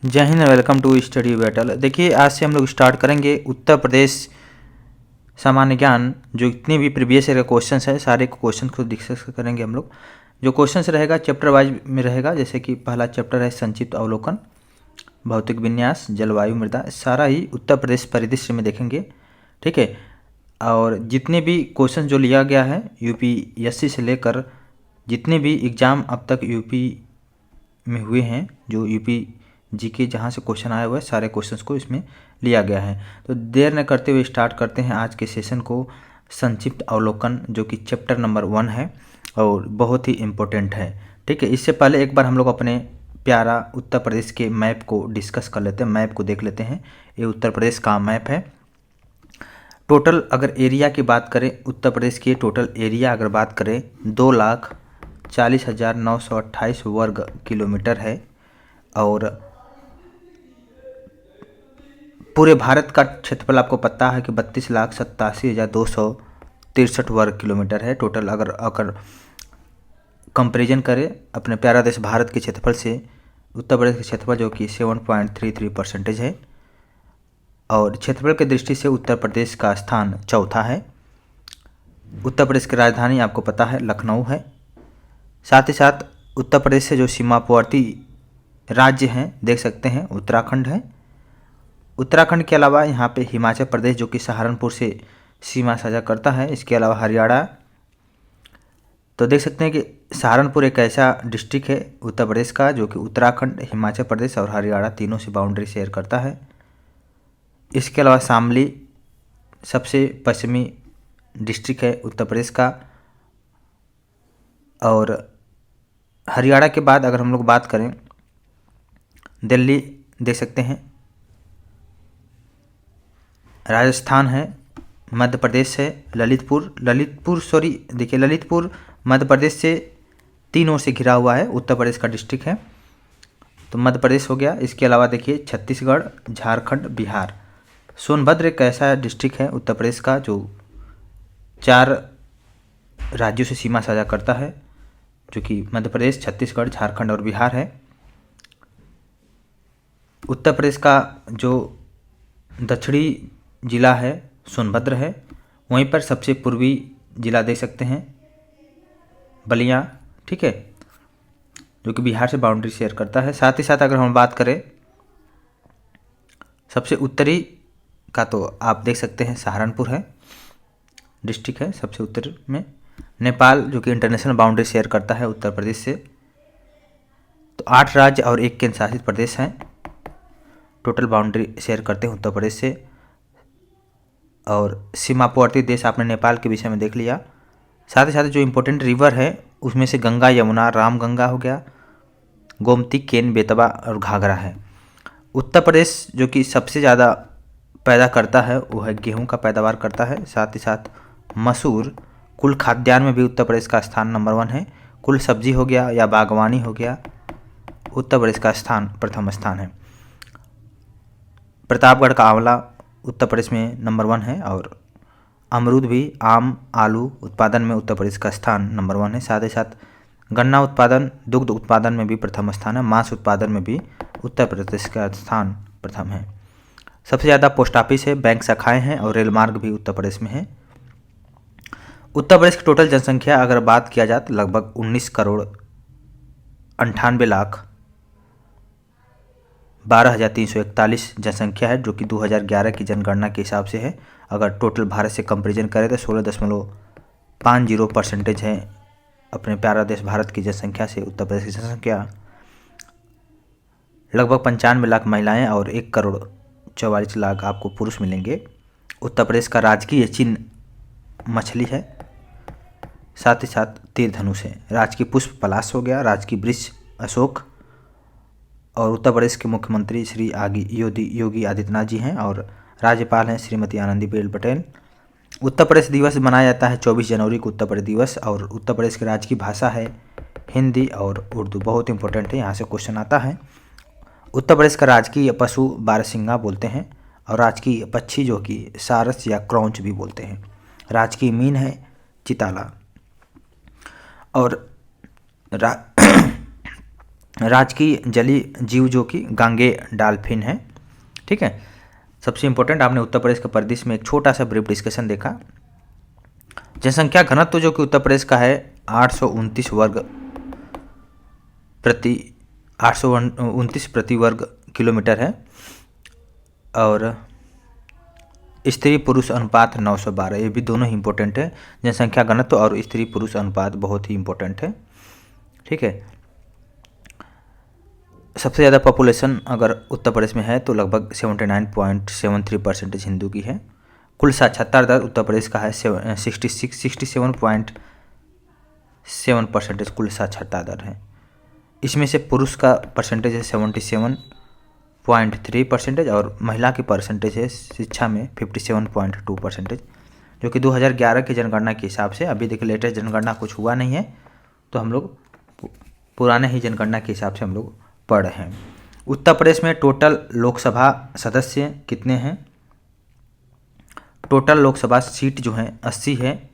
जय Hind, welcome to study battle. देखिए, आज से हम लोग स्टार्ट करेंगे उत्तर प्रदेश सामान्य ज्ञान। जो इतने भी प्रीवियस ईयर के क्वेश्चंस हैं, सारे क्वेश्चन को डिस्कस करेंगे हम लोग। जो क्वेश्चंस रहेगा चैप्टर वाइज में रहेगा, जैसे कि पहला चैप्टर है संक्षिप्त अवलोकन, भौतिक विन्यास, जलवायु, मृदा, सारा ही उत्तर प्रदेश परिदृश्य में देखेंगे। ठीक है। और जितने भी क्वेश्चन जो लिया गया है यूपीएससी से लेकर जितने भी एग्ज़ाम अब तक यूपी में हुए हैं, जो यूपी जीके जहाँ से क्वेश्चन आया हुआ है, सारे क्वेश्चंस को इसमें लिया गया है। तो देर न करते हुए स्टार्ट करते हैं आज के सेशन को। संक्षिप्त अवलोकन जो कि चैप्टर नंबर 1 है और बहुत ही इम्पोर्टेंट है। ठीक है। इससे पहले एक बार हम लोग अपने प्यारा उत्तर प्रदेश के मैप को डिस्कस कर लेते हैं, मैप को देख लेते हैं। ये उत्तर प्रदेश का मैप है। टोटल अगर एरिया की बात करें, उत्तर प्रदेश की टोटल एरिया अगर बात करें 2,40,928 वर्ग किलोमीटर है। और पूरे भारत का क्षेत्रफल आपको पता है कि 32,87,263 वर्ग किलोमीटर है टोटल। अगर कंपैरिजन करें अपने प्यारा देश भारत के क्षेत्रफल से, उत्तर प्रदेश का क्षेत्रफल जो कि 7.33% है। और क्षेत्रफल की दृष्टि से उत्तर प्रदेश का स्थान चौथा है। उत्तर प्रदेश की राजधानी आपको पता है लखनऊ है। साथ ही साथ उत्तर प्रदेश से जो सीमावर्ती राज्य हैं देख सकते हैं, उत्तराखंड है। उत्तराखंड के अलावा यहाँ पे हिमाचल प्रदेश जो कि सहारनपुर से सीमा साझा करता है। इसके अलावा हरियाणा। तो देख सकते हैं कि सहारनपुर एक ऐसा डिस्ट्रिक्ट है उत्तर प्रदेश का जो कि उत्तराखंड, हिमाचल प्रदेश और हरियाणा तीनों से बाउंड्री शेयर करता है। इसके अलावा शामली सबसे पश्चिमी डिस्ट्रिक्ट है उत्तर प्रदेश का। और हरियाणा के बाद अगर हम लोग बात करें, दिल्ली देख सकते हैं, राजस्थान है, मध्य प्रदेश है, ललितपुर मध्य प्रदेश से 3 ओर से घिरा हुआ है, उत्तर प्रदेश का डिस्ट्रिक्ट है। तो मध्य प्रदेश हो गया। इसके अलावा देखिए छत्तीसगढ़, झारखंड, बिहार। सोनभद्र एक ऐसा डिस्ट्रिक्ट है उत्तर प्रदेश का जो 4 राज्यों से सीमा साझा करता है, जो कि मध्य प्रदेश, छत्तीसगढ़, झारखंड और बिहार है। उत्तर प्रदेश का जो दक्षिणी जिला है सोनभद्र है। वहीं पर सबसे पूर्वी जिला दे सकते हैं बलिया। ठीक है, जो कि बिहार से बाउंड्री शेयर करता है। साथ ही साथ अगर हम बात करें सबसे उत्तरी का, तो आप देख सकते हैं सहारनपुर है, डिस्ट्रिक्ट है सबसे उत्तर में। नेपाल जो कि इंटरनेशनल बाउंड्री शेयर करता है उत्तर प्रदेश से। तो 8 राज्य और 1 केंद्र शासित प्रदेश हैं टोटल बाउंड्री शेयर करते हैं उत्तर प्रदेश से। और सीमावर्ती देश आपने नेपाल के विषय में देख लिया। साथ ही साथ जो इम्पोर्टेंट रिवर है उसमें से गंगा, यमुना, रामगंगा हो गया, गोमती, केन, बेतवा और घाघरा है। उत्तर प्रदेश जो कि सबसे ज़्यादा पैदा करता है वो है गेहूं का पैदावार करता है। साथ ही साथ मसूर, कुल खाद्यान्न में भी उत्तर प्रदेश का स्थान नंबर 1 है। कुल सब्जी हो गया या बागवानी हो गया, उत्तर प्रदेश का स्थान प्रथम स्थान है। प्रतापगढ़ का आंवला उत्तर प्रदेश में नंबर 1 है। और अमरूद भी, आम, आलू उत्पादन में उत्तर प्रदेश का स्थान नंबर 1 है। साथ ही साथ गन्ना उत्पादन, दुग्ध उत्पादन में भी प्रथम स्थान है। मांस उत्पादन में भी उत्तर प्रदेश का स्थान प्रथम है। सबसे ज़्यादा पोस्ट ऑफिस है, बैंक शाखाएं हैं और रेल मार्ग भी उत्तर प्रदेश में है। उत्तर प्रदेश की टोटल जनसंख्या अगर बात किया जाए तो लगभग 19,98,12,341 जनसंख्या है, जो कि 2011 की जनगणना के हिसाब से है। अगर टोटल भारत से कंपेरिजन करें तो 16.50% है अपने प्यारा देश भारत की जनसंख्या से उत्तर प्रदेश की जनसंख्या। लगभग 95 लाख महिलाएं और 1,44,00,000 आपको पुरुष मिलेंगे। उत्तर प्रदेश का राजकीय चिन्ह मछली है। साथ ही साथ तीर धनुष है। राजकीय पुष्प पलाश हो गया, राजकीय वृक्ष अशोक। और उत्तर प्रदेश के मुख्यमंत्री श्री योगी आदित्यनाथ जी हैं और राज्यपाल हैं श्रीमती आनंदीबेन पटेल। उत्तर प्रदेश दिवस मनाया जाता है 24 जनवरी को, उत्तर प्रदेश दिवस। और उत्तर प्रदेश की राजकीय भाषा है हिंदी और उर्दू। बहुत इंपॉर्टेंट है, यहाँ से क्वेश्चन आता है। उत्तर प्रदेश का राजकीय पशु बारहसिंगा बोलते हैं और राजकीय पक्षी जो कि सारस या क्रौंच भी बोलते हैं। राजकीय मीन है चिताला। और राजकीय जलीय जीव जो कि गांगे डॉल्फिन है। ठीक है, सबसे इंपॉर्टेंट आपने उत्तर प्रदेश के परिदृश्य में एक छोटा सा ब्रीफ डिस्कशन देखा। जनसंख्या घनत्व जो कि उत्तर प्रदेश का है 829 प्रति वर्ग किलोमीटर है, और स्त्री पुरुष अनुपात 912, ये भी दोनों ही इंपॉर्टेंट है। जनसंख्या घनत्व और स्त्री पुरुष अनुपात बहुत ही इंपॉर्टेंट है। ठीक है, सबसे ज़्यादा पॉपुलेशन अगर उत्तर प्रदेश में है तो लगभग 79.73% हिंदू की है। कुल साक्षरता दर उत्तर प्रदेश का है 67.7% कुल साक्षरता दर है। इसमें से पुरुष का परसेंटेज है 77.3% और महिला की परसेंटेज है शिक्षा में 57.2%, जो कि 2011 की जनगणना के हिसाब से। अभी देखिए लेटेस्ट जनगणना कुछ हुआ नहीं है, तो हम लोग पुराने ही जनगणना के हिसाब से हम लोग पढ़ रहे हैं। उत्तर प्रदेश में टोटल लोकसभा सदस्य कितने हैं? टोटल लोकसभा सीट जो है 80 है।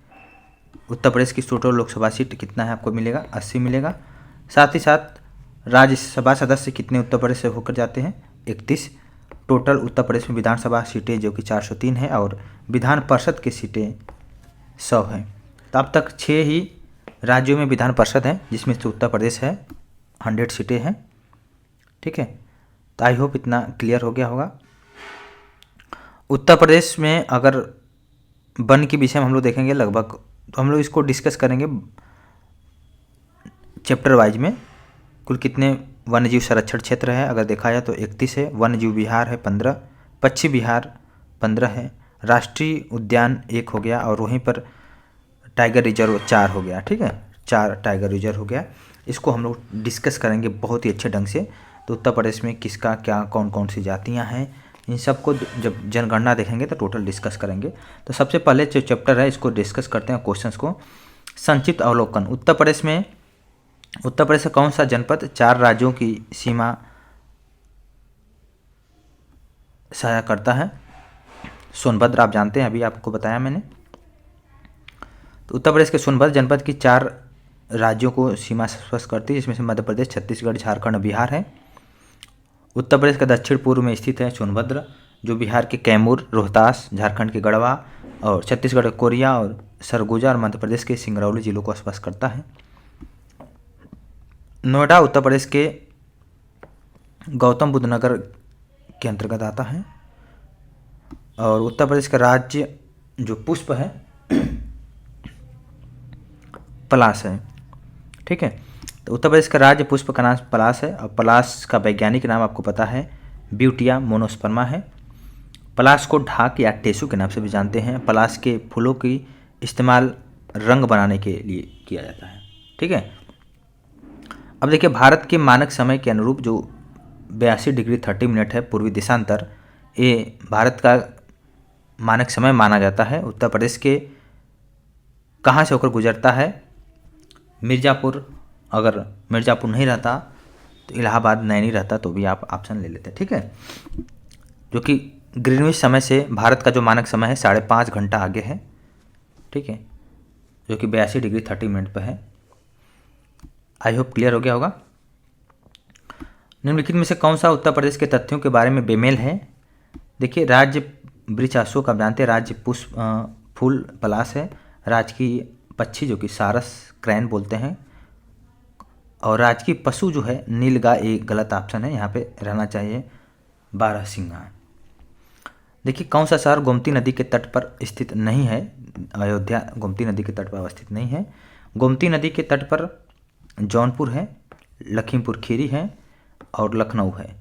उत्तर प्रदेश की टोटल लोकसभा सीट कितना है आपको मिलेगा? 80 मिलेगा। साथ ही साथ राज्यसभा सदस्य कितने उत्तर प्रदेश से होकर जाते हैं? 31। टोटल उत्तर प्रदेश में विधानसभा सीटें जो कि 403 है और विधान परिषद की सीटें 100 हैं। तो अब तक 6 ही राज्यों में विधान परिषद है, जिसमें से उत्तर प्रदेश है 100 सीटें हैं। ठीक है, तो आई होप इतना क्लियर हो गया होगा। उत्तर प्रदेश में अगर वन के विषय में हम लोग देखेंगे लगभग, तो हम लोग इसको डिस्कस करेंगे चैप्टर वाइज में। कुल कितने वन्य जीव संरक्षण क्षेत्र है अगर देखा जाए तो 31 है। वन्य जीव विहार है 15, पक्षी विहार 15 है, राष्ट्रीय उद्यान 1 हो गया, और वहीं पर टाइगर रिजर्व 4 हो गया। ठीक है, 4 टाइगर रिजर्व हो गया। इसको हम लोग डिस्कस करेंगे बहुत ही अच्छे ढंग से। तो उत्तर प्रदेश में किसका क्या कौन कौन सी जातियां हैं, इन सब को जब जनगणना देखेंगे तो टोटल डिस्कस करेंगे। तो सबसे पहले जो चैप्टर है इसको डिस्कस करते हैं, क्वेश्चंस को। संक्षिप्त अवलोकन। उत्तर प्रदेश से कौन सा जनपद 4 राज्यों की सीमा साझा करता है? सोनभद्र, आप जानते हैं, अभी आपको बताया मैंने। तो उत्तर प्रदेश के सोनभद्र जनपद की 4 राज्यों को सीमा स्पर्श करती है, जिसमें से मध्य प्रदेश, छत्तीसगढ़, झारखंड, बिहार है। उत्तर प्रदेश का दक्षिण पूर्व में स्थित है सोनभद्र, जो बिहार के कैमूर, रोहतास, झारखंड के गढ़वा और छत्तीसगढ़ के कोरिया और सरगुजा और मध्य प्रदेश के सिंगरौली जिलों को स्पर्श करता है। नोएडा उत्तर प्रदेश के गौतम बुद्ध नगर के अंतर्गत आता है। और उत्तर प्रदेश का राज्य जो पुष्प है पलाश है। ठीक है, तो उत्तर प्रदेश का राज्य पुष्प का नाम पलाश है, और पलाश का वैज्ञानिक नाम आपको पता है ब्यूटिया मोनोस्पर्मा है। पलाश को ढाक या टेसू के नाम से भी जानते हैं। पलाश के फूलों की इस्तेमाल रंग बनाने के लिए किया जाता है। ठीक है, अब देखिए भारत के मानक समय के अनुरूप जो 82 डिग्री 30 मिनट है पूर्वी देशांतर, ये भारत का मानक समय माना जाता है। उत्तर प्रदेश के कहाँ से होकर गुजरता है? मिर्ज़ापुर। अगर मिर्ज़ापुर नहीं रहता तो इलाहाबाद, नैनी रहता तो भी आप ऑप्शन ले लेते। ठीक है, जो कि ग्रीनविच समय से भारत का जो मानक समय है 5.5 घंटा आगे है। ठीक है, जो कि 82 डिग्री 30 मिनट पर है। आई होप क्लियर हो गया होगा। निम्नलिखित में से कौन सा उत्तर प्रदेश के तथ्यों के बारे में बेमेल है? देखिए, राज्य वृक्ष अशोक, आप जानते हैं, राज्य पुष्प फूल पलाश है, राजकीय पक्षी जो कि सारस क्रैन बोलते हैं, और राजकीय पशु जो है नीलगाय, एक गलत ऑप्शन है, यहाँ पे रहना चाहिए बारहसिंगा। देखिए, कौन सा शहर गोमती नदी के तट पर स्थित नहीं है? अयोध्या गोमती नदी के तट पर अवस्थित नहीं है। गोमती नदी के तट पर जौनपुर है, लखीमपुर खीरी है और लखनऊ है।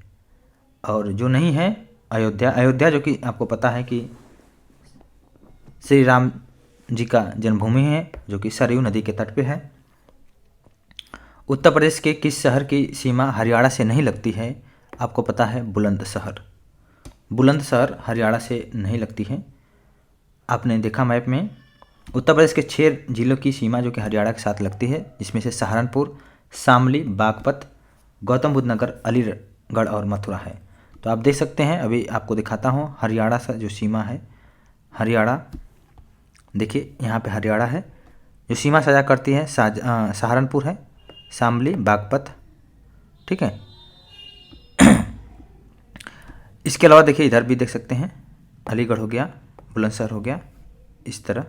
और जो नहीं है अयोध्या जो कि आपको पता है कि श्री राम जी का जन्मभूमि है, जो कि सरयू नदी के तट पे है। उत्तर प्रदेश के किस शहर की सीमा हरियाणा से नहीं लगती है? आपको पता है बुलंदशहर। बुलंदशहर हरियाणा से नहीं लगती है। आपने देखा मैप में, उत्तर प्रदेश के 6 जिलों की सीमा जो कि हरियाणा के साथ लगती है, जिसमें से सहारनपुर, शामली, बागपत, गौतम बुद्ध नगर, अलीगढ़ और मथुरा है। तो आप देख सकते हैं, अभी आपको दिखाता हूँ हरियाणा से जो सीमा है। हरियाणा देखिए, यहाँ पे हरियाणा है, जो सीमा साझा करती है सहारनपुर है, शामली, बागपत। ठीक है। इसके अलावा देखिए इधर भी देख सकते हैं, अलीगढ़ हो गया, बुलंदशहर हो गया, इस तरह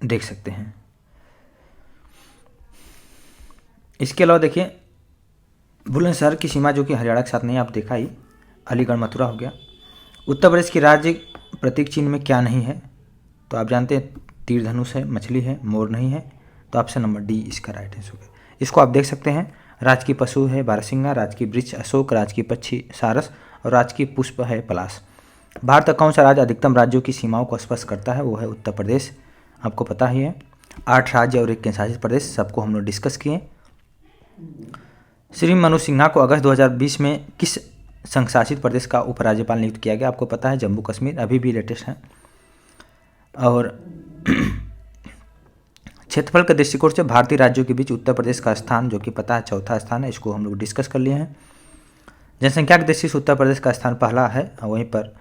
देख सकते हैं। इसके अलावा देखिए बुलंदशहर की सीमा जो कि हरियाणा के साथ नहीं, आप देखा ही, अलीगढ़ मथुरा हो गया। उत्तर प्रदेश की राज्य प्रतीक चिन्ह में क्या नहीं है, तो आप जानते हैं तीर धनुष है, मछली है, मोर नहीं है, तो ऑप्शन नंबर डी इसका राइट आंसर है। इसको आप देख सकते हैं, राजकीय पशु है बारहसिंगा, राजकीय वृक्ष अशोक, राजकीय पक्षी सारस और राजकीय पुष्प है पलाश। भारत का कौन सा राज्य अधिकतम राज्यों की सीमाओं को स्पर्श करता है, वो है उत्तर प्रदेश, आपको पता ही है। 8 राज्य और 1 केंद्रशासित प्रदेश, सबको हम लोग डिस्कस किए। श्री मनोज सिन्हा को अगस्त 2020 में किस संघ शासित प्रदेश का उपराज्यपाल नियुक्त किया गया, आपको पता है जम्मू कश्मीर, अभी भी लेटेस्ट है। और क्षेत्रफल के दृष्टिकोण से भारतीय राज्यों के बीच उत्तर प्रदेश का स्थान जो कि पता है चौथा स्थान है, इसको हम लोग डिस्कस कर लिए हैं। जनसंख्या की दृष्टि से उत्तर प्रदेश का स्थान पहला है, और वहीं पर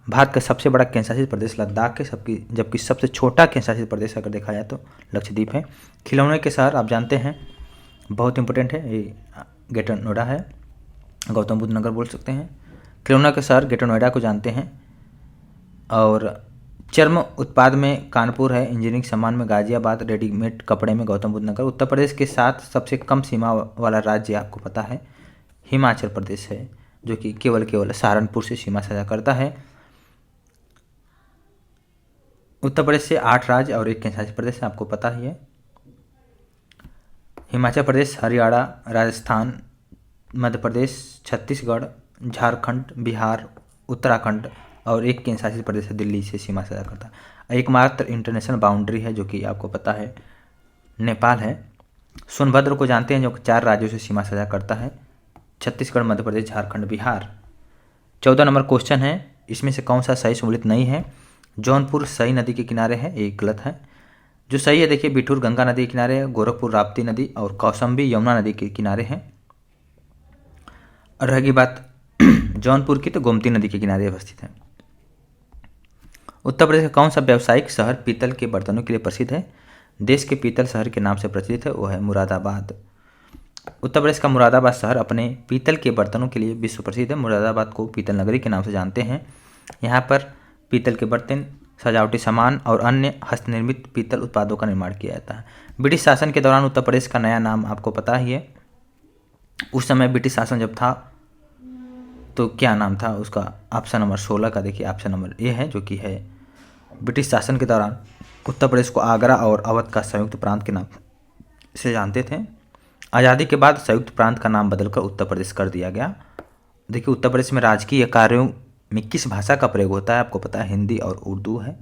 भारत का सबसे बड़ा केंद्रशासित प्रदेश लद्दाख है, जबकि सबसे छोटा केंद्रशासित प्रदेश अगर देखा जाए तो लक्षद्वीप है। खिलौने के शहर आप जानते हैं बहुत इंपॉर्टेंट है, ये ग्रेटर नोएडा है, गौतम बुद्ध नगर बोल सकते हैं। खिलौना के शहर ग्रेटर नोएडा को जानते हैं। और चर्म उत्पाद में कानपुर है, इंजीनियरिंग सामान में गाजियाबाद, रेडीमेड कपड़े में गौतम बुद्ध नगर। उत्तर प्रदेश के साथ सबसे कम सीमा वाला राज्य आपको पता है हिमाचल प्रदेश है, जो कि केवल सहारनपुर से सीमा साझा करता है। उत्तर प्रदेश से 8 राज्य और 1 केंद्रशासित प्रदेश है, आपको पता ही है। हिमाचल प्रदेश, हरियाणा, राजस्थान, मध्य प्रदेश, छत्तीसगढ़, झारखंड, बिहार, उत्तराखंड और 1 केंद्रशासित प्रदेश है दिल्ली से सीमा साझा करता है। एकमात्र इंटरनेशनल बाउंड्री है जो कि आपको पता है नेपाल है। सोनभद्र को जानते हैं जो 4 राज्यों से सीमा साझा करता है, छत्तीसगढ़, मध्य प्रदेश, झारखंड, बिहार। 14 नंबर क्वेश्चन है, इसमें से कौन सा सही सम्मिलित नहीं है। जौनपुर सई नदी के किनारे है, ये गलत है। जो सही है देखिए बिठूर गंगा नदी के किनारे है, गोरखपुर राप्ती नदी और कौशाम्बी यमुना नदी के किनारे है। और रहेगी बात जौनपुर की, तो गोमती नदी के किनारे अवस्थित है। उत्तर प्रदेश का कौन सा व्यावसायिक शहर पीतल के बर्तनों के लिए प्रसिद्ध है। देश के पीतल शहर के नाम से प्रचलित है, वो है मुरादाबाद। उत्तर प्रदेश का मुरादाबाद शहर अपने पीतल के बर्तनों के लिए विश्व प्रसिद्ध है। मुरादाबाद को पीतल नगरी के नाम से जानते हैं। यहाँ पर पीतल के बर्तन, सजावटी सामान और अन्य हस्तनिर्मित पीतल उत्पादों का निर्माण किया जाता है। ब्रिटिश शासन के दौरान उत्तर प्रदेश का नया नाम आपको पता ही है। उस समय ब्रिटिश शासन जब था तो क्या नाम था उसका, ऑप्शन नंबर 16 का देखिए ऑप्शन नंबर ए है, जो कि है ब्रिटिश शासन के दौरान उत्तर प्रदेश को आगरा और अवध का संयुक्त प्रांत के नाम से जानते थे। आज़ादी के बाद संयुक्त प्रांत का नाम बदलकर उत्तर प्रदेश कर दिया गया। देखिए उत्तर प्रदेश में राजकीय कार्यों में किस भाषा का प्रयोग होता है, आपको पता है हिंदी और उर्दू है,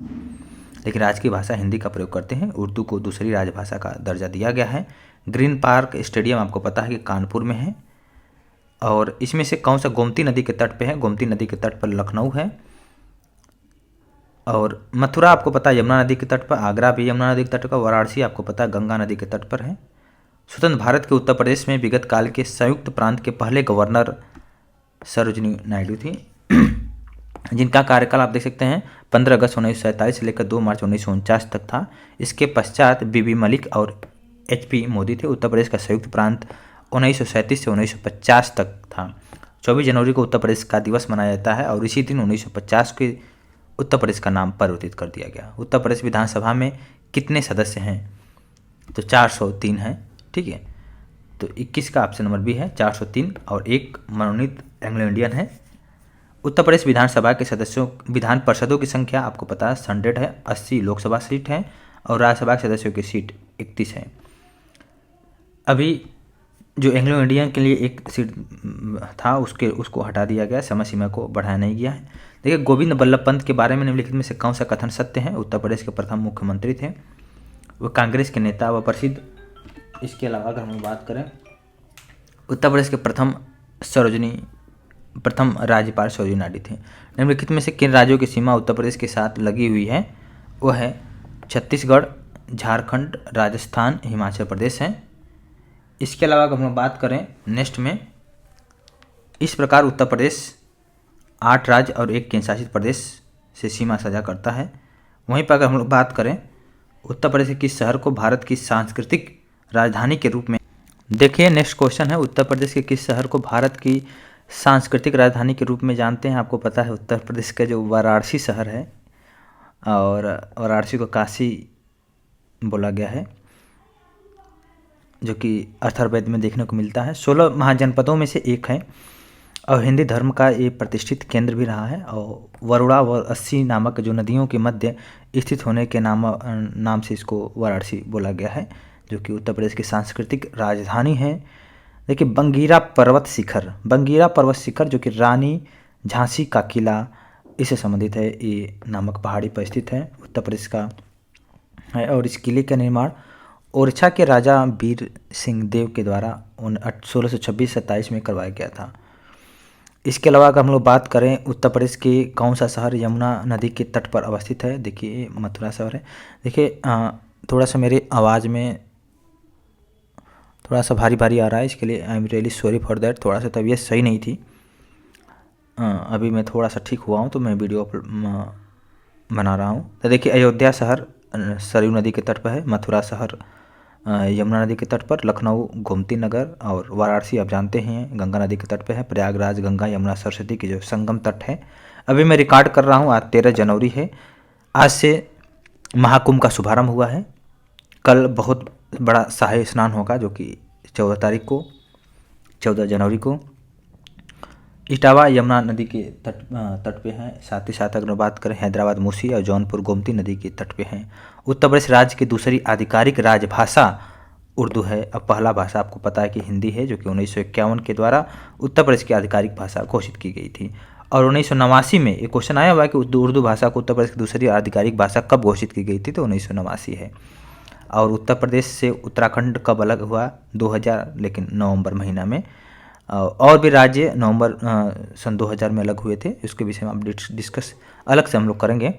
लेकिन राजकीय भाषा हिंदी का प्रयोग करते हैं। उर्दू को दूसरी राजभाषा का दर्जा दिया गया है। ग्रीन पार्क स्टेडियम आपको पता है कि कानपुर में है। और इसमें से कौन सा गोमती नदी के तट पे है, गोमती नदी के तट पर लखनऊ है। और मथुरा आपको पता है यमुना नदी के तट पर, आगरा भी यमुना नदी के तट पर, वाराणसी आपको पता है गंगा नदी के तट पर है। स्वतंत्र भारत के उत्तर प्रदेश में विगत काल के संयुक्त प्रांत के पहले गवर्नर सरोजिनी नायडू थी, जिनका कार्यकाल आप देख सकते हैं 15 अगस्त 1947 से लेकर 2 मार्च 1949 तक था। इसके पश्चात बीबी मलिक और HP मोदी थे। उत्तर प्रदेश का संयुक्त प्रांत 1937 से 1950 तक था। 24 जनवरी को उत्तर प्रदेश का दिवस मनाया जाता है और इसी दिन 1950 के उत्तर प्रदेश का नाम परिवर्तित कर दिया गया। उत्तर प्रदेश विधानसभा में कितने सदस्य हैं, तो 403 हैं, ठीक है। तो 21 का ऑप्शन नंबर बी है 403, और 1 मनोनीत एंग्लो इंडियन है। उत्तर प्रदेश विधानसभा के सदस्यों, विधान पार्षदों की संख्या आपको पता है 100 है, 80 लोकसभा सीट है और राज्यसभा के सदस्यों की सीट 31 है। अभी जो एंग्लो इंडियन के लिए एक सीट था उसको हटा दिया गया, समय सीमा को बढ़ाया नहीं गया है। देखिए गोविंद बल्लभ पंत के बारे में निम्नलिखित में से कौन सा कथन सत्य है। उत्तर प्रदेश के प्रथम मुख्यमंत्री थे, वो कांग्रेस के नेता व प्रसिद्ध। इसके अलावा अगर हम बात करें उत्तर प्रदेश के प्रथम राज्यपाल सरोजिनी नायडू थे। निम्नलिखित में से किन राज्यों की सीमा उत्तर प्रदेश के साथ लगी हुई है, वो है छत्तीसगढ़, झारखंड, राजस्थान, हिमाचल प्रदेश है। इसके अलावा अगर हम बात करें नेक्स्ट में, इस प्रकार उत्तर प्रदेश 8 राज्य और 1 केंद्रशासित प्रदेश से सीमा साझा करता है। वहीं पर अगर हम लोग बात करें उत्तर प्रदेश के किस शहर को भारत की सांस्कृतिक राजधानी के रूप में देखिए नेक्स्ट क्वेश्चन है, उत्तर प्रदेश के किस शहर को भारत की सांस्कृतिक राजधानी के रूप में जानते हैं? आपको पता है उत्तर प्रदेश का जो वाराणसी शहर है, और वाराणसी को काशी बोला गया है, जो कि अथर्ववेद में देखने को मिलता है। 16 महाजनपदों में से एक है और हिंदी धर्म का ये प्रतिष्ठित केंद्र भी रहा है। और वरुणा व अस्सी नामक जो नदियों के मध्य स्थित होने के नाम से इसको वाराणसी बोला गया है, जो कि उत्तर प्रदेश की सांस्कृतिक राजधानी है। देखिए बंगीरा पर्वत शिखर जो कि रानी झांसी का किला इससे संबंधित है, ये नामक पहाड़ी पर स्थित है, उत्तर प्रदेश का है। और इस किले का निर्माण ओरछा के राजा वीर सिंह देव के द्वारा 1626-27 में करवाया गया था। इसके अलावा अगर हम लोग बात करें उत्तर प्रदेश के कौन सा शहर यमुना नदी के तट पर अवस्थित है, देखिए मथुरा शहर है। देखिए थोड़ा सा मेरी आवाज़ में थोड़ा सा भारी भारी आ रहा है, इसके लिए I am really sorry for that. थोड़ा सा तबीयत सही नहीं थी, अभी मैं थोड़ा सा ठीक हुआ हूँ तो मैं वीडियो बना रहा हूँ। तो देखिए अयोध्या शहर सरयू नदी के तट पर है, मथुरा शहर यमुना नदी के तट पर, लखनऊ गोमती नगर, और वाराणसी आप जानते हैं गंगा नदी के तट पे है। प्रयागराज गंगा यमुना सरस्वती की जो संगम तट है। अभी मैं रिकॉर्ड कर रहा हूँ, आज 13 जनवरी है। आज से महाकुंभ का शुभारंभ हुआ है। कल बहुत बड़ा शाही स्नान होगा, जो कि 14 जनवरी को इटावा यमुना नदी के तट पे है। साथ ही साथ अगर बात करें हैदराबाद मूसी और जौनपुर गोमती नदी के तट पे हैं। उत्तर प्रदेश राज्य की दूसरी आधिकारिक राजभाषा उर्दू है। अब पहला भाषा आपको पता है कि हिंदी है, जो कि 1951 के द्वारा उत्तर प्रदेश की आधिकारिक भाषा घोषित की गई थी। और 1989 में एक क्वेश्चन आया हुआ है कि उर्दू भाषा को उत्तर प्रदेश की दूसरी आधिकारिक भाषा कब घोषित की गई थी, तो 1989 है। और उत्तर प्रदेश से उत्तराखंड कब अलग हुआ, 2000 लेकिन नवंबर महीना में। और भी राज्य नवंबर सन 2000 में अलग हुए थे, इसके विषय में आप डिस्कस अलग से हम लोग करेंगे।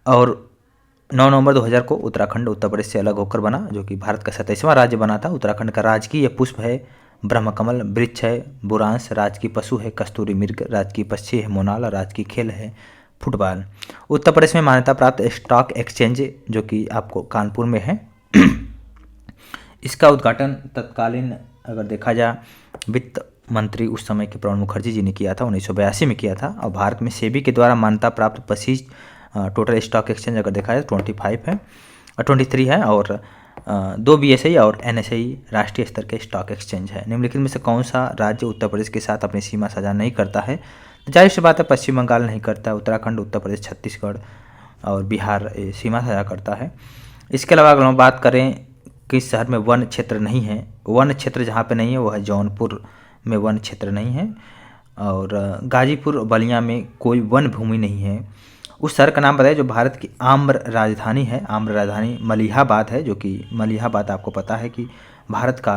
और 9 नवंबर 2000 को उत्तराखंड उत्तर प्रदेश से अलग होकर बना, जो कि भारत का 27वां राज्य बना था। उत्तराखंड का राजकीय पुष्प है ब्रह्मकमल, वृक्ष है बुरांश, राजकीय पशु है कस्तूरी मृग, राजकीय पक्षी है मोनाल, राजकीय खेल है फुटबॉल। उत्तर प्रदेश में मान्यता प्राप्त स्टॉक एक्सचेंज जो कि आपको कानपुर में है, इसका उद्घाटन तत्कालीन अगर देखा जाए वित्त मंत्री उस समय के प्रणब मुखर्जी जी ने किया था, 1982 में किया था। और भारत में सेबी के द्वारा मान्यता प्राप्त 25 टोटल स्टॉक एक्सचेंज अगर देखा जाए 25 है और 23 है, और 2 BSI और NSI राष्ट्रीय स्तर के स्टॉक एक्सचेंज है। निम्नलिखित में से कौन सा राज्य उत्तर प्रदेश के साथ अपनी सीमा साझा नहीं करता है? जाहिर सी बात है पश्चिम बंगाल नहीं करता, उत्तराखंड उत्तर प्रदेश छत्तीसगढ़ और बिहार सीमा साझा करता है। इसके अलावा अगर हम बात करें किस शहर में वन क्षेत्र नहीं है, वन क्षेत्र जहाँ पे नहीं है वो है जौनपुर में वन क्षेत्र नहीं है, और गाजीपुर बलिया में कोई वन भूमि नहीं है। उस शहर का नाम बताइए जो भारत की आम्र राजधानी है। आम्र राजधानी मलिहाबाद है, जो कि मलिहाबाद आपको पता है कि भारत का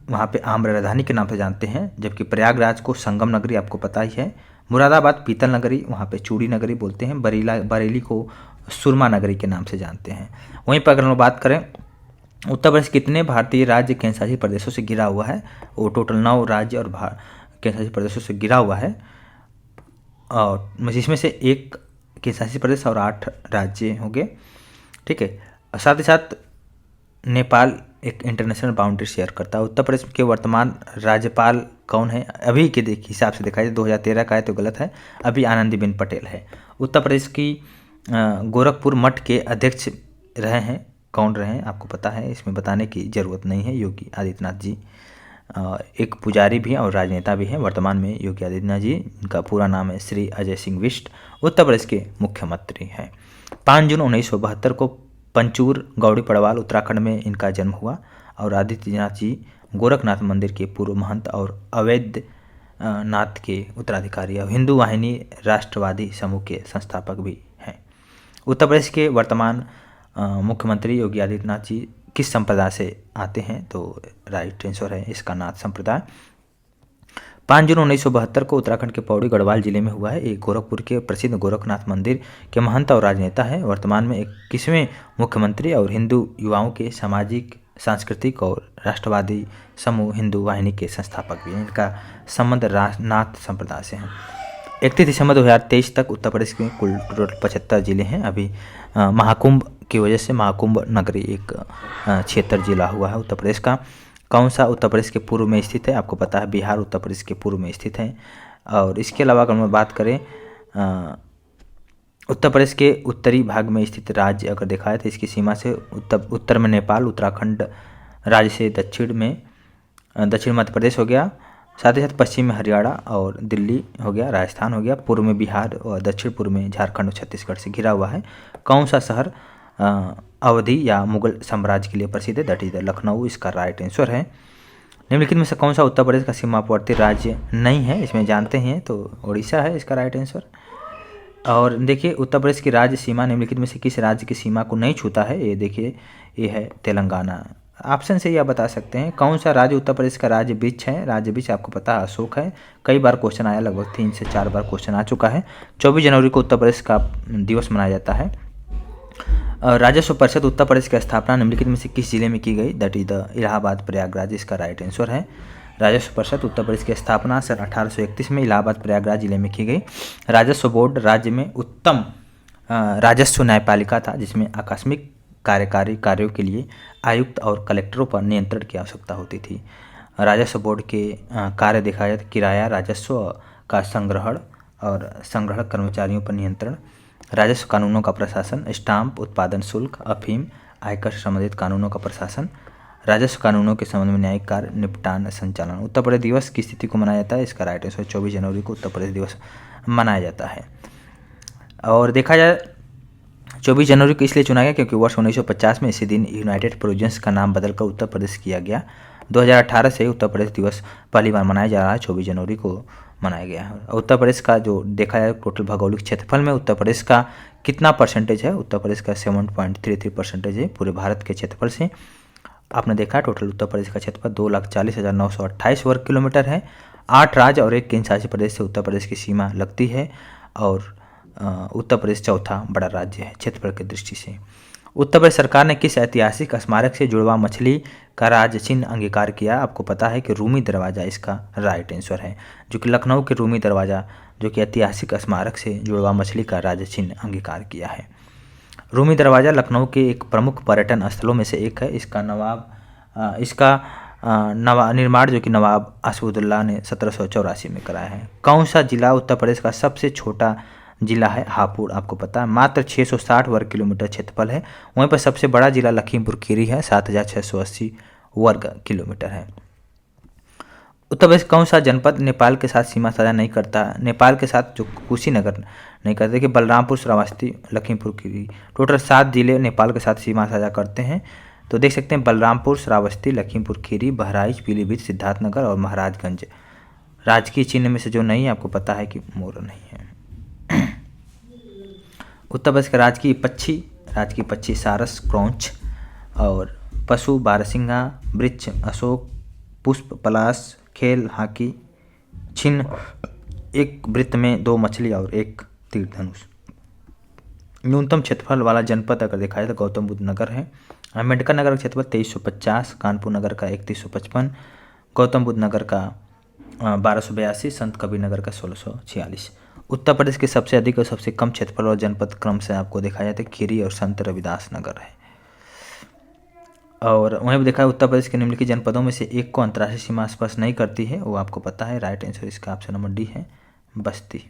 वहाँ पे आम्र राजधानी के नाम से जानते हैं। जबकि प्रयागराज को संगम नगरी आपको पता ही है, मुरादाबाद पीतल नगरी, वहाँ पे चूड़ी नगरी बोलते हैं, बरेली को सुरमा नगरी के नाम से जानते हैं। वहीं पर अगर हम बात करें उत्तर प्रदेश कितने भारतीय राज्य केंद्रशासित प्रदेशों से घिरा हुआ है, वो टोटल 9 राज्य और केंद्रशासित प्रदेशों से घिरा हुआ है, और जिसमें से 1 केंद्रशासित प्रदेश और 8 राज्य होंगे। ठीक है, साथ ही साथ नेपाल एक इंटरनेशनल बाउंड्री शेयर करता है। उत्तर प्रदेश के वर्तमान राज्यपाल कौन है? अभी के हिसाब से देखा जाए 2013 का है तो गलत है, अभी आनंदीबेन पटेल है। उत्तर प्रदेश की गोरखपुर मठ के अध्यक्ष रहे हैं, कौन रहे हैं आपको पता है, इसमें बताने की ज़रूरत नहीं है, योगी आदित्यनाथ जी। एक पुजारी भी हैं और राजनेता भी हैं वर्तमान में योगी आदित्यनाथ जी, इनका पूरा नाम है श्री अजय सिंह बिष्ट, उत्तर प्रदेश के मुख्यमंत्री हैं। 5 जून 1972 को पंचूर गौड़ी पड़वाल उत्तराखंड में इनका जन्म हुआ, और आदित्यनाथ जी गोरखनाथ मंदिर के पूर्व महंत और अवैध नाथ के उत्तराधिकारी और हिंदू वाहिनी राष्ट्रवादी समूह के संस्थापक भी हैं। उत्तर प्रदेश के वर्तमान मुख्यमंत्री योगी आदित्यनाथ जी किस संप्रदाय से आते हैं? तो राइट आंसर है इसका नाथ संप्रदाय। 5 जून 1972 को उत्तराखंड के पौड़ी गढ़वाल जिले में हुआ है। एक गोरखपुर के प्रसिद्ध गोरखनाथ मंदिर के महंत और राजनेता है। वर्तमान में 21वें मुख्यमंत्री और हिंदू युवाओं के सामाजिक सांस्कृतिक और राष्ट्रवादी समूह हिंदू वाहिनी के संस्थापक भी हैं। इनका संबंध नाथ संप्रदाय से है। 31 दिसंबर 2023 तक उत्तर प्रदेश में कुल टोटल 75 जिले हैं। अभी महाकुंभ की वजह से महाकुंभ नगरी एक क्षेत्र जिला हुआ है उत्तर प्रदेश का। कौन सा उत्तर प्रदेश के पूर्व में स्थित है? आपको पता है बिहार उत्तर प्रदेश के पूर्व में स्थित है। और इसके अलावा अगर मैं बात करें उत्तर प्रदेश के उत्तरी भाग में स्थित राज्य अगर देखा है तो इसकी सीमा से उत्तर में नेपाल, उत्तराखंड राज्य से दक्षिण मध्य प्रदेश हो गया, साथ ही साथ पश्चिम में हरियाणा और दिल्ली हो गया, राजस्थान हो गया, पूर्व में बिहार और दक्षिण पूर्व में झारखंड और छत्तीसगढ़ से घिरा हुआ है। कौन सा शहर अवधि या मुगल साम्राज्य के लिए प्रसिद्ध है? दैट इज द लखनऊ, इसका राइट आंसर है। निम्नलिखित में से कौन सा उत्तर प्रदेश का सीमावर्ती राज्य नहीं है? इसमें जानते हैं तो उड़ीसा है इसका राइट आंसर। और देखिए उत्तर प्रदेश की राज्य सीमा निम्नलिखित में से किस राज्य की सीमा को नहीं छूता है? ये देखिए ये है तेलंगाना। ऑप्शन से ही आप बता सकते हैं कौन सा राज्य उत्तर प्रदेश का राज्य वृक्ष है? राज्य वृक्ष आपको पता है अशोक है। कई बार क्वेश्चन आया, लगभग 3 से 4 बार क्वेश्चन आ चुका है। 24 जनवरी को उत्तर प्रदेश का दिवस मनाया जाता है। राजस्व परिषद उत्तर प्रदेश की स्थापना निम्नलिखित में से किस जिले में की गई? That is the Allahabad Prayagraj, इसका राइट आंसर है। राजस्व परिषद उत्तर प्रदेश की स्थापना सन 1831 में इलाहाबाद प्रयागराज जिले में की गई। राजस्व बोर्ड राज्य में उत्तम राजस्व न्यायपालिका था जिसमें आकस्मिक कार्यकारी कार्यों के लिए आयुक्त और कलेक्टरों पर नियंत्रण की आवश्यकता होती थी। राजस्व बोर्ड के कार्य देखा जाए तो किराया राजस्व का संग्रहण और संग्रहण कर्मचारियों पर नियंत्रण, राजस्व कानूनों का प्रशासन, स्टाम्प उत्पादन शुल्क, अफीम, आयकर से संबंधित कानूनों का प्रशासन, राजस्व कानूनों के संबंध में न्यायिक कार्य निपटान संचालन। उत्तर प्रदेश दिवस की स्थिति को मनाया जाता है, इसका राइट आंसर 24 जनवरी को उत्तर प्रदेश दिवस मनाया जाता है। और देखा जाए 24 जनवरी को इसलिए चुना गया क्योंकि वर्ष 1950 में इसी दिन यूनाइटेड प्रोविंस का नाम बदलकर उत्तर प्रदेश किया गया। 2018 से उत्तर प्रदेश दिवस पहली बार मनाया जा रहा है, 24 जनवरी को मनाया गया है। उत्तर प्रदेश का जो देखा जाए टोटल भौगोलिक क्षेत्रफल में उत्तर प्रदेश का कितना परसेंटेज है? उत्तर प्रदेश का 7.33% है पूरे भारत के क्षेत्रफल से। आपने देखा टोटल उत्तर प्रदेश का क्षेत्रफल 2,40,928 वर्ग किलोमीटर है। 8 राज्य और 1 केंद्र शासित प्रदेश से उत्तर प्रदेश की सीमा लगती है और उत्तर प्रदेश चौथा बड़ा राज्य है क्षेत्रफल की दृष्टि से। उत्तर प्रदेश सरकार ने किस ऐतिहासिक स्मारक से जुड़वा मछली का राज्य चिन्ह अंगीकार किया? आपको पता है कि रूमी दरवाज़ा इसका राइट आंसर है, जो कि लखनऊ के रूमी दरवाज़ा जो कि ऐतिहासिक स्मारक से जुड़वा मछली का राज्य चिन्ह अंगीकार किया है। रूमी दरवाज़ा लखनऊ के एक प्रमुख पर्यटन स्थलों में से एक है। इसका निर्माण जो कि नवाब आसिफउद्दौला ने 1784 में कराया है। कौन सा जिला उत्तर प्रदेश का सबसे छोटा जिला है? हापुड़। आपको पता है मात्र 660 वर्ग किलोमीटर क्षेत्रफल है। वहीं पर सबसे बड़ा जिला लखीमपुर खीरी है, 7680 वर्ग किलोमीटर है। उत्तर प्रदेश कौन सा जनपद नेपाल के साथ सीमा साझा नहीं करता? नेपाल के साथ जो कुशीनगर नहीं करते कि बलरामपुर, श्रावस्ती, लखीमपुर खीरी, टोटल 7 जिले नेपाल के साथ सीमा साझा करते हैं। तो देख सकते हैं बलरामपुर, श्रावस्ती, लखीमपुर खीरी, बहराइच, पीलीभीत, सिद्धार्थनगर और महाराजगंज। राजकीय चिन्ह में से जो नहीं है आपको पता है कि मोर नहीं है। उत्तर प्रदेश का राजकीय पक्षी सारस, क्रौंच और पशु बारहसिंगा, वृक्ष अशोक, पुष्प पलाश, खेल हॉकी, छिन्न, एक वृत्त में 2 मछली और 1 तीर धनुष। न्यूनतम क्षेत्रफल वाला जनपद अगर देखा जाए तो गौतम बुद्ध नगर है। अम्बेडकर नगर का क्षेत्रफल 2350, कानपुर नगर का 3155, गौतम बुद्ध नगर का 1282, संत कबीर नगर का 1646। उत्तर प्रदेश के सबसे अधिक और सबसे कम क्षेत्रफल और जनपद क्रम से आपको देखा जाए तो खीरी और संत रविदास नगर है। और वहीं पर देखा है उत्तर प्रदेश के निम्नलिखित जनपदों में से एक को अंतर्राष्ट्रीय सीमा स्पर्श नहीं करती है, वो आपको पता है। राइट आंसर इसका ऑप्शन नंबर डी है, बस्ती।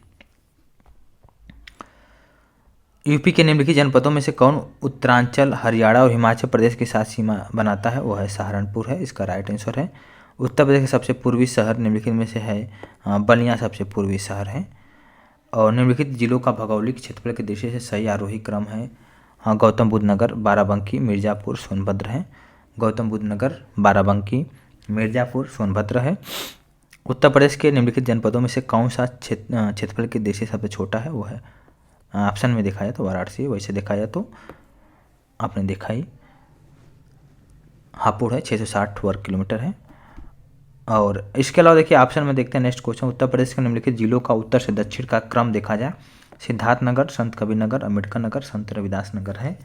यूपी के निम्नलिखित जनपदों में से कौन उत्तरांचल, हरियाणा और हिमाचल प्रदेश के साथ सीमा बनाता है? वो है सहारनपुर है, इसका राइट आंसर है। उत्तर प्रदेश का सबसे पूर्वी शहर निम्नलिखित में से है बलिया, सबसे पूर्वी शहर है। और निम्नलिखित जिलों का भौगोलिक क्षेत्रफल की दृष्टि से सही आरोही क्रम है। गौतम बुद्ध नगर, बाराबंकी, मिर्ज़ापुर, सोनभद्र है। गौतम बुद्ध नगर, बाराबंकी, मिर्ज़ापुर, सोनभद्र है। उत्तर प्रदेश के निम्नलिखित जनपदों में से कौन सा क्षेत्रफल की दृष्टि से सबसे छोटा है? वो है ऑप्शन में देखा जाए तो वाराणसी, वैसे देखा जाए तो आपने देखा ही हापुड़ है, 660 वर्ग किलोमीटर है। और इसके अलावा देखिए ऑप्शन में देखते हैं नेक्स्ट क्वेश्चन। उत्तर प्रदेश के निम्नलिखित जिलों का उत्तर से दक्षिण का क्रम देखा जाए, सिद्धार्थनगर, संत कबीर नगर, अम्बेडकर नगर, संत रविदास नगर है।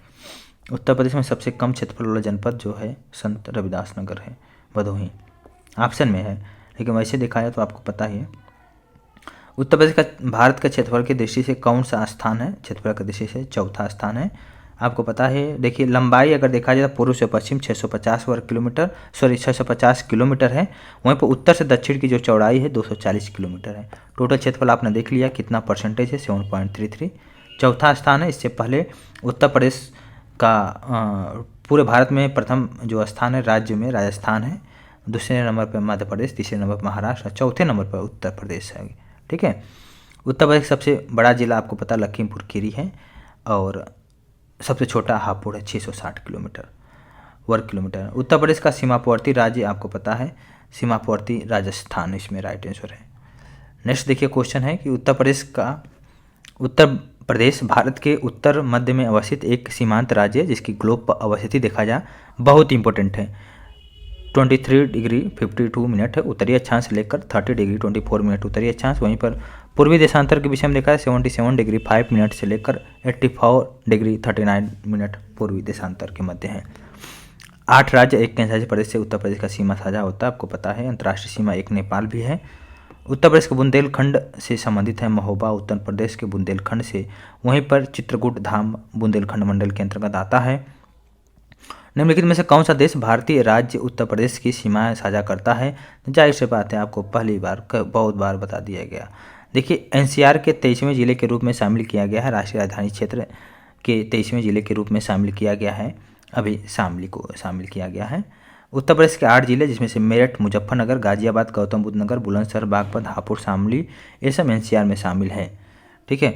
उत्तर प्रदेश में सबसे कम क्षेत्रफल वाला जनपद जो है संत रविदास नगर है, भदोही ऑप्शन में है, लेकिन वैसे देखा जाए तो आपको पता ही है। उत्तर प्रदेश का भारत के क्षेत्रफल की दृष्टि से कौन सा स्थान है? क्षेत्रफल की दृष्टि से चौथा स्थान है। आपको पता है। देखिए लंबाई अगर देखा जाए तो पूर्व से पश्चिम 650 वर्ग किलोमीटर 650 किलोमीटर है। वहीं पर उत्तर से दक्षिण की जो चौड़ाई है 240 किलोमीटर है। टोटल क्षेत्रफल आपने देख लिया कितना परसेंटेज है, 7.33। चौथा स्थान है। इससे पहले उत्तर प्रदेश का पूरे भारत में प्रथम जो स्थान है राज्य में राजस्थान है, दूसरे नंबर पर मध्य प्रदेश, तीसरे नंबर पर महाराष्ट्र, चौथे नंबर पर उत्तर प्रदेश है। ठीक है। उत्तर प्रदेश का सबसे बड़ा जिला आपको पता लखीमपुर खीरी है और सबसे छोटा हापुड़ है 660 किलोमीटर वर्ग किलोमीटर। उत्तर प्रदेश का सीमावर्ती राज्य आपको पता है सीमावर्ती राजस्थान, इसमें राइट आंसर है। नेक्स्ट देखिए क्वेश्चन है कि उत्तर प्रदेश भारत के उत्तर मध्य में अवस्थित एक सीमांत राज्य है जिसकी ग्लोब पर अवस्थिति देखा जाए बहुत इंपॉर्टेंट है। 23 डिग्री 52 मिनट है उत्तरी अक्षांश से लेकर 30 डिग्री 24 मिनट उत्तरी अक्षांश। वहीं पर पूर्वी देशांतर के विषय में देखा है 77 डिग्री 5 मिनट से लेकर 84 डिग्री 39 मिनट पूर्वी देशांतर के मध्य है। 8 राज्य एक केंद्रशासित प्रदेश से उत्तर प्रदेश का सीमा साझा होता है, आपको पता है। अंतर्राष्ट्रीय सीमा एक नेपाल भी है। उत्तर प्रदेश के बुंदेलखंड से संबंधित है महोबा उत्तर प्रदेश के बुंदेलखंड से। वहीं पर चित्रकूट धाम बुंदेलखंड मंडल के अंतर्गत आता है। निम्नलिखित में से कौन सा देश भारतीय राज्य उत्तर प्रदेश की सीमाएं साझा करता है? जाहिर सी बात है, आपको पहली बार बहुत बार बता दिया गया। देखिए एनसीआर के 23वें जिले के रूप में शामिल किया गया है, राष्ट्रीय राजधानी क्षेत्र के 23वें जिले के रूप में शामिल किया गया है। अभी शामली को शामिल किया गया है। उत्तर प्रदेश के 8 जिले जिसमें से मेरठ, मुजफ्फरनगर, गाजियाबाद, गौतम बुद्ध नगर, बुलंदशहर, बागपत, हापुड़, शामली ये सब एनसीआर में शामिल है। ठीक है।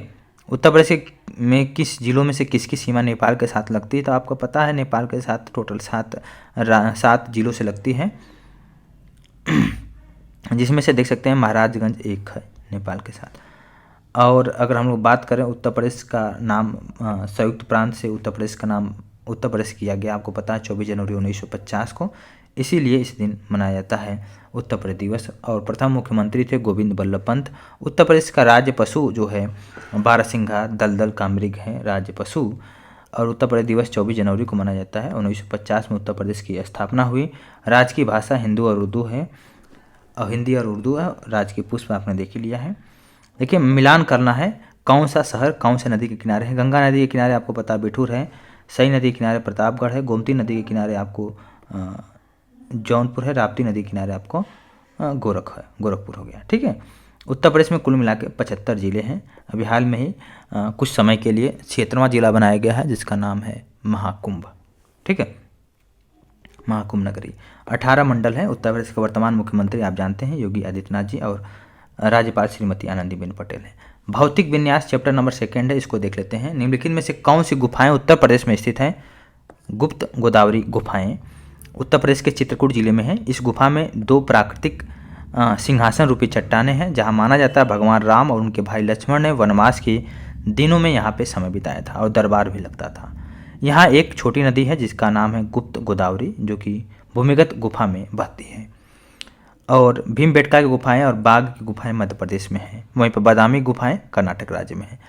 उत्तर प्रदेश में किस जिलों में से किसकी सीमा नेपाल के साथ लगती है? तो आपको पता है नेपाल के साथ टोटल 7 जिलों से लगती है, जिसमें से देख सकते हैं महाराजगंज एक है नेपाल के साथ। और अगर हम लोग बात करें उत्तर प्रदेश का नाम संयुक्त प्रांत से उत्तर प्रदेश का नाम उत्तर प्रदेश किया गया, आपको पता है 24 जनवरी 1950 को, इसीलिए इस दिन मनाया जाता है उत्तर प्रदेश दिवस। और प्रथम मुख्यमंत्री थे गोविंद बल्लभ पंत। उत्तर प्रदेश का राज्य पशु जो है बारहसिंघा दलदल का मृग है राज्य पशु। और उत्तर प्रदेश दिवस 24 जनवरी को मनाया जाता है। 1950 में उत्तर प्रदेश की स्थापना हुई। राज्य की भाषा हिंदू और उर्दू है, और हिंदी और उर्दू है। राज्य की पुष्प आपने देख ही लिया है। देखिए मिलान करना है, कौन सा शहर कौन से नदी के किनारे है? गंगा नदी के किनारे आपको पता बिठूर है, सई नदी के किनारे प्रतापगढ़ है, गोमती नदी के किनारे आपको जौनपुर है, राप्ती नदी के किनारे आपको गोरखपुर हो गया। ठीक है। उत्तर प्रदेश में कुल मिला के 75 जिले हैं। अभी हाल में ही कुछ समय के लिए 76वां जिला बनाया गया है जिसका नाम है महाकुंभ। ठीक है, महाकुंभ नगरी। 18 मंडल है। उत्तर प्रदेश के वर्तमान मुख्यमंत्री आप जानते हैं योगी आदित्यनाथ जी, और राज्यपाल श्रीमती आनंदीबेन पटेल है। भौतिक विन्यास चैप्टर नंबर 2 है, इसको देख लेते हैं। निम्नलिखित में से कौन सी गुफाएं उत्तर प्रदेश में स्थित हैं? गुप्त गोदावरी गुफाएं उत्तर प्रदेश के चित्रकूट जिले में है। इस गुफा में 2 प्राकृतिक सिंहासन रूपी चट्टानें हैं, जहां माना जाता है भगवान राम और उनके भाई लक्ष्मण ने वनवास के दिनों में यहाँ पे समय बिताया था और दरबार भी लगता था। यहाँ एक छोटी नदी है जिसका नाम है गुप्त गोदावरी, जो कि भूमिगत गुफा में बहती है। और भीमबेटका की गुफाएं और बाघ की गुफाएं मध्य प्रदेश में हैं। वहीं पर बादामी गुफाएं कर्नाटक राज्य में हैं।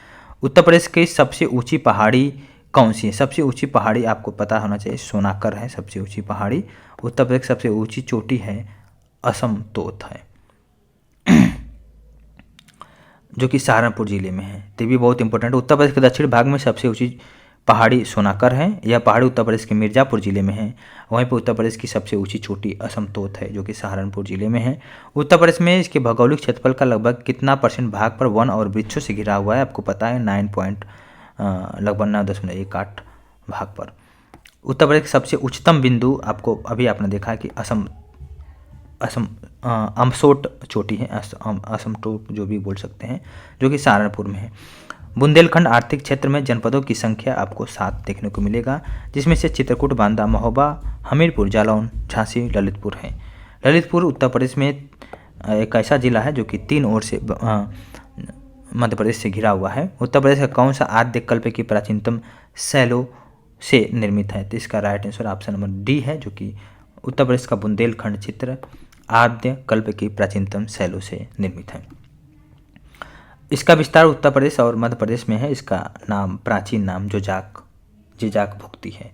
उत्तर प्रदेश की सबसे ऊंची पहाड़ी कौन सी है? सबसे ऊंची पहाड़ी आपको पता होना चाहिए सोनाकर है सबसे ऊंची पहाड़ी। उत्तर प्रदेश की सबसे ऊंची चोटी है असमतोत है जो कि सहारनपुर जिले में है। तो भी बहुत इंपॉर्टेंट है। उत्तर प्रदेश के दक्षिण भाग में सबसे ऊंची पहाड़ी सोनाकर है। यह पहाड़ी उत्तर प्रदेश के मिर्जापुर जिले में है। वहीं पर उत्तर प्रदेश की सबसे ऊंची चोटी असमतोत है जो कि सहारनपुर जिले में है। उत्तर प्रदेश में इसके भौगोलिक क्षेत्रफल का लगभग कितना % भाग पर वन और वृक्षों से घिरा हुआ है? आपको पता है लगभग 9.18 भाग पर। उत्तर प्रदेश का सबसे उच्चतम बिंदु आपको अभी आपने देखा है कि अमसोट चोटी है, असमतोट जो भी बोल सकते हैं, जो कि सहारनपुर में है। बुंदेलखंड आर्थिक क्षेत्र में जनपदों की संख्या आपको 7 देखने को मिलेगा, जिसमें से चित्रकूट, बांदा, महोबा, हमीरपुर, जालौन, झांसी, ललितपुर है। ललितपुर उत्तर प्रदेश में एक ऐसा जिला है जो कि 3 ओर से मध्य प्रदेश से घिरा हुआ है। उत्तर प्रदेश का कौन सा आद्य कल्प की प्राचीनतम शैलों से निर्मित है? तो इसका right answer option number D है, जो कि उत्तर प्रदेश का बुंदेलखंड चित्र आद्य कल्प की प्राचीनतम शैलों से निर्मित है। इसका विस्तार उत्तर प्रदेश और मध्य प्रदेश में है। इसका नाम प्राचीन नाम जिजाक भुक्ति है।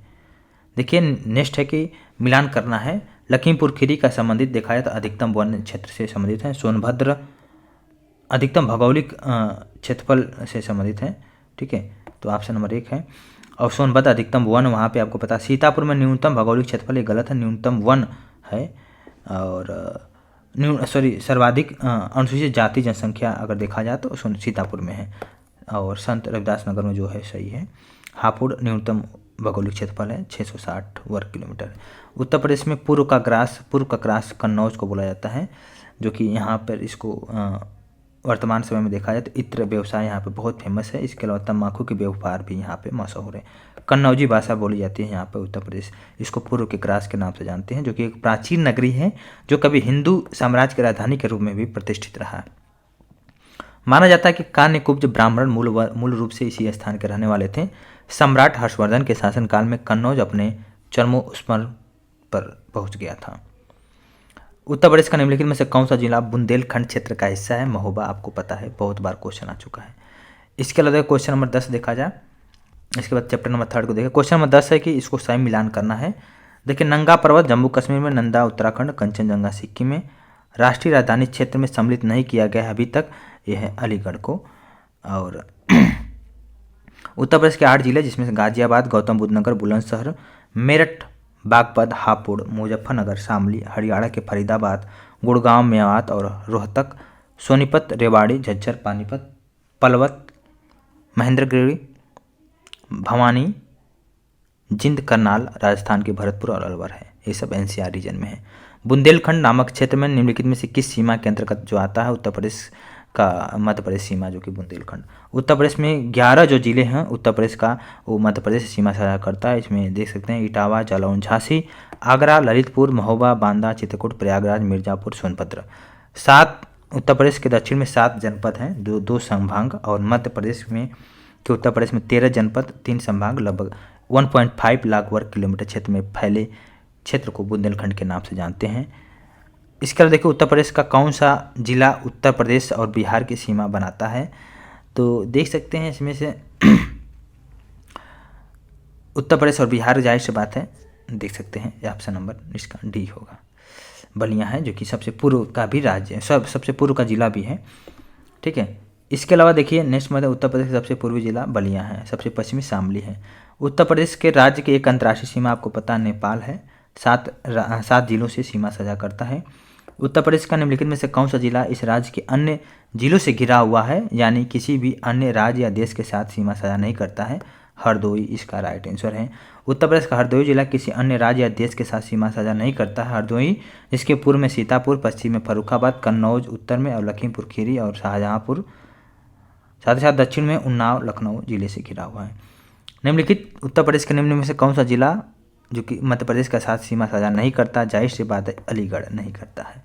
देखिए नेक्स्ट है कि मिलान करना है। लखीमपुर खीरी का संबंधित देखा जाए तो अधिकतम वन क्षेत्र से संबंधित है। सोनभद्र अधिकतम भौगोलिक क्षेत्रफल से संबंधित है। ठीक है, तो ऑप्शन नंबर 1 है। और सोनभद्र अधिकतम 1, वहाँ पे आपको पता। सीतापुर में न्यूनतम भौगोलिक क्षेत्रफल, ये गलत है, न्यूनतम 1 है। और सर्वाधिक अनुसूचित जाति जनसंख्या अगर देखा जाए तो सीतापुर में है, और संत रविदास नगर में जो है सही है। हापुड़ न्यूनतम भौगोलिक क्षेत्रफल है 660 वर्ग किलोमीटर। उत्तर प्रदेश में पूर्व का ग्रास कन्नौज को बोला जाता है, जो कि यहाँ पर इसको वर्तमान समय में देखा जाए तो इत्र व्यवसाय यहाँ पे बहुत फेमस है। इसके अलावा तम्बाकू के व्यापार भी यहाँ पे मशहूर है। कन्नौजी भाषा बोली जाती है यहाँ पे उत्तर प्रदेश, इसको पूर्व के ग्रास के नाम से जानते हैं, जो कि एक प्राचीन नगरी है जो कभी हिंदू साम्राज्य की राजधानी के रूप में भी प्रतिष्ठित रहा है। माना जाता है कि कान्यकुब्ज ब्राह्मण मूल रूप से इसी स्थान के रहने वाले थे। सम्राट हर्षवर्धन के शासनकाल में कन्नौज अपने चरमोत्कर्ष पर पहुंच गया था। उत्तर प्रदेश का निम्नलिखित में से कौन सा जिला बुंदेलखंड क्षेत्र का हिस्सा है? महोबा, आपको पता है, बहुत बार क्वेश्चन आ चुका है। इसके अलावा क्वेश्चन नंबर 10 देखा जाए, इसके बाद चैप्टर नंबर 3 को देखें। क्वेश्चन नंबर 10 है कि इसको सही मिलान करना है। देखिए, नंगा पर्वत जम्मू कश्मीर में, नंदा उत्तराखंड, कंचनजंगा सिक्किम में, राष्ट्रीय राजधानी क्षेत्र में सम्मिलित नहीं किया गया है अभी तक, यह है अलीगढ़ को। और उत्तर प्रदेश के 8 जिले, जिसमें से गाजियाबाद, गौतम बुद्ध नगर, बुलंदशहर, मेरठ, बागपत, हापुड़, मुजफ्फरनगर, शामली, हरियाणा के फरीदाबाद, गुड़गांव, मेवात और रोहतक, सोनीपत, रेवाड़ी, झज्जर, पानीपत, पलवत, महेंद्रगिरी, भवानी, जिंद, करनाल, राजस्थान के भरतपुर और अलवर है। ये सब एनसीआर रीजन में है। बुंदेलखंड नामक क्षेत्र में निम्नलिखित में से किस सीमा के अंतर्गत जो आता है? उत्तर प्रदेश का मध्य प्रदेश सीमा, जो कि बुंदेलखंड। उत्तर प्रदेश में 11 जो जिले हैं उत्तर प्रदेश का, वो मध्य प्रदेश से सीमा साझा करता है। इसमें देख सकते हैं इटावा, जालौन, झांसी, आगरा, ललितपुर, महोबा, बांदा, चित्रकूट, प्रयागराज, मिर्जापुर, सोनभद्र। 7 उत्तर प्रदेश के दक्षिण में 7 जनपद हैं, दो संभाग, और मध्य प्रदेश में कि उत्तर प्रदेश में 13 जनपद, 3 संभाग, लगभग 1.5 लाख वर्ग किलोमीटर क्षेत्र में फैले क्षेत्र को बुंदेलखंड के नाम से जानते हैं। इसके अलावा देखिए, उत्तर प्रदेश का कौन सा जिला उत्तर प्रदेश और बिहार की सीमा बनाता है? तो देख सकते हैं इसमें से उत्तर प्रदेश और बिहार, जाहिर सी बात है, देख सकते हैं ऑप्शन नंबर इसका डी होगा। बलिया है, जो कि सबसे पूर्व का भी राज्य है, सबसे पूर्व का जिला भी है। ठीक है। इसके अलावा देखिए नेक्स्ट मतलब उत्तर प्रदेश का सबसे पूर्वी जिला बलिया है, सबसे पश्चिमी शामली है। उत्तर प्रदेश के राज्य की एक अंतर्राष्ट्रीय सीमा आपको पता नेपाल है, 7 जिलों से सीमा साझा करता है। उत्तर प्रदेश का निम्नलिखित में से कौन सा जिला इस राज्य के अन्य जिलों से घिरा हुआ है, यानी किसी भी अन्य राज्य या देश के साथ सीमा साझा नहीं करता है? हरदोई इसका राइट आंसर है। उत्तर प्रदेश का हरदोई जिला किसी अन्य राज्य या देश के साथ सीमा साझा नहीं करता है। हरदोई, जिसके पूर्व में सीतापुर, पश्चिम में फर्रुखाबाद, कन्नौज उत्तर में, और लखीमपुर खीरी और शाहजहांपुर, साथ ही साथ दक्षिण में उन्नाव, लखनऊ जिले से घिरा हुआ है। निम्नलिखित उत्तर प्रदेश के निम्न में से कौन सा जिला जो कि मध्य प्रदेश के साथ सीमा साझा नहीं करता? जाहिर सी बात है, अलीगढ़ नहीं करता है।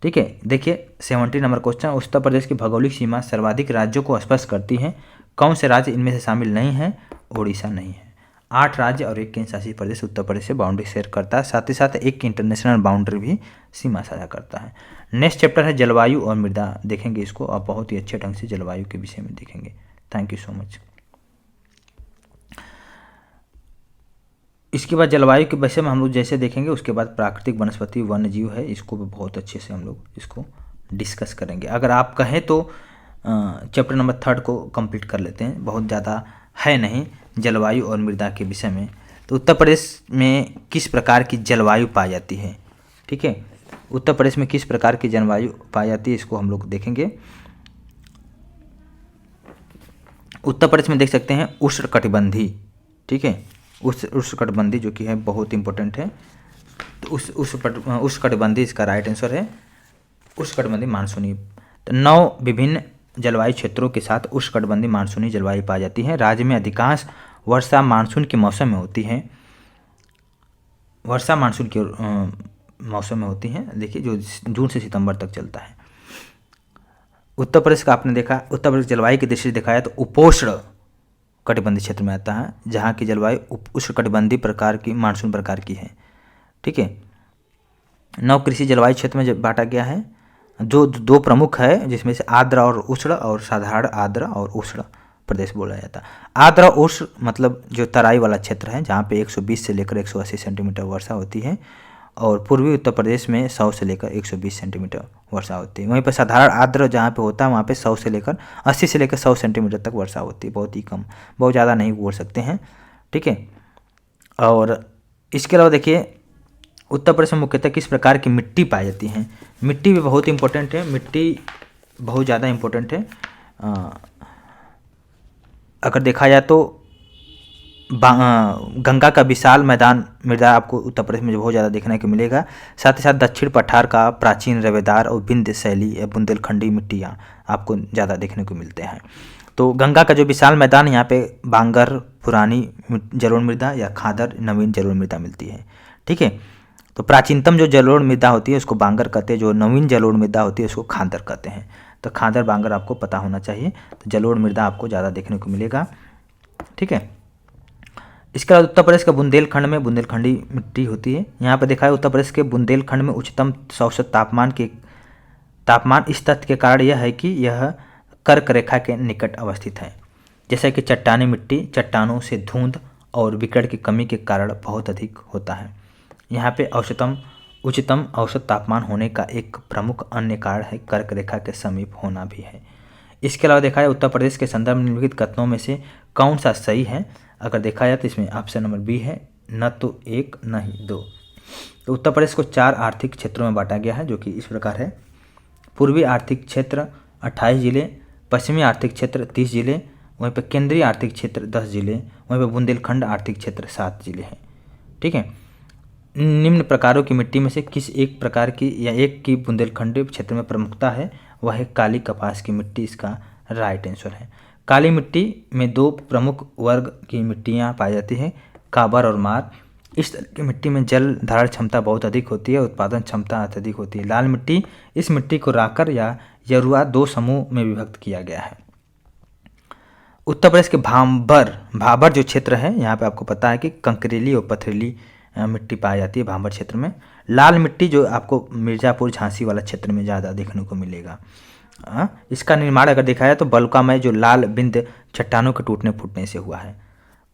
ठीक है। देखिए 70 नंबर क्वेश्चन, उत्तर प्रदेश की भौगोलिक सीमा सर्वाधिक राज्यों को स्पर्श करती है, कौन से राज्य इनमें से शामिल नहीं है? उड़ीसा नहीं है। 8 राज्य और 1 केंद्र शासित प्रदेश उत्तर प्रदेश से बाउंड्री शेयर करता है, साथ ही साथ एक इंटरनेशनल बाउंड्री भी सीमा साझा करता है। नेक्स्ट चैप्टर है जलवायु और मृदा, देखेंगे इसको आप बहुत ही अच्छे ढंग से जलवायु के विषय में देखेंगे। Thank you so much. इसके बाद जलवायु के विषय में हम लोग जैसे देखेंगे, उसके बाद प्राकृतिक वनस्पति वन्य जीव है, इसको भी बहुत अच्छे से हम लोग इसको डिस्कस करेंगे। अगर आप कहें तो चैप्टर नंबर 3 को कंप्लीट कर लेते हैं, बहुत ज़्यादा है नहीं जलवायु और मृदा के विषय में। तो उत्तर प्रदेश में किस प्रकार की जलवायु पाई जाती है? ठीक है, उत्तर प्रदेश में किस प्रकार की जलवायु पाई जाती है इसको हम लोग देखेंगे। उत्तर प्रदेश में देख सकते हैं उष्णकटिबंधी, ठीक है, उष्णकटिबंधी जो कि है बहुत इंपॉर्टेंट है। तो उष्णकटिबंधी इसका राइट आंसर है, उष्णकटिबंधी मानसूनी। तो 9 विभिन्न जलवायु क्षेत्रों के साथ उष्णकटिबंधी मानसूनी जलवायु पाई जाती है। राज्य में अधिकांश वर्षा मानसून के मौसम में होती है, वर्षा मानसून के मौसम में होती है, देखिए जो जून से सितंबर तक चलता है। उत्तर प्रदेश का आपने देखा, उत्तर प्रदेश जलवायु की दृष्टि से देखा है तो उपोष्ण कटिबंधी क्षेत्र में आता है, जहाँ की जलवायु उष्णकटिबंधी प्रकार की मानसून प्रकार की है। ठीक है। 9 कृषि जलवायु क्षेत्र में बांटा गया है, जो 2 प्रमुख है, जिसमें से आर्द्र और उष्ण और साधारण आर्द्र और उष्ण प्रदेश बोला जाता है। आर्द्र उष्ण मतलब जो तराई वाला क्षेत्र है, जहाँ पे 120 से लेकर 180 सेंटीमीटर वर्षा होती है, और पूर्वी उत्तर प्रदेश में 100 से लेकर 120 सेंटीमीटर वर्षा होती है। वहीं पर साधारण आर्द्र जहाँ पे होता है वहाँ पे 100 से लेकर 80 से लेकर 100 सेंटीमीटर तक वर्षा होती है, बहुत ही कम, बहुत ज़्यादा नहीं बोल सकते हैं, ठीक है। और इसके अलावा देखिए उत्तर प्रदेश में मुख्यतः किस प्रकार की मिट्टी पाई जाती है। मिट्टी भी बहुत इंपॉर्टेंट है, मिट्टी बहुत ज़्यादा इम्पोर्टेंट है। अगर देखा जाए तो गंगा का विशाल मैदान मृदा आपको उत्तर प्रदेश में बहुत ज़्यादा देखने को मिलेगा। साथ ही साथ दक्षिण पठार का प्राचीन रवेदार और विंध्य शैली या बुंदेलखंडी मिट्टियाँ आपको ज़्यादा देखने को मिलते हैं। तो गंगा का जो विशाल मैदान, यहाँ पे बांगर पुरानी जलोढ़ मृदा या खादर नवीन जलोढ़ मृदा मिलती है, ठीक है। तो प्राचीनतम जो जलोढ़ मृदा होती है उसको बांगर कहते हैं, जो नवीन जलोढ़ मृदा होती है उसको खादर कहते हैं। तो खादर बांगर आपको पता होना चाहिए। तो जलोढ़ मृदा आपको ज़्यादा देखने को मिलेगा, ठीक है। इसके बाद उत्तर प्रदेश का बुंदेलखंड में बुंदेलखंडी मिट्टी होती है। यहाँ पर देखा है उत्तर प्रदेश के बुंदेलखंड में उच्चतम औसत तापमान इस तथ्य के कारण यह है कि यह कर्क रेखा के निकट अवस्थित है। जैसे कि चट्टानी मिट्टी चट्टानों से धुंध और विकिरण की कमी के कारण बहुत अधिक होता है। यहाँ पे उच्चतम औसत तापमान होने का एक प्रमुख अन्य कारण है कर्क रेखा के समीप होना भी है। इसके अलावा देखा जाए उत्तर प्रदेश के संदर्भ में निम्नलिखित कथनों में से कौन सा सही है। अगर देखा जाए तो इसमें ऑप्शन नंबर बी है, न तो 1 न ही 2। तो उत्तर प्रदेश को 4 आर्थिक क्षेत्रों में बांटा गया है, जो कि इस प्रकार है। पूर्वी आर्थिक क्षेत्र 28 जिले, पश्चिमी आर्थिक क्षेत्र 30 जिले, वहीं पर केंद्रीय आर्थिक क्षेत्र 10 जिले, वहीं पर बुंदेलखंड आर्थिक क्षेत्र 7 जिले हैं, ठीक है। निम्न प्रकारों की मिट्टी में से किस एक प्रकार की या एक की बुंदेलखंडी क्षेत्र में प्रमुखता है, वह है काली कपास की मिट्टी। इसका राइट आंसर है। काली मिट्टी में 2 प्रमुख वर्ग की मिट्टियाँ पाई जाती हैं, काबर और मार। इस तरह की मिट्टी में जल धारण क्षमता बहुत अधिक होती है, उत्पादन क्षमता अत्यधिक होती है। लाल मिट्टी, इस मिट्टी को राकर या यरुआ 2 समूह में विभक्त किया गया है। उत्तर प्रदेश के भाबर जो क्षेत्र है, यहाँ पे आपको पता है कि कंकरेली और पथरीली मिट्टी पाई जाती है भाबर क्षेत्र में। लाल मिट्टी जो आपको मिर्ज़ापुर झांसी वाला क्षेत्र में ज़्यादा देखने को मिलेगा। इसका निर्माण अगर देखा जाए तो बलुकामय जो लाल बिंद चट्टानों के टूटने फूटने से हुआ है।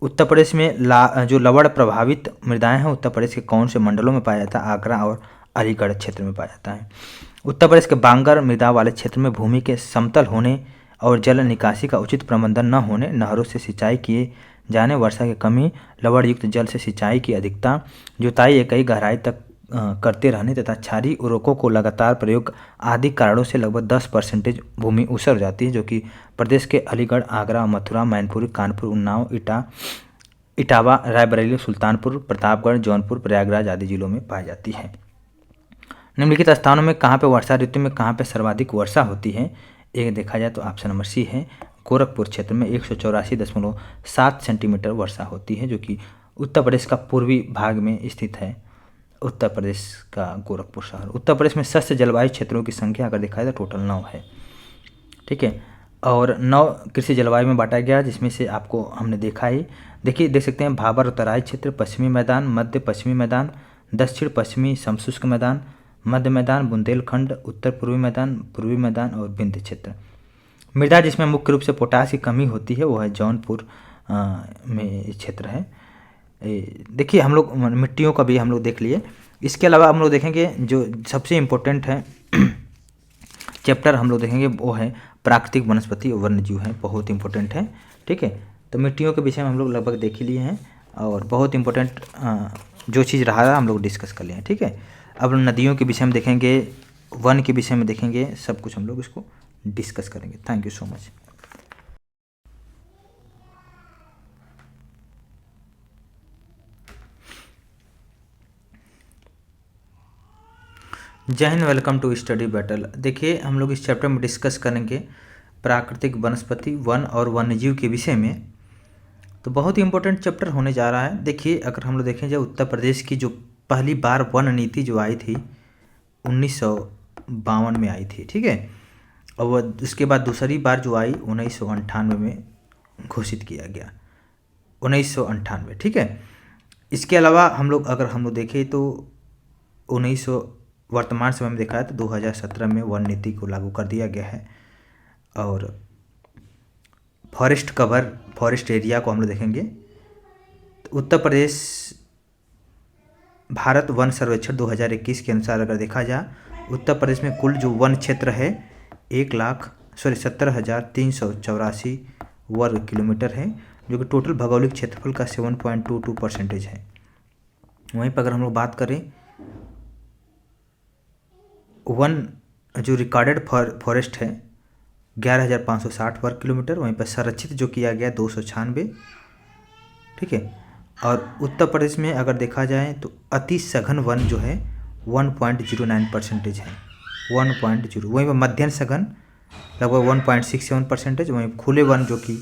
उत्तर प्रदेश में जो लवण प्रभावित मृदाएं हैं उत्तर प्रदेश के कौन से मंडलों में पाया जाता है, आगरा और अलीगढ़ क्षेत्र में पाया जाता है। उत्तर प्रदेश के बांगर मृदा वाले क्षेत्र में भूमि के समतल होने और जल निकासी का उचित प्रबंधन न होने, नहरों से सिंचाई किए जाने, वर्षा की कमी, लवण युक्त जल से सिंचाई की अधिकता, जुताई एक ही गहराई तक करते रहने तथा क्षारीय उर्वरकों को लगातार प्रयोग आदि कारणों से लगभग 10% भूमि ऊसर जाती है, जो कि प्रदेश के अलीगढ़, आगरा, मथुरा, मैनपुरी, कानपुर, उन्नाव, इटावा, रायबरेली, सुल्तानपुर, प्रतापगढ़, जौनपुर, प्रयागराज आदि जिलों में पाई जाती है। निम्नलिखित स्थानों में कहाँ पे वर्षा ऋतु में कहाँ पे सर्वाधिक वर्षा होती है, एक देखा जाए तो ऑप्शन नंबर सी है। गोरखपुर क्षेत्र में 184.7 सेंटीमीटर वर्षा होती है, जो कि उत्तर प्रदेश का पूर्वी भाग में स्थित है। उत्तर प्रदेश का गोरखपुर शहर। उत्तर प्रदेश में सस्य जलवायु क्षेत्रों की संख्या अगर देखा जाए तो टोटल 9 है, ठीक है। और 9 कृषि जलवायु में बांटा गया, जिसमें से आपको हमने देखा ही देख सकते हैं भाबर और तराई क्षेत्र, पश्चिमी मैदान, मध्य पश्चिमी मैदान, दक्षिण पश्चिमी समशुष्क मैदान, मध्य मैदान, बुंदेलखंड, उत्तर पूर्वी मैदान, पूर्वी मैदान और विंध्य क्षेत्र। मृदा जिसमें मुख्य रूप से पोटास की कमी होती है वो है जौनपुर में क्षेत्र है। देखिए हम लोग मिट्टियों का भी हम लोग देख लिए। इसके अलावा हम लोग देखेंगे जो सबसे इम्पोर्टेंट है चैप्टर हम लोग देखेंगे वो है प्राकृतिक वनस्पति और वन्यजीव है, बहुत इंपॉर्टेंट है, ठीक है। तो मिट्टियों के विषय में हम लोग लगभग देख ही लिए हैं और बहुत इंपॉर्टेंट जो चीज़ रहा है हम लोग डिस्कस कर लिए हैं, ठीक है। अब नदियों के विषय में देखेंगे, वन के विषय में देखेंगे, सब कुछ हम लोग इसको डिस्कस करेंगे। Thank you so much. जय Hind, welcome to study battle. देखिए हम लोग इस चैप्टर में डिस्कस करेंगे प्राकृतिक वनस्पति, वन और वन्यजीव के विषय में। तो बहुत ही इंपॉर्टेंट चैप्टर होने जा रहा है। देखिए अगर हम लोग देखें जो उत्तर प्रदेश की जो पहली बार वन नीति जो आई थी 1952 में आई थी, ठीक है। और वह उसके बाद दूसरी बार जो आई 1998 में घोषित किया गया, 1998, ठीक है। इसके अलावा हम लोग अगर हम लोग देखें तो वर्तमान समय में देखा है तो 2017 में वन नीति को लागू कर दिया गया है। और फॉरेस्ट एरिया को हम लोग देखेंगे तो उत्तर प्रदेश भारत वन सर्वेक्षण 2021 के अनुसार अगर देखा जाए उत्तर प्रदेश में कुल जो वन क्षेत्र है 70,384 वर्ग किलोमीटर है, जो कि टोटल भौगोलिक क्षेत्रफल का 7.22% है। वहीं पर अगर हम लोग बात करें वन जो रिकॉर्डेड फॉरेस्ट है 11,560 वर्ग किलोमीटर, वहीं पर संरक्षित जो किया गया 296, ठीक है। और उत्तर प्रदेश में अगर देखा जाए तो अति सघन वन जो है 1.09% है, 1.0। वहीं पर मध्यम सघन लगभग 1.67%, वहीं खुले वन जो कि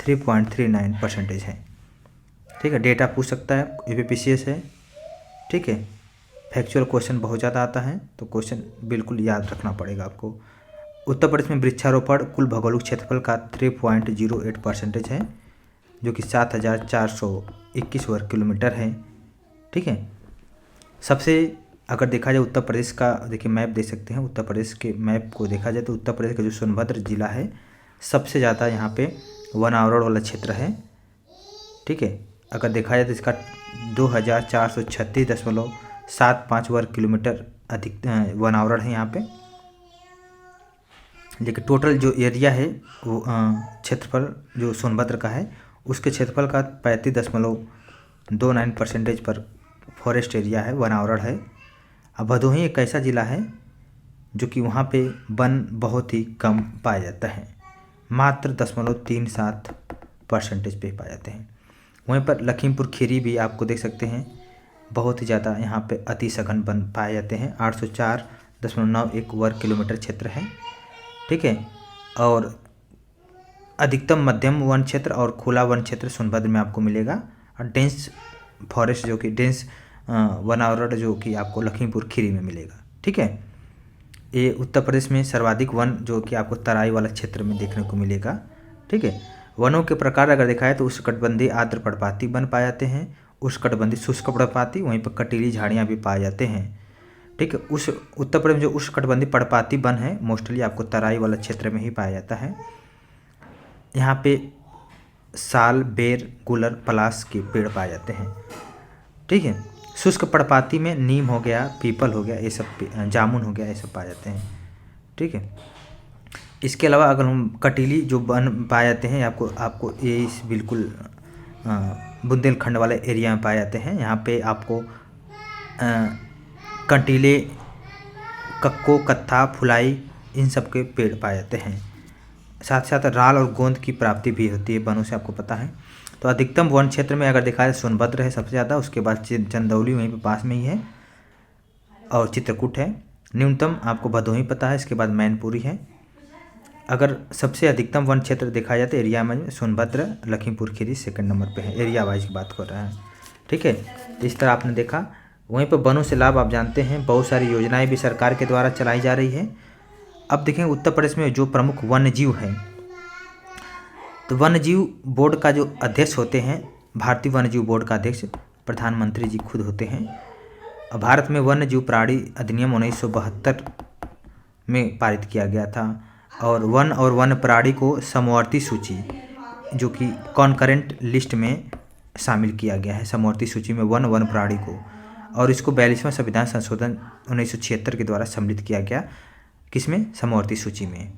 3.39% है, ठीक है। डेटा पूछ सकता है, यूपीपीसीएस है, ठीक है। फैक्चुअल क्वेश्चन बहुत ज़्यादा आता है, तो क्वेश्चन बिल्कुल याद रखना पड़ेगा आपको। उत्तर प्रदेश में वृक्षारोपण कुल भौगोलिक क्षेत्रफल का 3.08% है, जो कि 7,421 वर्ग किलोमीटर है, ठीक है। सबसे अगर देखा जाए उत्तर प्रदेश का, देखिए मैप दे सकते हैं, उत्तर प्रदेश के मैप को देखा जाए तो उत्तर प्रदेश का जो सोनभद्र जिला है सबसे ज़्यादा यहाँ पे वन आवरण वाला क्षेत्र है, ठीक है। अगर देखा जाए तो इसका 2,436.75 वर्ग किलोमीटर अधिक वन आवरण है यहाँ पे। लेकिन टोटल जो एरिया है वो क्षेत्रफल जो सोनभद्र का है उसके क्षेत्रफल का 35.29% पर फॉरेस्ट एरिया है, वन आवरण है। अब भदोही एक ऐसा ज़िला है जो कि वहाँ पे वन बहुत ही कम पाया जाता है, मात्र 0.37% पे पाए जाते हैं। वहीं पर लखीमपुर खीरी भी आपको देख सकते हैं, बहुत ही ज़्यादा यहाँ पे अति सघन वन पाए जाते हैं, 804.91 वर्ग किलोमीटर क्षेत्र है, ठीक है। और अधिकतम मध्यम वन क्षेत्र और खुला वन क्षेत्र सोनभद्र में आपको मिलेगा, और डेंस फॉरेस्ट जो कि डेंस वन आवरण जो कि आपको लखीमपुर खीरी में मिलेगा, ठीक है। ये उत्तर प्रदेश में सर्वाधिक वन जो कि आपको तराई वाला क्षेत्र में देखने को मिलेगा, ठीक है। वनों के प्रकार अगर देखा है तो उष्णकटिबंधीय आर्द्र पर्णपाती वन पाए जाते हैं, उष्णकटिबंधीय शुष्क पर्णपाती, वहीं पर कटीली झाड़ियाँ भी पाए जाते हैं, ठीक है। उस उत्तर प्रदेश में जो उष्णकटिबंधीय पर्णपाती वन है मोस्टली आपको तराई वाला क्षेत्र में ही पाया जाता है। यहाँ पे साल, बेर, गुलर, पलाश के पेड़ पाए जाते हैं, ठीक है। शुष्क पर्णपाती में नीम हो गया, पीपल हो गया, ये सब, जामुन हो गया, ये सब पाए जाते हैं, ठीक है। इसके अलावा अगर हम कटीली जो वन पाए जाते हैं आपको ये इस बिल्कुल बुंदेलखंड वाले एरिया में पाए जाते हैं। यहाँ पे आपको कंटीले, कक्को, कत्था, फुलाई, इन सब के पेड़ पाए जाते हैं। साथ साथ राल और गोंद की प्राप्ति भी होती है वनों से, आपको पता है। तो अधिकतम वन क्षेत्र में अगर देखा जाए सोनभद्र है सबसे ज़्यादा, उसके बाद चंदौली वहीं पे पास में ही है, और चित्रकूट है। न्यूनतम आपको भदोही पता है, इसके बाद मैनपुरी है। अगर सबसे अधिकतम वन क्षेत्र देखा जाए तो एरिया में सोनभद्र, लखीमपुर खीरी सेकंड नंबर पे है, एरिया वाइज की बात कर रहे हैं, ठीक है। इस तरह आपने देखा। वहीं पर वनों से लाभ आप जानते हैं, बहुत सारी योजनाएं भी सरकार के द्वारा चलाई जा रही है। अब देखेंगे उत्तर प्रदेश में जो प्रमुख वन्य जीव हैं, तो वन्य जीव बोर्ड का जो अध्यक्ष होते हैं, भारतीय वन्य जीव बोर्ड का अध्यक्ष प्रधानमंत्री जी खुद होते हैं। भारत में वन्य जीव प्राणी अधिनियम 1972 में पारित किया गया था, और वन्य प्राणी को समवर्ती सूची जो कि कॉन्करेंट लिस्ट में शामिल किया गया है, समवर्ती सूची में वन्य प्राणी को, और इसको 42वां संविधान संशोधन 1976 के द्वारा सम्मिलित किया गया, किसमें, समवर्ती सूची में।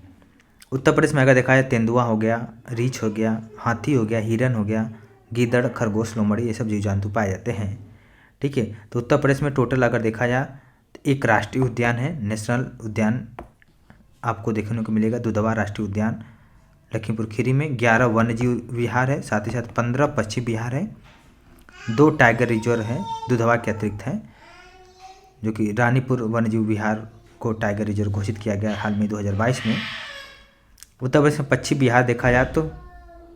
उत्तर प्रदेश में अगर देखा जाए तेंदुआ हो गया, रीछ हो गया, हाथी हो गया, हिरन हो गया, गीदड़, खरगोश, लोमड़ी, ये सब जीव जंतु पाए जाते हैं, ठीक है। तो उत्तर प्रदेश में टोटल अगर देखा जाए तो एक राष्ट्रीय उद्यान है, नेशनल उद्यान आपको देखने को मिलेगा, दुधवा राष्ट्रीय उद्यान लखीमपुर खीरी में। 11 वन्यजीव विहार है, साथ ही साथ 15 पक्षी विहार है, 2 टाइगर रिजर्व है दुधवा के अतिरिक्त है, जो कि रानीपुर वन्यजीव विहार को टाइगर रिजर्व घोषित किया गया हाल में 2022 में। उत्तर प्रदेश में पक्षी विहार देखा जाए तो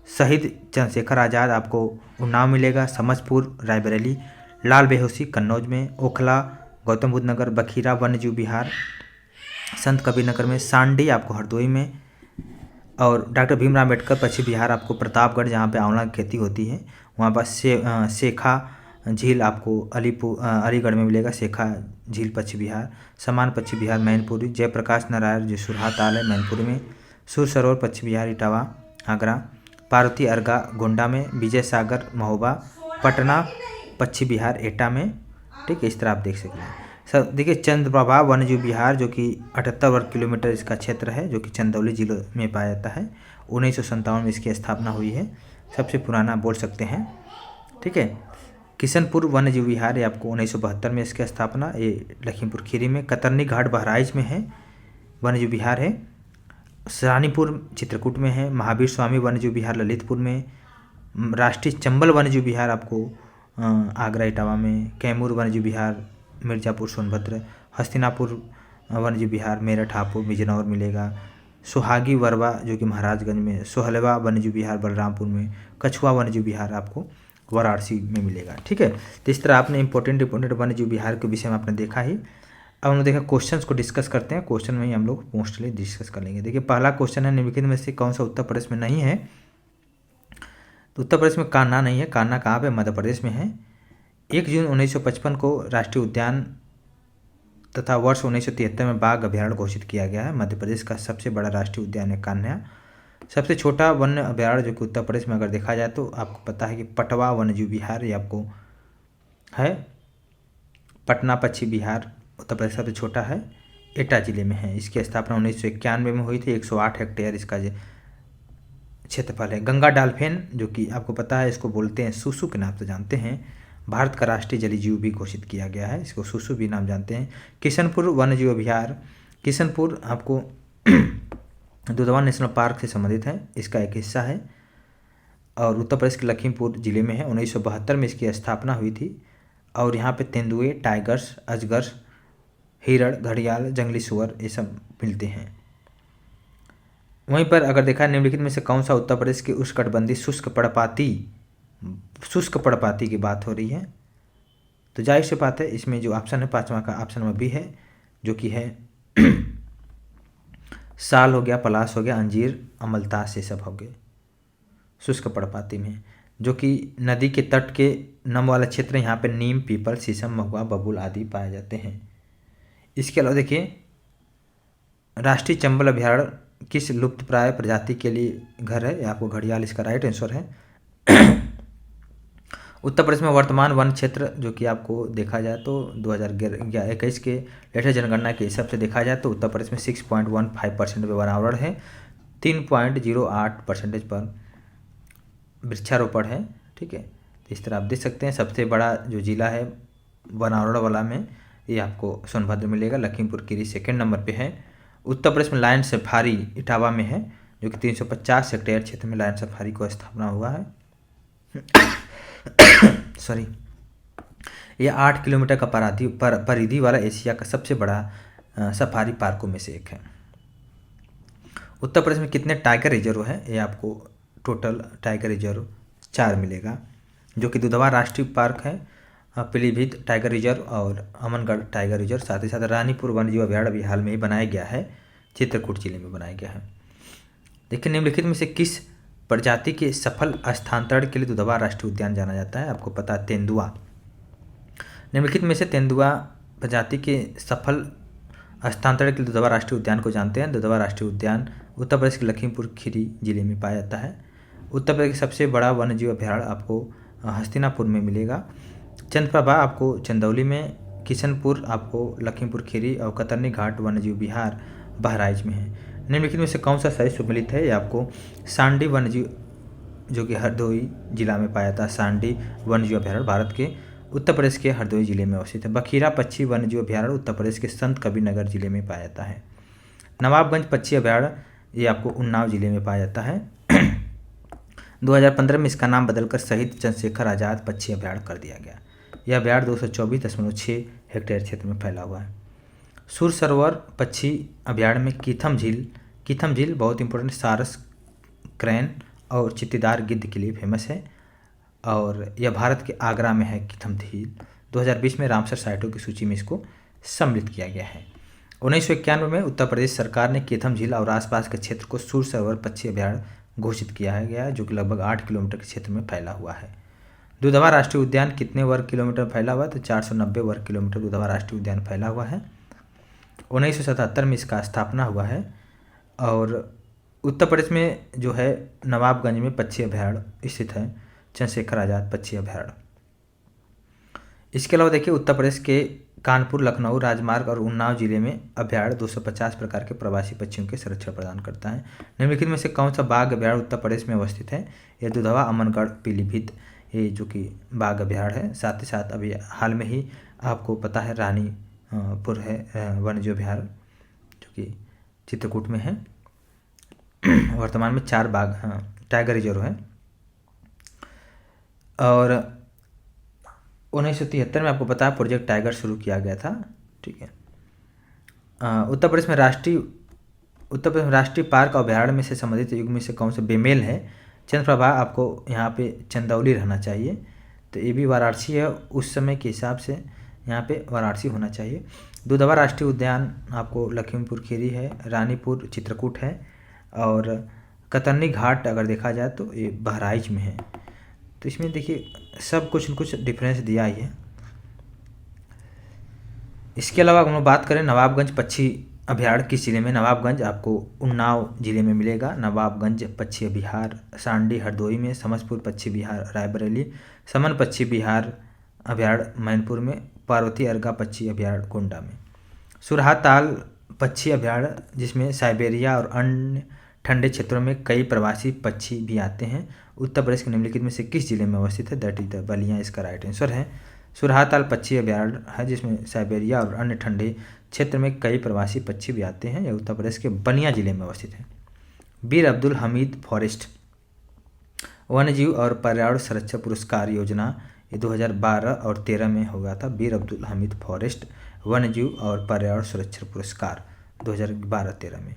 शहीद चंद्रशेखर आज़ाद आपको उन्नाव मिलेगा, समझपुर, रायबरेली, लाल बेहोशी कन्नौज में, ओखला, गौतम बुद्ध नगर, बखीरा वन्यजीव विहार संत कबीर नगर में, सांडी आपको हरदोई में, और डॉक्टर भीमराव अम्बेडकर पक्षी विहार आपको प्रतापगढ़ जहाँ पे आंवला की खेती होती है वहाँ पर शेखा झील आपको अलीगढ़ में मिलेगा, शेखा झील पक्षी विहार। समान पक्षी विहार मैनपुरी, जयप्रकाश नारायण जो सुरहा ताल है मैनपुरी में, सुर सरोवर पक्षी विहार इटावा आगरा, पार्वती अर्गा गोंडा में, विजय सागर महोबा, पटना पक्षी विहार एटा में, ठीक है, इस तरह आप देख सकते हैं। सब देखिए, चंद्रप्रभा वन्यजीव विहार जो कि 78 वर्ग किलोमीटर इसका क्षेत्र है, जो कि चंदौली जिले में पाया जाता है। 1957 में इसकी स्थापना हुई है, सबसे पुराना बोल सकते हैं। ठीक है, किशनपुर वन्यजीव विहार ये आपको 1972 में इसकी स्थापना, ये लखीमपुर खीरी में। कतरनी घाट बहराइच में है, वन्यजीव विहार है। सरानीपुर चित्रकूट में है। महावीर स्वामी वन्यजीव विहार ललितपुर में। राष्ट्रीय चंबल वन्यजीव विहार आपको आगरा इटावा में। कैमूर वन्यजीव विहार मिर्ज़ापुर सोनभद्र। हस्तिनापुर वन्यजीव विहार मेरठ हापुड़ बिजनौर मिलेगा। सुहागी वरवा जो कि महाराजगंज में। सोहलवा वन्यजीव विहार बलरामपुर में। कछुआ वन्यजीव विहार आपको वाराणसी में मिलेगा। ठीक है, तो इस तरह आपने इंपॉर्टेंट वन्यजीव विहार के विषय में आपने देखा ही। अब हम देखा क्वेश्चंस को डिस्कस करते हैं। क्वेश्चन में ही हम लोग मोस्टली डिस्कस कर लेंगे। देखिए, पहला क्वेश्चन है, निम्नलिखित में से कौन सा उत्तर प्रदेश में नहीं है? तो उत्तर प्रदेश में कान्हा नहीं है। कान्हा कहाँ पे? मध्य प्रदेश में है। 1 जून 1955 को राष्ट्रीय उद्यान तथा वर्ष 1973 में बाघ अभयारण्य घोषित किया गया है। मध्य प्रदेश का सबसे बड़ा राष्ट्रीय उद्यान है कान्हा। सबसे छोटा वन्य अभयारण्य जो कि उत्तर प्रदेश में अगर देखा जाए तो आपको पता है कि पटवा वन्यजीव विहार ये आपको है। पटना पक्षी विहार उत्तर प्रदेश सबसे छोटा है, एटा जिले में है। इसकी स्थापना 1991 में हुई थी। 108 हेक्टेयर इसका क्षेत्रफल है। गंगा डॉल्फिन जो कि आपको पता है, इसको बोलते हैं सुसु के नाम से जानते हैं। भारत का राष्ट्रीय जलीय जीव भी घोषित किया गया है, इसको सुसु भी नाम जानते हैं। किशनपुर वन्यजीव विहार, किशनपुर आपको दुधवा नेशनल पार्क से संबंधित है, इसका एक हिस्सा है और उत्तर प्रदेश के लखीमपुर जिले में है। 1972 में इसकी स्थापना हुई थी और यहाँ पे तेंदुए, टाइगर्स, अजगर, हिरण, घड़ियाल, जंगली सुअर ये सब मिलते हैं। वहीं पर अगर देखा निम्नलिखित में से कौन सा उत्तर प्रदेश के उष्णकटिबंधीय शुष्क पर्णपाती की बात हो रही है? तो जाहिर सी बात है, इसमें जो ऑप्शन है पाँचवा का ऑप्शन नंबर बी है, जो कि है साल हो गया, पलाश हो गया, अंजीर, अमलतास ये सब हो गए शुष्क पर्णपाती में, जो कि नदी के तट के नम वाला क्षेत्र। यहाँ पे नीम, पीपल, शीशम, महुआ, बबूल आदि पाए जाते हैं। इसके अलावा देखिए, राष्ट्रीय चंबल अभयारण्य किस लुप्तप्राय प्रजाति के लिए घर है? आपको घड़ियाल इसका राइट आंसर है। उत्तर प्रदेश में वर्तमान वन क्षेत्र जो कि आपको देखा जाए तो 2021 के लेटेस्ट जनगणना के हिसाब से देखा जाए तो उत्तर प्रदेश में 6.15% पे वनावरण है। 3.08% पर वृक्षारोपण है। ठीक है, तो इस तरह आप देख सकते हैं। सबसे बड़ा जो जिला है वनावरण वाला में ये आपको सोनभद्र मिलेगा। लखीमपुर खीरी सेकंड नंबर पे है। उत्तर प्रदेश में लायन सफारी इटावा में है, जो कि 350 हेक्टेयर क्षेत्र में लायन सफारी को स्थापना हुआ है। सॉरी, यह 8 किलोमीटर का परिधि वाला एशिया का सबसे बड़ा सफारी पार्कों में से एक है। उत्तर प्रदेश में कितने टाइगर रिजर्व है? ये आपको टोटल टाइगर रिजर्व 4 मिलेगा, जो कि दुधवा राष्ट्रीय पार्क है, पीलीभीत टाइगर रिजर्व और अमनगढ़ टाइगर रिजर्व। साथ ही साथ रानीपुर वन्यजीव अभयारण्य भी हाल में ही बनाया गया है, चित्रकूट जिले में बनाया गया है। देखिए, निम्नलिखित में से किस प्रजाति के सफल स्थानांतरण के लिए दुधवा राष्ट्रीय उद्यान जाना जाता है? आपको पता है तेंदुआ। निम्नलिखित में से तेंदुआ प्रजाति के सफल स्थानांतरण के लिए दुधवा राष्ट्रीय उद्यान को जानते हैं। दुधवा राष्ट्रीय उद्यान उत्तर प्रदेश के लखीमपुर खीरी जिले में पाया जाता है। उत्तर प्रदेश का सबसे बड़ा वन्यजीव अभयारण्य आपको हस्तिनापुर में मिलेगा। चंद्रप्रभा आपको चंदौली में, किशनपुर आपको लखीमपुर खीरी और कतरनी घाट वन्यजीव विहार बहराइच में है। निम्नलिखित में से कौन सा सही सुमेलित है? ये आपको सांडी वन्यजीव जो कि हरदोई जिला में पाया जाता है। सांडी वन्यजीव अभयारण्य भारत के उत्तर प्रदेश के हरदोई जिले में अवस्थित है। बखीरा पक्षी वन्यजीव अभयारण्य उत्तर प्रदेश के संत कबीरनगर जिले में पाया जाता है। नवाबगंज पक्षी अभयारण्य ये आपको उन्नाव जिले में पाया जाता है। 2015 में इसका नाम बदलकर शहीद चंद्रशेखर आज़ाद पक्षी अभयारण्य कर दिया गया। यह अभयारण्य 224.6 हेक्टेयर क्षेत्र में फैला हुआ है। सुर सरोवर पक्षी अभयारण्य में कीथम झील बहुत इंपॉर्टेंट सारस, क्रैन और चित्तीदार गिद्ध के लिए फेमस है और यह भारत के आगरा में है। कीथम झील 2020 में रामसर साइटों की सूची में इसको सम्मिलित किया गया है। 1991 में उत्तर प्रदेश सरकार ने कीथम झील और आसपास के क्षेत्र को सुर सरोवर पक्षी अभयारण्य घोषित किया गया है, जो कि लगभग 8 किलोमीटर के क्षेत्र में फैला हुआ है। दुधवा राष्ट्रीय उद्यान कितने वर्ग किलोमीटर फैला हुआ है? तो 490 वर्ग किलोमीटर दुधवा राष्ट्रीय उद्यान फैला हुआ है। 1977 में इसका स्थापना हुआ है और उत्तर प्रदेश में जो है नवाबगंज में पक्षी अभयारण्य स्थित है, चंद्रशेखर आज़ाद पक्षी अभयारण्य। इसके अलावा देखिए उत्तर प्रदेश के कानपुर, लखनऊ राजमार्ग और उन्नाव जिले में अभयारण्य 250 प्रकार के प्रवासी पक्षियों के संरक्षण प्रदान करता है। निम्नलिखित में से कौन सा बाघ अभयारण्य उत्तर प्रदेश में अवस्थित है? ये दुधवा, अमनगढ़, पीलीभीत, ये जो कि बाघ अभयारण्य है। साथ ही साथ अभी हाल में ही आपको पता है रानीपुर है वन्यजीव अभयारण्य जो कि चित्रकूट में है। वर्तमान में 4 बाघ टाइगर रिजर्व है। और 1973 में आपको पता है प्रोजेक्ट टाइगर शुरू किया गया था। ठीक है। उत्तर प्रदेश में राष्ट्रीय पार्क और अभयारण्य में से संबंधित युग में से कौन सा बेमेल है? चंद्रप्रभा आपको यहाँ पे चंदौली रहना चाहिए, तो ये भी वाराणसी है, उस समय के हिसाब से यहाँ पे वाराणसी होना चाहिए। दुधवा राष्ट्रीय उद्यान आपको लखीमपुर खीरी है, रानीपुर चित्रकूट है, और कतरनी घाट अगर देखा जाए तो ये बहराइच में है। तो इसमें देखिए सब कुछ न कुछ डिफरेंस दिया ही है। इसके अलावा हम लोग बात करें नवाबगंज पक्षी अभयारण्य किस जिले में? नवाबगंज आपको उन्नाव जिले में मिलेगा। नवाबगंज पक्षी विहार सांडी हरदोई में, समसपुर पक्षी विहार रायबरेली, समन पक्षी विहार अभयारण्य मैनपुर में, पार्वती अर्गा पक्षी अभयारण्य गोंडा में। सुरहाताल पक्षी अभयारण्य जिसमें साइबेरिया और अन्य ठंडे क्षेत्रों में कई प्रवासी पक्षी भी आते हैं, उत्तर प्रदेश के निम्नलिखित में से किस जिले में अवस्थित है? दैट इज द बलिया इसका राइट आंसर है। सुरहाताल पक्षी अभयारण्य है जिसमें साइबेरिया और अन्य ठंडे क्षेत्र में कई प्रवासी पक्षी भी आते हैं, यह उत्तर प्रदेश के बलिया जिले में अवस्थित है। बीर अब्दुल हमीद फॉरेस्ट वन्यजीव और पर्यावरण संरक्षण पुरस्कार योजना ये 2012 और 13 में हो गया था। बीर अब्दुल हमीद फॉरेस्ट वन्यजीव और पर्यावरण संरक्षण पुरस्कार 2012-13 में।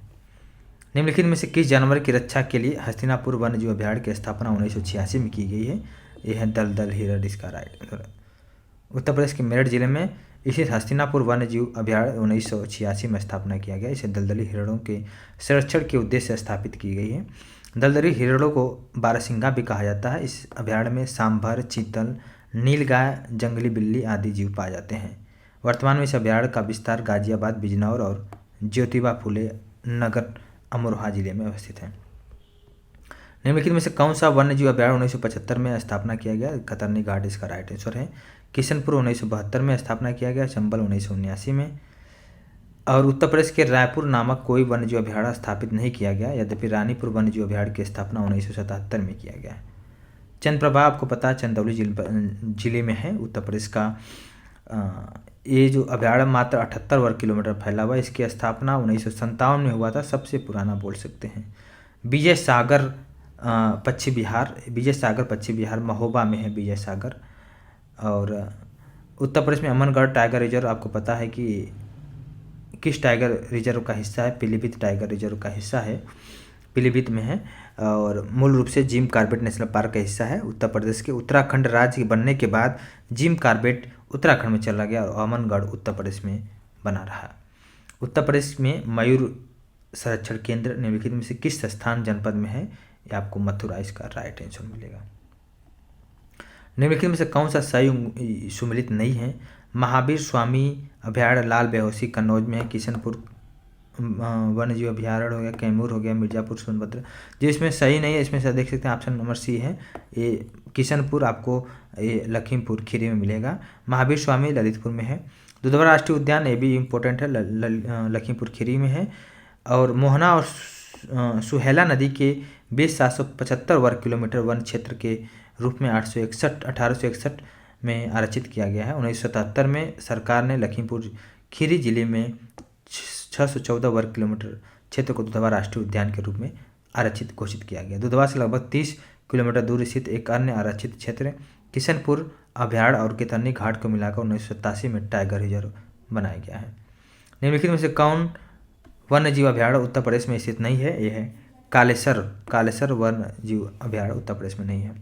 निम्नलिखित में से किस जानवर की रक्षा के लिए हस्तिनापुर वन्यजीव अभयारण्य की स्थापना 1986 में की गई है? यह है दलदल हिरण इसका राइट आंसर। उत्तर प्रदेश के मेरठ जिले में इसे हस्तिनापुर वन्यजीव अभयारण्य 1986 में स्थापना किया गया। इसे दलदली हिरणों के संरक्षण के उद्देश्य से स्थापित की गई है। दलदली हिरणों को बारहसिंगा भी कहा जाता है। इस अभयारण्य में सांभर, चीतल, नीलगाय, जंगली बिल्ली आदि जीव पाए जाते हैं। वर्तमान में इस अभयारण्य का विस्तार गाजियाबाद, बिजनौर और ज्योतिबा फुले नगर अमरोहा जिले में अवस्थित है। निम्नलिखित में से कौन सा वन्यजीव अभयारण्य 1975 में स्थापना किया गया? कतरनी घाट इसका राइट आंसर है। किशनपुर 1972 में स्थापना किया गया, चंबल 1979 में। और उत्तर प्रदेश के रायपुर नामक कोई वन्यजीव अभयारण्य स्थापित नहीं किया गया, यद्यपि रानीपुर वन्यजीव अभयारण्य की स्थापना 1977 में किया गया है। चंद्रप्रभा आपको पता है चंदौली जिले में है उत्तर प्रदेश का। ये जो अभयारण्य मात्र 78 वर्ग किलोमीटर फैला हुआ है। इसकी स्थापना 1957 में हुआ था, सबसे पुराना बोल सकते हैं। विजय सागर पक्षी विहार महोबा में है विजय सागर। और उत्तर प्रदेश में अमनगढ़ टाइगर रिजर्व आपको पता है कि किस टाइगर रिजर्व का हिस्सा है? पीलीभीत टाइगर रिजर्व का हिस्सा है, पीलीभीत में है। और मूल रूप से जिम कॉर्बेट नेशनल पार्क का हिस्सा है। उत्तर प्रदेश के उत्तराखंड राज्य के बनने के बाद जिम कॉर्बेट उत्तराखंड में चला गया और अमनगढ़ उत्तर प्रदेश में बना रहा। उत्तर प्रदेश में मयूर संरक्षण केंद्र निम्नलिखित में से किस स्थान जनपद में है? ये आपको मथुरा इसका राइट आंसर मिलेगा। निम्नलिखित में से कौन सा सही सुमिलित नहीं है? महावीर स्वामी अभयारण्य लाल बेहोशी कन्नौज में है। किशनपुर वन्यजीव अभयारण्य हो गया, कैमूर हो गया, मिर्जापुर सोनभद्र। जो इसमें सही नहीं है, इसमें से देख सकते हैं ऑप्शन नंबर सी है। ये किशनपुर आपको ये लखीमपुर खीरी में मिलेगा। महावीर स्वामी ललितपुर में है। दुधवा राष्ट्रीय उद्यान ये भी इम्पोर्टेंट है, लखीमपुर खीरी में है। और मोहना और सुहेला नदी के बीच 775 वर्ग किलोमीटर वन क्षेत्र के रूप में 1861 में आरक्षित किया गया है। 1977 में सरकार ने लखीमपुर खीरी जिले में 614 वर्ग किलोमीटर क्षेत्र को दुधवा राष्ट्रीय उद्यान के रूप में आरक्षित घोषित किया गया। दुधवा से लगभग 30 किलोमीटर दूर स्थित एक अन्य आरक्षित क्षेत्र किशनपुर अभयारण्य और केतरनी घाट को मिलाकर 1987 में टाइगर रिजर्व बनाया गया है। निम्नलिखित में से कौन वन्यजीव अभयारण्य उत्तर प्रदेश में स्थित नहीं है? यह है कालेसर वन्यजीव अभयारण्य उत्तर प्रदेश में नहीं है।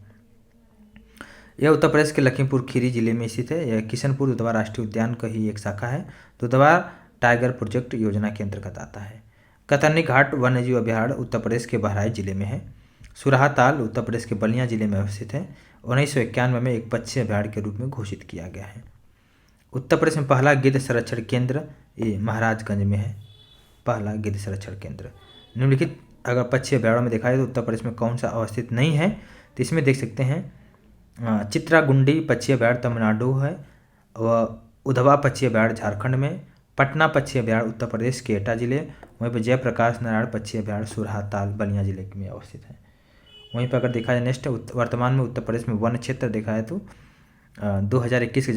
यह उत्तर प्रदेश के लखीमपुर खीरी जिले में स्थित है। यह किशनपुर दुधवा राष्ट्रीय उद्यान का ही एक शाखा है। दुधवा टाइगर प्रोजेक्ट योजना के अंतर्गत आता है। कतरनी घाट वन्यजीव अभयारण्य उत्तर प्रदेश के बहराइच जिले में है। सुरहाताल उत्तर प्रदेश के बलिया जिले में अवस्थित है। 1991 में एक पक्षी अभयारण्य के रूप में घोषित किया गया है। उत्तर प्रदेश में पहला गिद्ध संरक्षण केंद्र ये महाराजगंज में है, पहला गिद्ध संरक्षण केंद्र। निम्नलिखित अगर पक्षी अभयारण्य में देखा जाए तो उत्तर प्रदेश में कौन सा अवस्थित नहीं है? तो इसमें देख सकते हैं चित्रागुंडी पक्षी अभयारण्य तमिलनाडु है। व उधवा पक्षी अभयारण्य झारखंड में, पटना पक्षी अभयारण्य उत्तर प्रदेश के एटा जिले, वहीं पर जयप्रकाश नारायण पक्षी अभयारण्य सुरहाताल बलिया जिले में अवस्थित है। वहीं पर अगर देखा जाए नेक्स्ट, वर्तमान में उत्तर प्रदेश में वन क्षेत्र देखा है तो 2021 के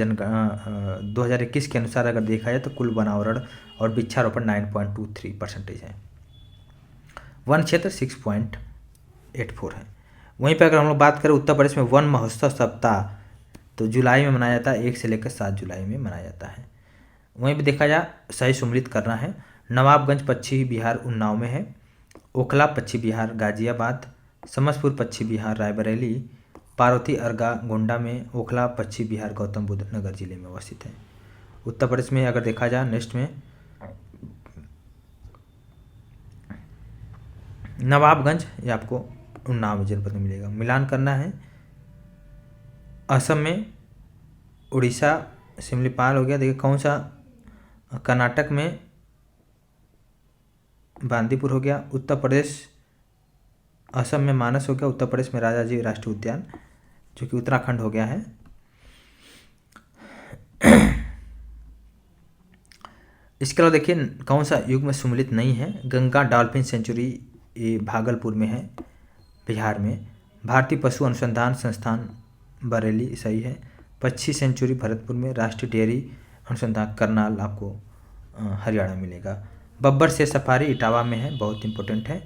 2021 के अनुसार अगर देखा जाए तो कुल वनावरण और वृक्षारोपण 9.23% है, वन क्षेत्र 6.84 है। वहीं पर अगर हम लोग बात करें उत्तर प्रदेश में वन महोत्सव सप्ताह तो जुलाई में मनाया जाता है, 1 से लेकर 7 जुलाई में मनाया जाता है। वहीं पर देखा जाए सही सम्मिलित करना है, नवाबगंज पश्चिमी बिहार उन्नाव में है, ओखला पश्चिमी बिहार गाजियाबाद, समस्तपुर पश्चिमी बिहार रायबरेली, पार्वती अर्गा गोंडा में, ओखला पश्चिमी बिहार गौतम बुद्ध नगर जिले में अवस्थित है। उत्तर प्रदेश में अगर देखा जाए नेक्स्ट में नवाबगंज ये आपको उन्नाव जनपद में मिलेगा। मिलान करना है, असम में उड़ीसा सिमलीपाल हो गया, देखिए कौन सा, कर्नाटक में बांदीपुर हो गया, उत्तर प्रदेश असम में मानस हो गया, उत्तर प्रदेश में राजाजी राष्ट्रीय उद्यान जो कि उत्तराखंड हो गया है। इसके अलावा देखिए कौन सा युग में सम्मिलित नहीं है, गंगा डॉल्फिन सेंचुरी ये भागलपुर में है बिहार में, भारतीय पशु अनुसंधान संस्थान बरेली सही है, पक्षी सेंचुरी भरतपुर में, राष्ट्रीय डेयरी अनुसंधान करनाल आपको हरियाणा मिलेगा, बब्बर से सफारी इटावा में है, बहुत इंपॉर्टेंट है।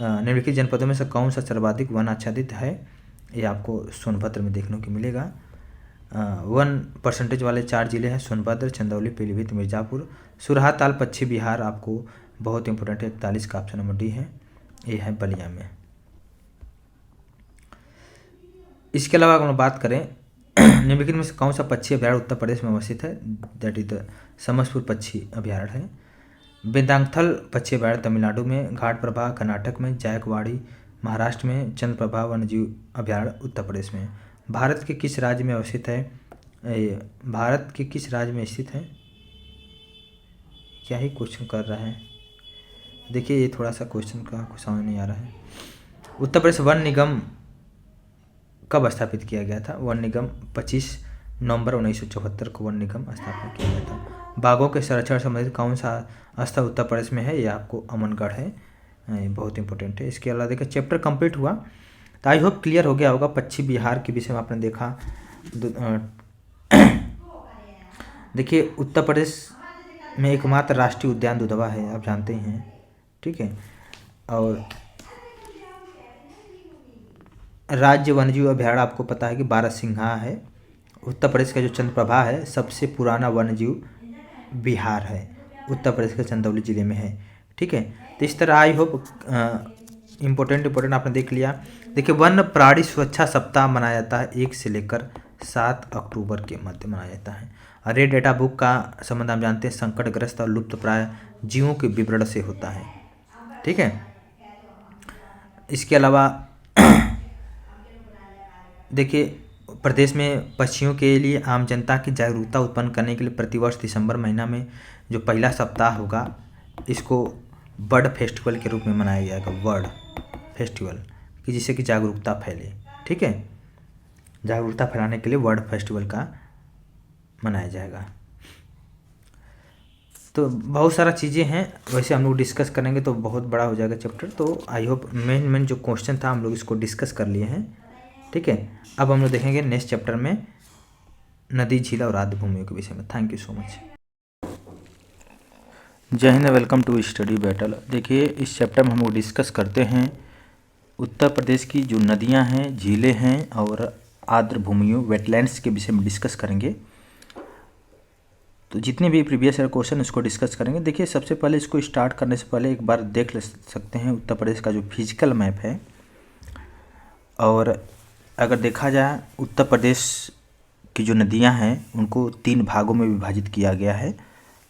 निम्नलिखित जनपदों में से कौन सा सर्वाधिक वन आच्छादित है, ये आपको सोनभद्र में देखने को मिलेगा। 1% वाले 4 जिले हैं, सोनभद्र, चंदौली, पीलीभीत, मिर्जापुर, सुरहाताल पश्चिमी बिहार आपको बहुत इंपॉर्टेंट है, 41 का ऑप्शन नंबर डी है, ये है बलिया में। इसके अलावा अगर हम बात करें निम्नलिखित में से कौन सा पक्षी अभयारण्य उत्तर प्रदेश में अवस्थित है, दैट इज द समस्तपुर पक्षी अभयारण्य है, बेदांगथल पक्षी अभयारण्य तमिलनाडु में, घाटप्रभा कर्नाटक में, जायकवाड़ी महाराष्ट्र में, चंद्रप्रभा वन्यजीव अभयारण्य उत्तर प्रदेश में। भारत के किस राज्य में अवस्थित है, भारत के किस राज्य में स्थित है, क्या ही क्वेश्चन कर रहा है, देखिए ये थोड़ा सा क्वेश्चन का कुछ समझ नहीं आ रहा है। उत्तर प्रदेश वन निगम कब स्थापित किया गया था, वन निगम 25 नवंबर 1974 को वन निगम स्थापित किया गया था। बाघों के संरक्षण संबंधित कौन सा स्थल उत्तर प्रदेश में है, ये आपको अमनगढ़ है, ये बहुत इंपॉर्टेंट है। इसके अलावा देखिए चैप्टर कंप्लीट हुआ तो आई होप क्लियर हो गया होगा। पश्चिम बिहार के विषय में आपने देखा, देखिए उत्तर प्रदेश में एकमात्र राष्ट्रीय उद्यान दुधवा है, आप जानते ही हैं, ठीक है। और राज्य वन्यजीव अभयारण्य आपको पता है कि बारहसिंघा है। उत्तर प्रदेश का जो चंद्रप्रभा है सबसे पुराना वन्यजीव बिहार है, उत्तर प्रदेश के चंदौली जिले में है, ठीक है। तो इस तरह आई होप इम्पोर्टेंट आपने देख लिया। देखिए वन प्राणी सुरक्षा सप्ताह मनाया जाता है 1 से लेकर 7 अक्टूबर के मध्य मनाया जाता है। रेड डेटा बुक का संबंध हम जानते हैं संकटग्रस्त और लुप्त प्राय जीवों के विवरण से होता है, ठीक है। इसके अलावा देखिए प्रदेश में पक्षियों के लिए आम जनता की जागरूकता उत्पन्न करने के लिए प्रतिवर्ष दिसंबर महीना में जो पहला सप्ताह होगा इसको बर्ड फेस्टिवल के रूप में मनाया जाएगा, बर्ड फेस्टिवल, कि जिससे कि जागरूकता फैले, ठीक है। जागरूकता फैलाने के लिए बर्ड फेस्टिवल का मनाया जाएगा। तो बहुत सारा चीज़ें हैं, वैसे हम लोग डिस्कस करेंगे तो बहुत बड़ा हो जाएगा चैप्टर। तो आई होप मेन जो क्वेश्चन था हम लोग इसको डिस्कस कर लिए हैं, ठीक है। अब हम लोग देखेंगे नेक्स्ट चैप्टर में नदी, झील और आर्द्र भूमियों के विषय में। Thank you so much. जय Hind, welcome to study battle. देखिए इस चैप्टर में हम लोग डिस्कस करते हैं उत्तर प्रदेश की जो नदियां हैं, झीलें हैं और आर्द्र भूमियों वेटलैंड्स के विषय में डिस्कस करेंगे। तो जितने भी प्रीवियस ईयर क्वेश्चन उसको डिस्कस करेंगे। देखिए सबसे पहले इसको स्टार्ट करने से पहले एक बार देख सकते हैं उत्तर प्रदेश का जो फिजिकल मैप है। और अगर देखा जाए उत्तर प्रदेश की जो नदियां हैं उनको 3 भागों में विभाजित किया गया है।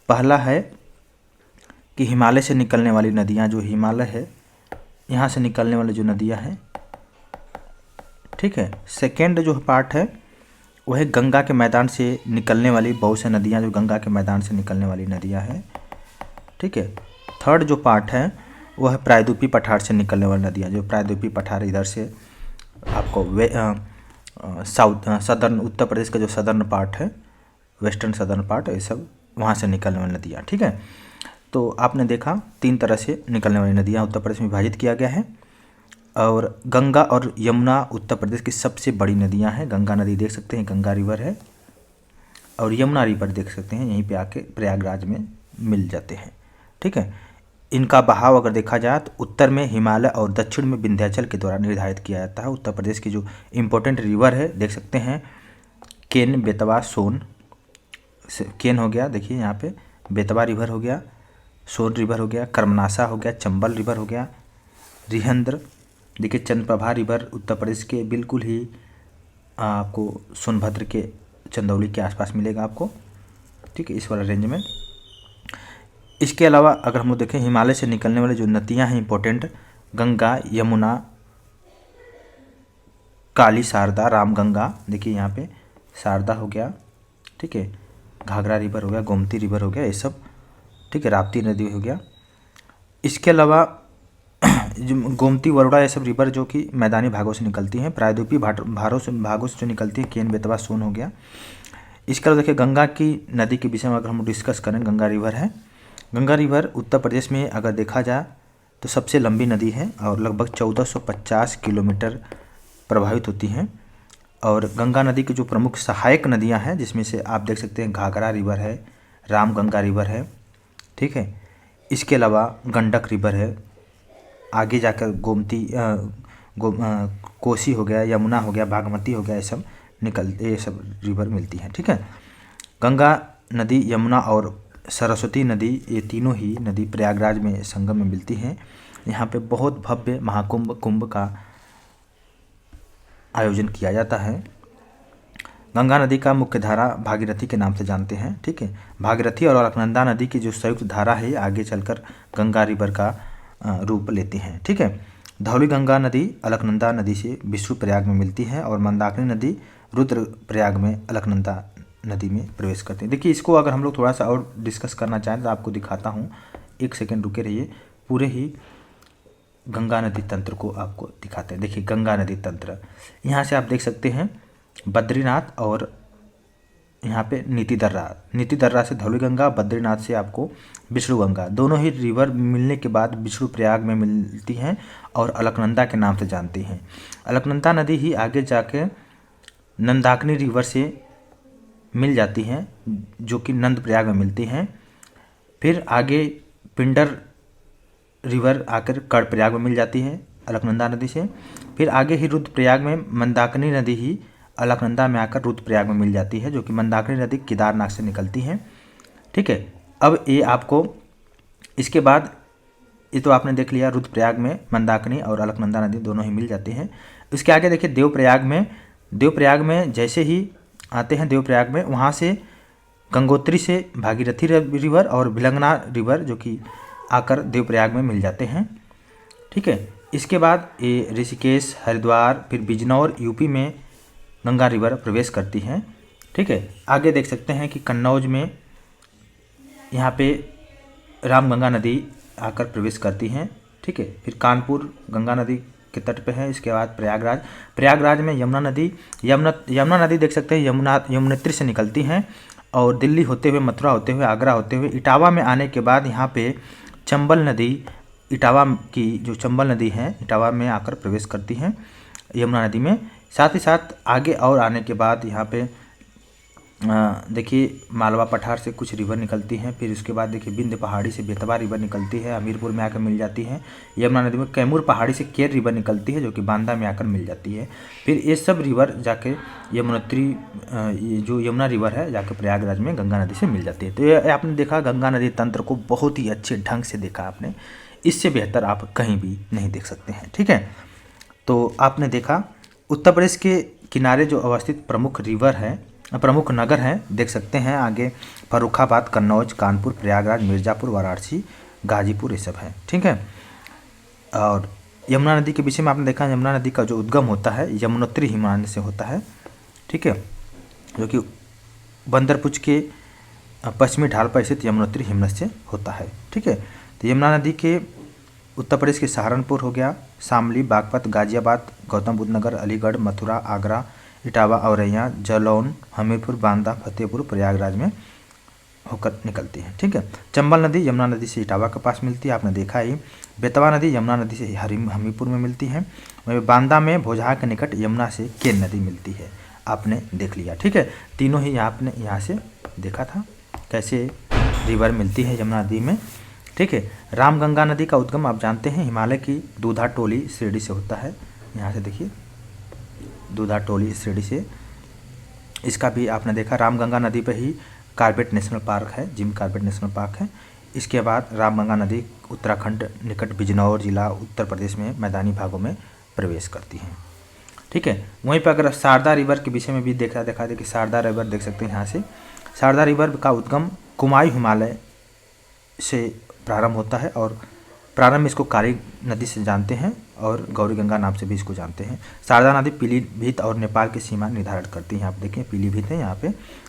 पहला है कि हिमालय से निकलने वाली नदियां, जो हिमालय है यहाँ से निकलने वाली जो नदियां हैं, ठीक है। सेकेंड जो पार्ट है वह है गंगा के मैदान से निकलने वाली बहुत से नदियां, जो गंगा के मैदान से निकलने वाली नदियां हैं, ठीक है। थर्ड जो पार्ट है वह है प्रायद्वीपीय पठार से निकलने वाली नदियां, जो प्रायद्वीपीय पठार इधर से आपको सदर्न उत्तर प्रदेश का जो सदर्न पार्ट है वेस्टर्न सदर्न पार्ट, ये सब वहाँ से निकलने वाली नदियाँ। ठीक है, तो आपने देखा 3 तरह से निकलने वाली नदियाँ उत्तर प्रदेश में विभाजित किया गया है। और गंगा और यमुना उत्तर प्रदेश की सबसे बड़ी नदियाँ हैं। गंगा नदी देख सकते हैं, गंगा रिवर है, और यमुना रिवर देख सकते हैं यहीं पे आके प्रयागराज में मिल जाते हैं। ठीक है, इनका बहाव अगर देखा जाए तो उत्तर में हिमालय और दक्षिण में विंध्याचल के द्वारा निर्धारित किया जाता है। उत्तर प्रदेश की जो इम्पोर्टेंट रिवर है देख सकते हैं, केन, बेतवा, सोन। केन हो गया, देखिए यहाँ पे बेतवा रिवर हो गया, सोन रिवर हो गया, कर्मनाशा हो गया, चंबल रिवर हो गया, रिहंद्र, देखिए चंद्रप्रभा रिवर उत्तर प्रदेश के बिल्कुल ही आपको सोनभद्र के चंदौली के आसपास मिलेगा आपको। ठीक है, इस वाला रेंज में। इसके अलावा अगर हम लोग देखें हिमालय से निकलने वाले जो नदियां हैं इंपॉर्टेंट, गंगा, यमुना, काली, शारदा, रामगंगा, देखिए यहाँ पे शारदा हो गया। ठीक है, घाघरा रिवर हो गया, गोमती रिवर हो गया, ये सब। ठीक है, राप्ती नदी हो गया। इसके अलावा जो गोमती, वरुणा, ये सब रिवर जो कि मैदानी भागों से निकलती हैं, प्रायद्वीपीय भागों से जो निकलती हैं, केन, बेतवा, सोन हो गया। इसके अलावा देखिए गंगा की नदी के विषय में अगर हम डिस्कस करें, गंगा रिवर है। गंगा रिवर उत्तर प्रदेश में अगर देखा जाए तो सबसे लंबी नदी है और लगभग 1450 किलोमीटर प्रभावित होती हैं। और गंगा नदी की जो प्रमुख सहायक नदियां हैं जिसमें से आप देख सकते हैं घाघरा रिवर है, रामगंगा रिवर है। ठीक है, इसके अलावा गंडक रिवर है, आगे जाकर गोमती, कोसी हो गया, यमुना हो गया, बागमती हो गया, ये सब रिवर मिलती हैं। ठीक है, गंगा नदी, यमुना और सरस्वती नदी, ये तीनों ही नदी प्रयागराज में संगम में मिलती हैं। यहाँ पे बहुत भव्य कुंभ का आयोजन किया जाता है। गंगा नदी का मुख्य धारा भागीरथी के नाम से जानते हैं। ठीक है, भागीरथी और अलकनंदा नदी की जो संयुक्त धारा है आगे चलकर गंगा रिवर का रूप लेती हैं। ठीक है, धौली गंगा नदी अलकनंदा नदी से विष्णुप्रयाग में मिलती है और मंदाकिनी नदी रुद्रप्रयाग में अलकनंदा नदी में प्रवेश करते हैं। देखिए इसको अगर हम लोग थोड़ा सा और डिस्कस करना चाहें तो आपको दिखाता हूँ, एक सेकेंड रुके रहिए। पूरे ही गंगा नदी तंत्र को आपको दिखाते हैं। देखिए गंगा नदी तंत्र, यहाँ से आप देख सकते हैं बद्रीनाथ और यहाँ पे नीति दर्रा से धौली गंगा, बद्रीनाथ से आपको विष्णु गंगा, दोनों ही रिवर मिलने के बाद विष्णु प्रयाग में मिलती हैं और अलकनंदा के नाम से जानती हैं। अलकनंदा नदी ही आगे जाके नंदाकिनी रिवर से मिल जाती हैं जो कि नंद प्रयाग में मिलती हैं। फिर आगे पिंडर रिवर आकर कर्णप्रयाग में मिल जाती है अलकनंदा नदी से। फिर आगे ही रुद्रप्रयाग में मंदाकिनी नदी ही अलकनंदा में आकर रुद्रप्रयाग में मिल जाती है, जो कि मंदाकिनी नदी केदारनाथ से निकलती है। ठीक है, अब ये आपको इसके बाद ये तो आपने देख लिया, रुद्रप्रयाग में मंदाकिनी और अलकनंदा नदी दोनों ही मिल जाती हैं। इसके आगे देखिए देवप्रयाग में जैसे ही आते हैं देवप्रयाग में, वहाँ से गंगोत्री से भागीरथी रिवर और भिलंगना रिवर जो कि आकर देवप्रयाग में मिल जाते हैं। ठीक है, इसके बाद ये ऋषिकेश, हरिद्वार, फिर बिजनौर यूपी में गंगा रिवर प्रवेश करती हैं। ठीक है, आगे देख सकते हैं कि कन्नौज में यहाँ पे रामगंगा नदी आकर प्रवेश करती हैं। ठीक है, फिर कानपुर गंगा नदी के तट पे है। इसके बाद प्रयागराज में यमुना नदी देख सकते हैं, यमुनेत्री से निकलती हैं और दिल्ली होते हुए, मथुरा होते हुए, आगरा होते हुए इटावा में आने के बाद यहाँ पे चंबल नदी, इटावा की जो चंबल नदी है इटावा में आकर प्रवेश करती हैं यमुना नदी में। साथ ही साथ आगे और आने के बाद यहाँ पे देखिए मालवा पठार से कुछ रिवर निकलती हैं। फिर उसके बाद देखिए बिंद पहाड़ी से बेतवा रिवर निकलती है, हमीरपुर में आकर मिल जाती है। यमुना नदी में कैमूर पहाड़ी से केर रिवर निकलती है जो कि बांदा में आकर मिल जाती है। फिर ये सब रिवर जाके जो यमुना रिवर है जाके प्रयागराज में गंगा नदी से मिल जाती है। तो ये आपने देखा गंगा नदी तंत्र को बहुत ही अच्छे ढंग से देखा आपने, इससे बेहतर आप कहीं भी नहीं देख सकते हैं। ठीक है, तो आपने देखा उत्तर प्रदेश के किनारे जो अवस्थित प्रमुख नगर हैं देख सकते हैं आगे फर्रुखाबाद, कन्नौज, कानपुर, प्रयागराज, मिर्ज़ापुर, वाराणसी, गाजीपुर, ये सब है। ठीक है, और यमुना नदी के विषय में आपने देखा यमुना नदी का जो उद्गम होता है यमुनोत्री हिमालय से होता है। ठीक है, जो कि बंदरपुच के पश्चिमी ढाल पर स्थित यमुनोत्री हिमनद से होता है। ठीक है, तो यमुना नदी के उत्तर प्रदेश के सहारनपुर हो गया, शामली, बागपत, गाजियाबाद, गौतम बुद्ध नगर, अलीगढ़, मथुरा, आगरा, इटावा, औरैया, जालौन, हमीरपुर, बांदा, फतेहपुर, प्रयागराज में होकर निकलती है। ठीक है। चंबल नदी यमुना नदी से इटावा के पास मिलती है, आपने देखा ही। बेतवा नदी यमुना नदी से हमीरपुर में मिलती है। वहीं बांदा में भोजहा के निकट यमुना से केन नदी मिलती है, आपने देख लिया। ठीक है। तीनों ही आपने यहाँ से देखा था कैसे रिवर मिलती है यमुना नदी में। ठीक है। रामगंगा नदी का उद्गम आप जानते हैं हिमालय की दूधा टोली श्रेणी से होता है। यहाँ से देखिए दूधा टोली श्रेणी से, इसका भी आपने देखा। रामगंगा नदी पे ही कॉर्बेट नेशनल पार्क है, जिम कॉर्बेट नेशनल पार्क है। इसके बाद रामगंगा नदी उत्तराखंड निकट बिजनौर जिला उत्तर प्रदेश में मैदानी भागों में प्रवेश करती है। ठीक है। वहीं पर अगर शारदा रिवर के विषय में भी देखा दे कि शारदा रिवर देख सकते हैं यहाँ से। शारदा रिवर का उद्गम कुमायूं हिमालय से प्रारंभ होता है और प्रारंभ में इसको कारी नदी से जानते हैं और गौरी गंगा नाम से भी इसको जानते हैं। शारदा नदी पीलीभीत और नेपाल की सीमा निर्धारित करती है। आप देखिए पीलीभीत है यहाँ पे,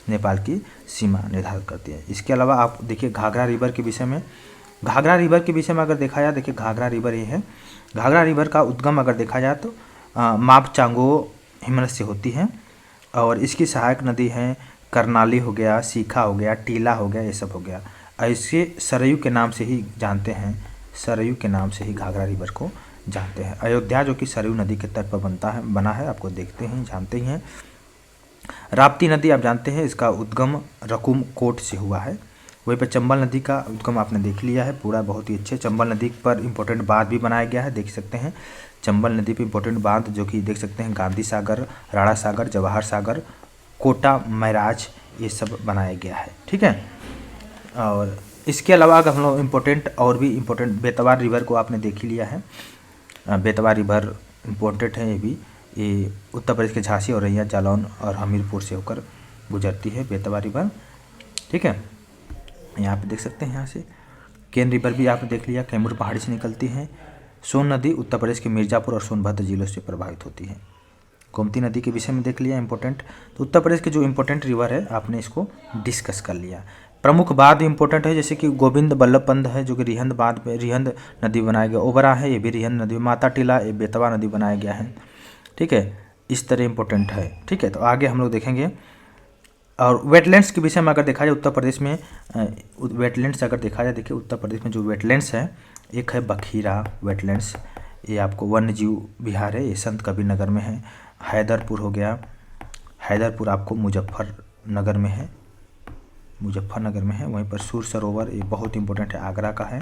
नेपाल की सीमा निर्धारित करती है। इसके अलावा आप देखिए घाघरा रिवर के विषय में। घाघरा रिवर के विषय में अगर देखा जाए, देखिए घाघरा रिवर ये है। घाघरा रिवर का उद्गम अगर देखा जाए तो मापचांगो हिमनद से होती है और इसकी सहायक नदी है करनाली हो गया, सीखा हो गया, टीला हो गया, ये सब हो गया। और इसे सरयू के नाम से ही जानते हैं, सरयू के नाम से ही घाघरा रिवर को जानते हैं। अयोध्या जो कि सरयू नदी के तट पर बना है, आपको देखते हैं, जानते ही हैं। राप्ती नदी आप जानते हैं, इसका उद्गम रकुम कोट से हुआ है। वहीं पर चंबल नदी का उद्गम आपने देख लिया है पूरा, बहुत ही अच्छे। चंबल नदी पर इंपॉर्टेंट बांध भी बनाया गया है, देख सकते हैं। चंबल नदी पर इंपॉर्टेंट बांध जो कि देख सकते हैं गांधी सागर, राणा सागर, जवाहर सागर, कोटा मैराज, ये सब बनाया गया है। ठीक है। और इसके अलावा अगर हम लोग इम्पोर्टेंट और भी इम्पोर्टेंट बेतवा रिवर को आपने देख ही लिया है। बेतवा रिवर इम्पोर्टेंट है, ये भी ये उत्तर प्रदेश के झांसी, औरैया, जालौन और हमीरपुर से होकर गुजरती है बेतवा रिवर। ठीक है। यहाँ पे देख सकते हैं यहाँ से। केन रिवर भी आपने देख लिया, कैमूर पहाड़ी से निकलती है। सोन नदी उत्तर प्रदेश के मिर्ज़ापुर और सोनभद्र जिलों से प्रभावित होती है। गोमती नदी के विषय में देख लिया इंपॉर्टेंट। तो उत्तर प्रदेश के जो इंपॉर्टेंट रिवर है आपने इसको डिस्कस कर लिया। प्रमुख बांध इंपॉर्टेंट है, जैसे कि गोविंद बल्लभ पंत है जो कि रिहंद बांध पे रिहंद नदी बनाया गया। ओबरा है, ये भी रिहंद नदी। माता टीला ये बेतवा नदी बनाया गया है। ठीक है। इस तरह इंपॉर्टेंट है। ठीक है। तो आगे हम लोग देखेंगे। और वेटलैंड्स के विषय में अगर देखा जाए उत्तर प्रदेश में, वेटलैंड्स अगर देखा जाए, देखिए उत्तर प्रदेश में जो वेटलैंड्स है, एक है बखीरा वेटलैंड्स, ये आपको वन्य जीव विहार है, ये संत कबीर नगर में है। हैदरपुर हो गया, हैदरपुर आपको मुजफ्फरनगर में है, मुजफ्फरनगर में है। वहीं पर सूर सरोवर ये बहुत इंपॉर्टेंट है, आगरा का है।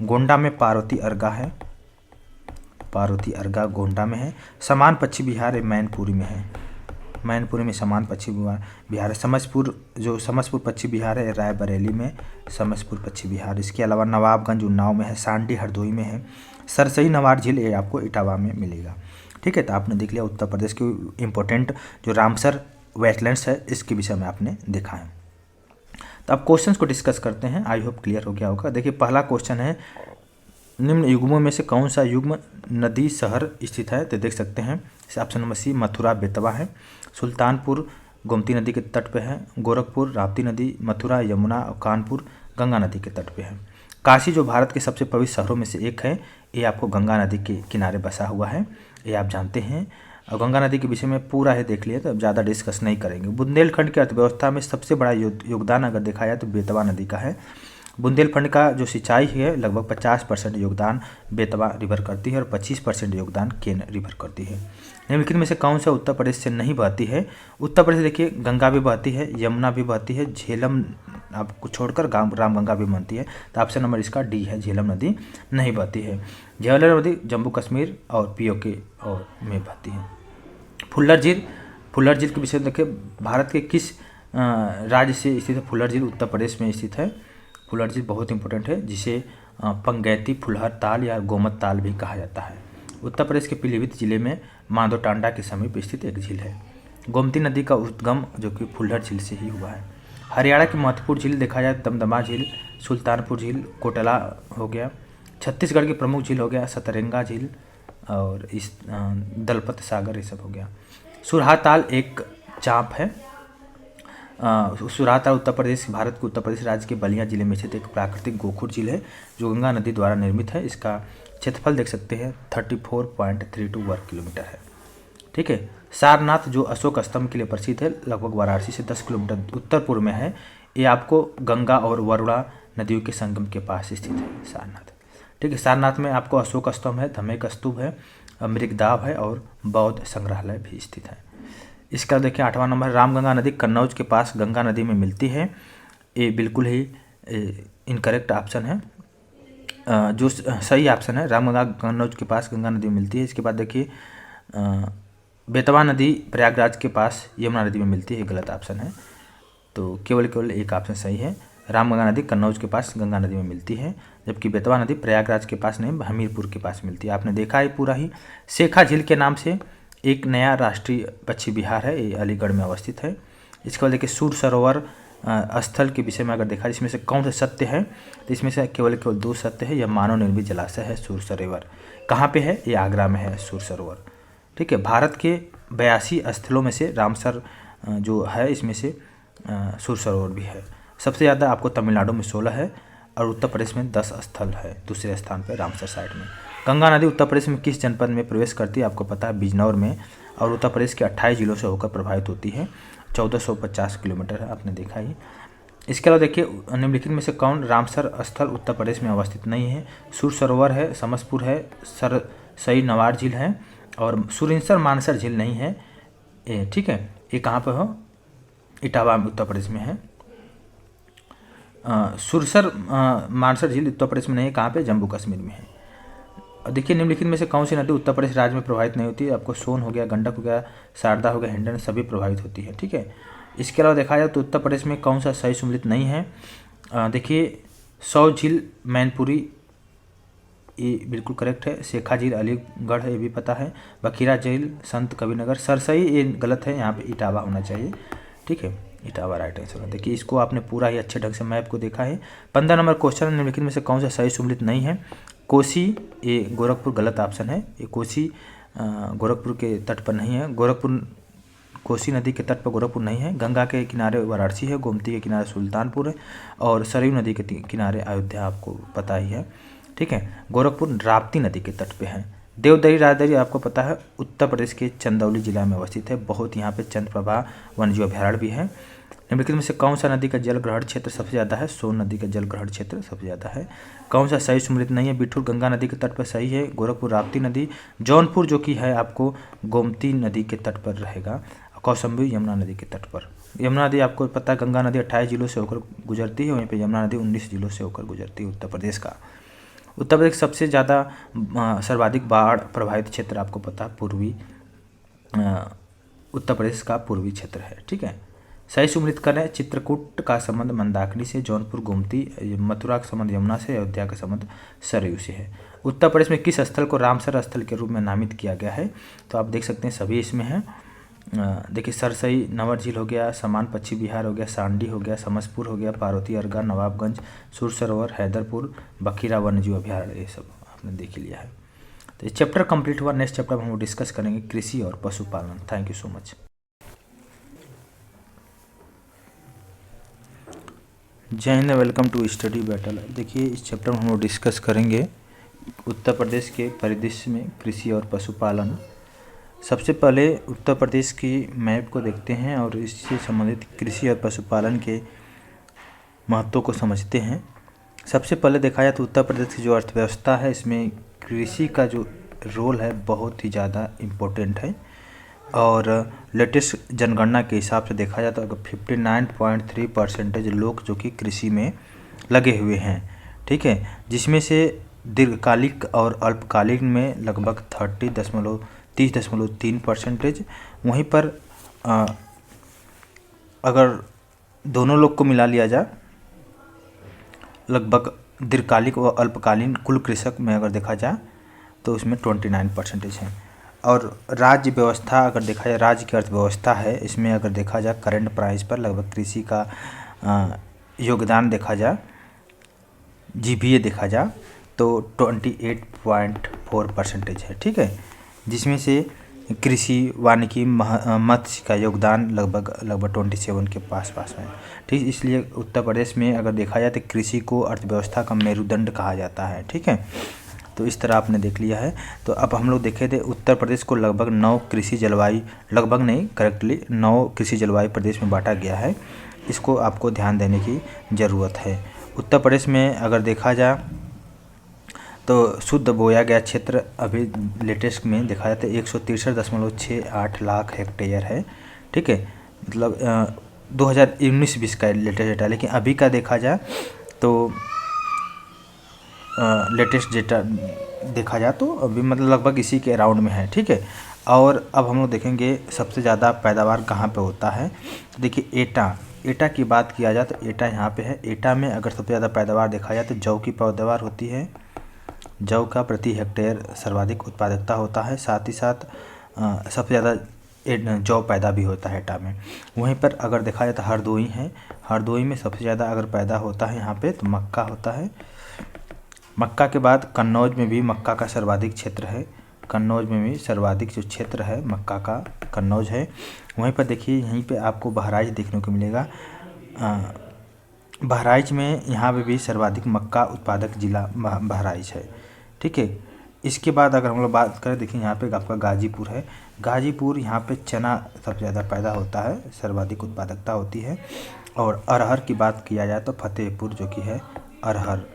गोंडा में पार्वती अर्गा है, पार्वती अर्गा गोंडा में है। समान पक्षी विहार ये मैनपुरी में है, मैनपुरी में समान पक्षी विहार है। समसपुर जो समसपुर पक्षी विहार है रायबरेली में, समसपुर पक्षी विहार। इसके अलावा नवाबगंज उन्नाव में है, सांडी हरदोई में है। सरसई नवार झील ये आपको इटावा में मिलेगा। ठीक है। तो आपने देख लिया उत्तर प्रदेश की इम्पोर्टेंट जो रामसर वेटलैंड्स है, इसके विषय में आपने देखा है। तो अब क्वेश्चंस को डिस्कस करते हैं, आई होप क्लियर हो गया होगा। देखिए पहला क्वेश्चन है, निम्न युग्मों में से कौन सा युग्म नदी शहर स्थित है? तो देख सकते हैं option number C Mathura Betwa है। सुल्तानपुर गोमती नदी के तट पे है। गोरखपुर राप्ती नदी, मथुरा यमुना और कानपुर गंगा नदी के तट पे है। काशी जो भारत के सबसे पवित्र शहरों में से एक है, ये आपको गंगा नदी के किनारे बसा हुआ है, ये आप जानते हैं। और गंगा नदी के विषय में पूरा है देख लिए, तो अब ज़्यादा डिस्कस नहीं करेंगे। बुंदेलखंड की अर्थव्यवस्था में सबसे बड़ा योगदान अगर देखा जाए तो बेतवा नदी का है। बुंदेलखंड का जो सिंचाई है लगभग 50% योगदान बेतवा रिवर करती है और 25% योगदान केन रिवर करती है। निम्नलिखित में से कौन सा उत्तर प्रदेश से नहीं बहती है? उत्तर प्रदेश देखिए गंगा भी बहती है, यमुना भी बहती है, झेलम आपको छोड़कर रामगंगा भी बनती है। तो ऑप्शन नंबर इसका डी है, झेलम नदी नहीं बहती है। झेलम नदी जम्मू कश्मीर और पीओके और में बहती है। फुल्लर झील, फुल्लर झील के विषय में देखिए भारत के किस राज्य से स्थित है? फुल्लर झील उत्तर प्रदेश में स्थित है। फुल्लर झील बहुत इंपॉर्टेंट है, जिसे पंगैती फुलहर ताल या गोमत ताल भी कहा जाता है। उत्तर प्रदेश के पीलीभीत जिले में माधोटांडा के समीप स्थित एक झील है। गोमती नदी का उद्गम जो कि फुल्लर झील से ही हुआ है। हरियाणा की महत्वपूर्ण झील देखा जाए दमदमा झील, सुल्तानपुर झील, कोटला हो गया। छत्तीसगढ़ की प्रमुख झील हो गया सतरंगा झील और इस दलपत सागर ये सब हो गया। सुरहा ताल एक चाँप है। सुरहा ताल उत्तर प्रदेश भारत के उत्तर प्रदेश राज्य के बलिया जिले में स्थित एक प्राकृतिक गोखुर झील है जो गंगा नदी द्वारा निर्मित है। इसका क्षेत्रफल देख सकते हैं 34.32 वर्ग किलोमीटर है। ठीक है। सारनाथ जो अशोक स्तंभ के लिए प्रसिद्ध है, लगभग वाराणसी से 10 किलोमीटर उत्तर पूर्व में है। ये आपको गंगा और वरुणा नदियों के संगम के पास स्थित है सारनाथ। ठीक है। सारनाथ में आपको अशोक स्तंभ है, धमेक स्तूप है, मृगदाव है और बौद्ध संग्रहालय भी स्थित है। इसका देखिए 8वां नंबर, रामगंगा नदी कन्नौज के पास गंगा नदी में मिलती है। ये बिल्कुल ही इनकरेक्ट ऑप्शन है। जो सही ऑप्शन है, रामगंगा कन्नौज के पास गंगा नदी में मिलती है। इसके बाद देखिए बेतवा नदी प्रयागराज के पास यमुना नदी में मिलती है, गलत ऑप्शन है। तो केवल एक ऑप्शन सही है, रामगंगा नदी कन्नौज के पास गंगा नदी में मिलती है, जबकि बेतवा नदी प्रयागराज के पास नहीं, हमीरपुर के पास मिलती है। आपने देखा है पूरा ही। शेखा झील के नाम से एक नया राष्ट्रीय पक्षी विहार है, ये अलीगढ़ में अवस्थित है। इसके बाद देखिए सूर सरोवर स्थल के विषय में अगर देखा इसमें से कौन सा सत्य है, तो इसमें से केवल 2 सत्य है। यह मानव निर्मित जलाशय है सूर सरोवर। कहाँ पे है? ये आगरा में है सूर सरोवर। ठीक है। भारत के 82 स्थलों में से रामसर जो है इसमें से सूर सरोवर भी है। सबसे ज़्यादा आपको तमिलनाडु में 16 है और उत्तर प्रदेश में 10 स्थल है, दूसरे स्थान पर रामसर साइड में। गंगा नदी उत्तर प्रदेश में किस जनपद में प्रवेश करती है? आपको पता है बिजनौर में, और उत्तर प्रदेश के 28 जिलों से होकर प्रभावित होती है। 1450 किलोमीटर है, आपने देखा ही। इसके अलावा देखिए निम्नलिखित में से कौन रामसर स्थल उत्तर प्रदेश में अवस्थित नहीं है? सूर सरोवर है, समसपुर है, सरसई नवार झील है और सुरिंसर मानसर झील नहीं है। ठीक है। ये कहाँ पर हो? इटावा उत्तर प्रदेश में है। सुरसर मानसर झील उत्तर प्रदेश में नहीं है, कहाँ पे? जम्मू कश्मीर में है। और देखिए निम्नलिखित में से कौन सी नदी उत्तर प्रदेश राज्य में प्रभावित नहीं होती है? आपको सोन हो गया, गंडक हो गया, शारदा हो गया, हिंडन, सभी प्रभावित होती है। ठीक है। इसके अलावा देखा जाए तो उत्तर प्रदेश में कौन सा सही सम्मिलित नहीं है? देखिए सौ झील मैनपुरी, ये बिल्कुल करेक्ट है। शेखा झील अलीगढ़ है, ये भी पता है। बखीरा झील संत कबीरनगर। सरसई ये गलत है, यहाँ पे इटावा होना चाहिए। ठीक है, इटावा राइट आंसर। देखिए इसको आपने पूरा ही अच्छे ढंग से मैप को देखा है। 15 नंबर क्वेश्चन, निम्नलिखित में से कौन सा सही सम्मिलित नहीं है? कोसी, ये गोरखपुर गलत ऑप्शन है। ये कोसी गोरखपुर के तट पर नहीं है। गोरखपुर कोसी नदी के तट पर गोरखपुर नहीं है। गंगा के किनारे वाराणसी है, गोमती के किनारे सुल्तानपुर है और सरयू नदी के किनारे अयोध्या, आपको पता ही है। ठीक है। गोरखपुर राप्ती नदी के तट पे है। देवदरी राजदरी आपको पता है उत्तर प्रदेश के चंदौली जिला में अवस्थित है। बहुत यहाँ पे चंद्रप्रभा वन्यजीव अभयारण्य भी है। निम्नलिखित में से कौन सा नदी का जल ग्रहण क्षेत्र सबसे ज़्यादा है? सोन नदी का जल ग्रहण क्षेत्र सबसे ज़्यादा है। कौन सा सही सम्मिलित नहीं है? बिठूर गंगा नदी के तट पर सही है। गोरखपुर राप्ती नदी। जौनपुर जो कि है आपको गोमती नदी के तट पर रहेगा। कौशाम्बी यमुना नदी के तट पर। यमुना नदी आपको पता है गंगा नदी 28 जिलों से होकर गुजरती है, वहीं पर यमुना नदी 19 जिलों से होकर गुजरती है उत्तर प्रदेश का। उत्तर प्रदेश सबसे ज़्यादा सर्वाधिक बाढ़ प्रभावित क्षेत्र आपको पता है पूर्वी उत्तर प्रदेश का पूर्वी क्षेत्र है। ठीक है। सही सम्मिलित करें। चित्रकूट का संबंध मंदाकिनी से, जौनपुर गोमती, मथुरा का संबंध यमुना से, अयोध्या का संबंध सरयू से है। उत्तर प्रदेश में किस स्थल को रामसर स्थल के रूप में नामित किया गया है? तो आप देख सकते हैं सभी इसमें हैं। देखिए सरसई नवर झील हो गया, समान पक्षी विहार हो गया, सांडी हो गया, समसपुर हो गया, पार्वती अर्गा, नवाबगंज, सुर सरोवर, हैदरपुर, बखीरा वन्यजीव अभयारण्य, ये सब आपने देख लिया है। तो ये चैप्टर कंप्लीट हुआ। नेक्स्ट चैप्टर में हम डिस्कस करेंगे कृषि और पशुपालन। Thank you so much. जय Hind, welcome to study battle. देखिए इस चैप्टर में हम लोग डिस्कस करेंगे उत्तर प्रदेश के परिदृश्य में कृषि और पशुपालन। सबसे पहले उत्तर प्रदेश की मैप को देखते हैं और इससे संबंधित कृषि और पशुपालन के महत्व को समझते हैं। सबसे पहले देखा जाए तो उत्तर प्रदेश की जो अर्थव्यवस्था है इसमें कृषि का जो रोल है बहुत ही ज़्यादा इम्पोर्टेंट है। और लेटेस्ट जनगणना के हिसाब से देखा जाए तो अगर 59.3% लोग जो कि कृषि में लगे हुए हैं। ठीक है। जिसमें से दीर्घकालिक और अल्पकालिक में लगभग 30.3%। वहीं पर अगर दोनों लोग को मिला लिया जाए लगभग दीर्घकालिक व अल्पकालीन कुल कृषक में अगर देखा जाए तो उसमें 29% है। और राज्य व्यवस्था अगर देखा जाए, राज्य की अर्थव्यवस्था है इसमें अगर देखा जाए करंट प्राइस पर लगभग कृषि का योगदान देखा जाए, जीबीए देखा जाए तो 28.4% है। ठीक है। जिसमें से कृषि, वानिकी, मत्स्य का योगदान लगभग 27 के पास है। ठीक। इसलिए उत्तर प्रदेश में अगर देखा जाए तो कृषि को अर्थव्यवस्था का मेरुदंड कहा जाता है। ठीक है। तो इस तरह आपने देख लिया है। तो अब हम लोग देखे थे उत्तर प्रदेश को लगभग 9 कृषि जलवायु, लगभग नहीं करेक्टली 9 कृषि जलवायु प्रदेश में बांटा गया है। इसको आपको ध्यान देने की ज़रूरत है। उत्तर प्रदेश में अगर देखा जाए तो शुद्ध बोया गया क्षेत्र अभी लेटेस्ट में देखा जाए तो 163.68 लाख हेक्टेयर है। ठीक है, मतलब 2019-20 का लेटेस्ट डेटा। लेकिन अभी का देखा जाए तो लेटेस्ट डेटा देखा जाए तो अभी मतलब लगभग इसी के अराउंड में है। ठीक है, और अब हम लोग देखेंगे सबसे ज़्यादा पैदावार कहाँ पे होता है। तो देखिए एटा की बात किया जाए तो एटा यहाँ पे है। एटा में अगर सबसे ज़्यादा पैदावार देखा जाए तो जौ की पैदावार होती है। जौ का प्रति हेक्टेयर सर्वाधिक उत्पादकता होता है। साथ ही साथ सबसे ज़्यादा जौ पैदा भी होता है एटा में। वहीं पर अगर देखा जाए तो हरदोई है। हरदोई में सबसे ज़्यादा अगर पैदा होता है यहाँ पे तो मक्का होता है। मक्का के बाद कन्नौज में भी मक्का का सर्वाधिक क्षेत्र है। कन्नौज में भी सर्वाधिक जो क्षेत्र है मक्का का कन्नौज है। वहीं पर देखिए यहीं पे आपको बहराइच देखने को मिलेगा। बहराइच में यहाँ पे भी सर्वाधिक मक्का उत्पादक जिला बहराइच है। ठीक है, इसके बाद अगर हम लोग बात करें देखिए यहाँ पे आपका गाजीपुर है। गाजीपुर यहाँ पे चना सबसे ज़्यादा पैदा होता है, सर्वाधिक उत्पादकता होती है। और अरहर की बात किया जाए तो फतेहपुर जो कि है अरहर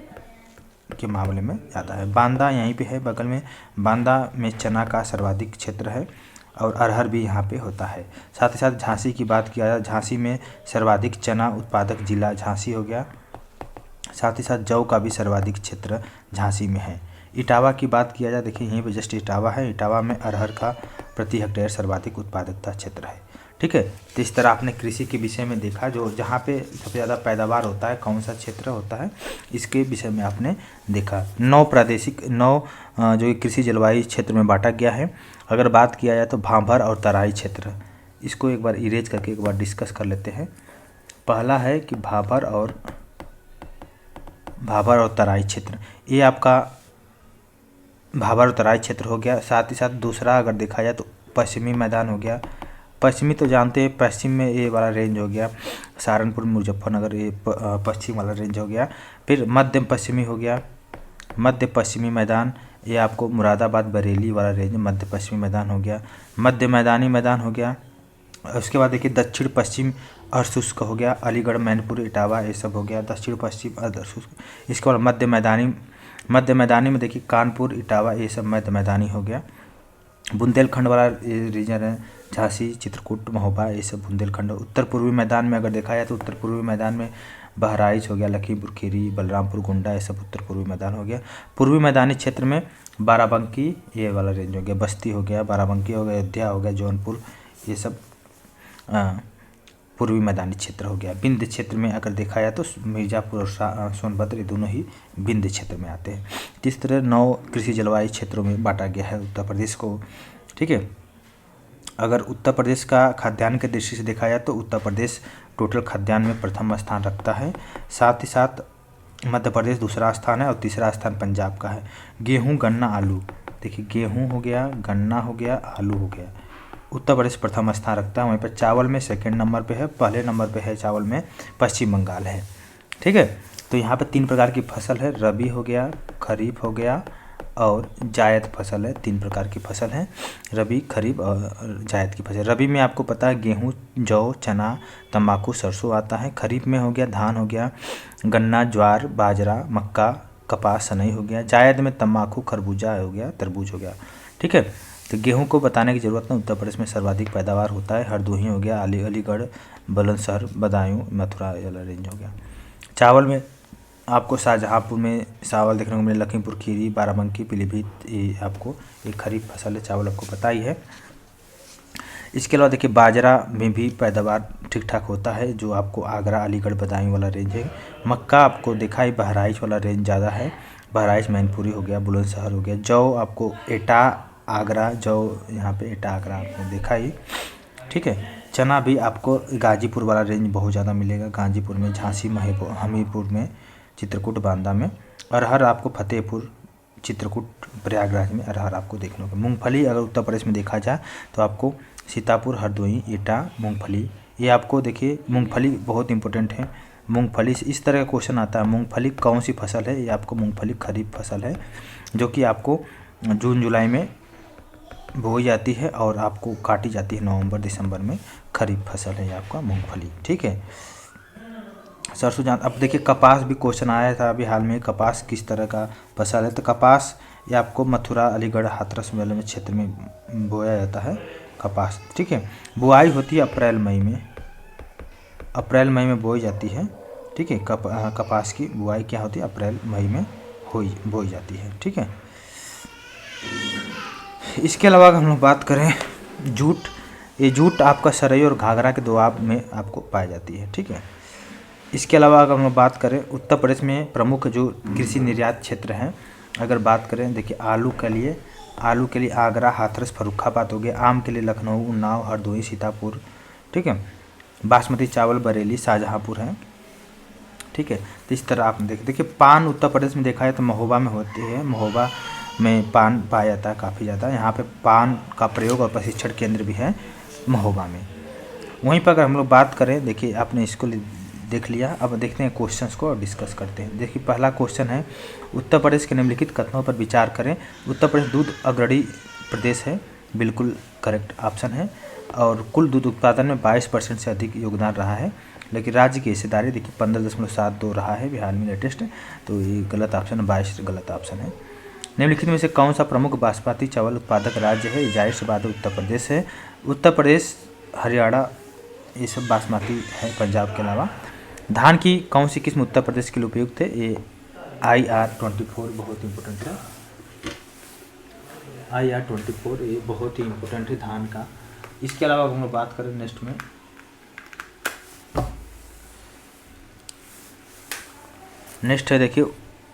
के मामले में ज़्यादा है। बांदा यहीं पे है बगल में। बांदा में चना का सर्वाधिक क्षेत्र है और अरहर भी यहाँ पे होता है। साथ ही साथ झांसी की बात किया जाए, झांसी में सर्वाधिक चना उत्पादक जिला झांसी हो गया। साथ ही साथ जौ का भी सर्वाधिक क्षेत्र झांसी में है। इटावा की बात किया जाए देखिए यहीं पे जस्ट इटावा है। इटावा में अरहर का प्रति हेक्टेयर सर्वाधिक उत्पादकता क्षेत्र है। ठीक है, तो इस तरह आपने कृषि के विषय में देखा जो जहाँ पे सबसे ज़्यादा पैदावार होता है कौन सा क्षेत्र होता है, इसके विषय में आपने देखा। 9 जो कृषि जलवायु क्षेत्र में बांटा गया है। अगर बात किया जाए तो भाभर और तराई क्षेत्र, इसको एक बार इरेज करके एक बार डिस्कस कर लेते हैं। पहला है कि भाभर और तराई क्षेत्र, ये आपका भाभर और तराई क्षेत्र हो गया। साथ ही साथ दूसरा अगर देखा जाए तो पश्चिमी मैदान हो गया। पश्चिमी तो जानते हैं, पश्चिम में ये वाला रेंज हो गया सहारनपुर मुजफ्फरनगर, ये पश्चिम वाला रेंज हो गया। फिर मध्य पश्चिमी हो गया, मध्य पश्चिमी मैदान, ये आपको मुरादाबाद बरेली वाला रेंज मध्य पश्चिमी मैदान हो गया। मध्य मैदानी मैदान हो गया। उसके बाद देखिए दक्षिण पश्चिम अर्धशुष्क हो गया, अलीगढ़ मैनपुर इटावा ये सब हो गया दक्षिण पश्चिम अर्धशुष्क। इसके बाद मध्य मैदानी में देखिए कानपुर इटावा ये सब मध्य मैदानी हो गया। बुंदेलखंड वाला रीजन है झांसी चित्रकूट महोबा ये सब बुंदेलखंड। उत्तर पूर्वी मैदान में अगर देखा जाए तो उत्तर पूर्वी मैदान में बहराइच हो गया, लखीमपुर खीरी, बलरामपुर गोंडा ये सब उत्तर पूर्वी मैदान हो गया। पूर्वी मैदानी क्षेत्र में बाराबंकी ये वाला रेंज हो गया, बस्ती हो गया, बाराबंकी हो गया, अयोध्या हो गया, जौनपुर ये सब पूर्वी मैदानी क्षेत्र हो गया। विंध्य क्षेत्र में अगर देखा जाए तो मिर्ज़ापुर और सोनभद्र ये दोनों ही विंध्य क्षेत्र में आते हैं। इस तरह 9 कृषि जलवायु क्षेत्रों में बांटा गया है उत्तर प्रदेश को। ठीक है, अगर उत्तर प्रदेश का खाद्यान्न की दृष्टि से देखा जाए तो उत्तर प्रदेश टोटल खाद्यान्न में प्रथम स्थान रखता है। साथ ही साथ मध्य प्रदेश दूसरा स्थान है और तीसरा स्थान पंजाब का है। गेहूँ गन्ना आलू, देखिए गेहूँ हो गया, गन्ना हो गया, आलू हो गया, उत्तर प्रदेश प्रथम स्थान रखता है। वहीं पर चावल में सेकंड नंबर पे है, पहले नंबर पे है चावल में पश्चिम बंगाल है। ठीक है, तो यहाँ पे 3 प्रकार की फसल है, रबी हो गया, खरीफ हो गया और जायद फसल है। 3 प्रकार की फसल है, रबी, खरीफ और जायद की फसल। रबी में आपको पता है गेहूँ, जौ, चना, तंबाकू, सरसों आता है। खरीफ में हो गया धान हो गया, गन्ना, ज्वार, बाजरा, मक्का, कपास, सनई हो गया। जायद में तंबाकू, खरबूजा हो गया, तरबूज हो गया। ठीक है, तो गेहूं को बताने की ज़रूरत नहीं, उत्तर प्रदेश में सर्वाधिक पैदावार होता है। हरदोई हो गया, अलीगढ़, बुलंदशहर, बदायूं, मथुरा वाला रेंज हो गया। चावल में आपको शाहजहाँपुर में चावल देखने को मिले, लखीमपुर खीरी, बाराबंकी, पीलीभीत, ये आपको एक खरीफ फसल है, चावल आपको पता ही है। इसके अलावा देखिए बाजरा में भी पैदावार ठीक ठाक होता है, जो आपको आगरा, अलीगढ़, बदायूं वाला रेंज है। मक्का आपको देखा ही बहराइच वाला रेंज ज़्यादा है, बहराइच, मैनपुरी हो गया, बुलंदशहर हो गया। जौ आपको एटा आगरा, जौ यहाँ पे एटा आगरा आपको देखा ही। ठीक है, चना भी आपको गाजीपुर वाला रेंज बहुत ज़्यादा मिलेगा, गाजीपुर में, झांसी, हमीरपुर में, चित्रकूट, बांदा में। अरहर आपको फतेहपुर, चित्रकूट, प्रयागराज में अरहर आपको देखने को। मूंगफली अगर उत्तर प्रदेश में देखा जाए तो आपको सीतापुर, हरदोई, एटा, मूंगफली, ये आपको देखिए मूंगफली बहुत इंपॉर्टेंट है। मूंगफली से इस तरह का क्वेश्चन आता है, मूंगफली कौन सी फसल है, ये आपको मूंगफली खरीफ फसल है। जो कि आपको जून जुलाई में बोई जाती है और आपको काटी जाती है नवंबर दिसंबर में। खरीफ फसल है ये आपका मूंगफली, ठीक है। सरसों जान, अब देखिए कपास भी क्वेश्चन आया था अभी हाल में, कपास किस तरह का फसल है। तो कपास ये आपको मथुरा, अलीगढ़, हाथरस में क्षेत्र में बोया जाता है कपास, ठीक है। बुआई होती है अप्रैल मई में, अप्रैल मई में बोई जाती है, ठीक है। कपास की बुआई क्या होती है, अप्रैल मई में बोई जाती है, ठीक है। इसके अलावा हम लोग बात करें जूट, ये जूट आपका सरई और घाघरा के दोआब में आपको पाई जाती है, ठीक है। इसके अलावा अगर हम लोग बात करें उत्तर प्रदेश में प्रमुख जो कृषि निर्यात क्षेत्र हैं, अगर बात करें देखिए आलू के लिए आगरा, हाथरस, फर्रुखाबाद हो गया। आम के लिए लखनऊ, उन्नाव, हरदोई, सीतापुर, ठीक है। बासमती चावल बरेली, शाहजहाँपुर है, ठीक है। तो इस तरह आप देखिए पान उत्तर प्रदेश में देखा है तो महोबा में होती है, महोबा में पान पाया जाता है काफ़ी ज़्यादा। यहाँ पे पान का प्रयोग और प्रशिक्षण केंद्र भी है महोबा में। वहीं पर अगर हम लोग बात करें, देखिए आपने इसको देख लिया, अब देखते हैं क्वेश्चंस को और डिस्कस करते हैं। देखिए पहला क्वेश्चन है, उत्तर प्रदेश के निम्नलिखित कथनों पर विचार करें। उत्तर प्रदेश दूध अग्रणी प्रदेश है, बिल्कुल करेक्ट ऑप्शन है। और कुल दूध उत्पादन में 22% से अधिक योगदान रहा है, लेकिन राज्य की हिस्सेदारी देखिए 15.72 रहा है बिहार में लेटेस्ट, तो ये गलत ऑप्शन है, 22 गलत ऑप्शन है। निम्नलिखित में से कौन सा प्रमुख बासमती चावल उत्पादक राज्य है? जाहिर सी बात है उत्तर प्रदेश है। उत्तर प्रदेश, हरियाणा, ये सब बासमती है पंजाब के अलावा। धान की कौन सी किस्म उत्तर प्रदेश के लिए उपयुक्त है? ये IR24 बहुत इंपॉर्टेंट है, IR24 ये बहुत ही इंपॉर्टेंट है धान का। इसके अलावा हम लोग बात करें नेक्स्ट में, नेक्स्ट है देखिए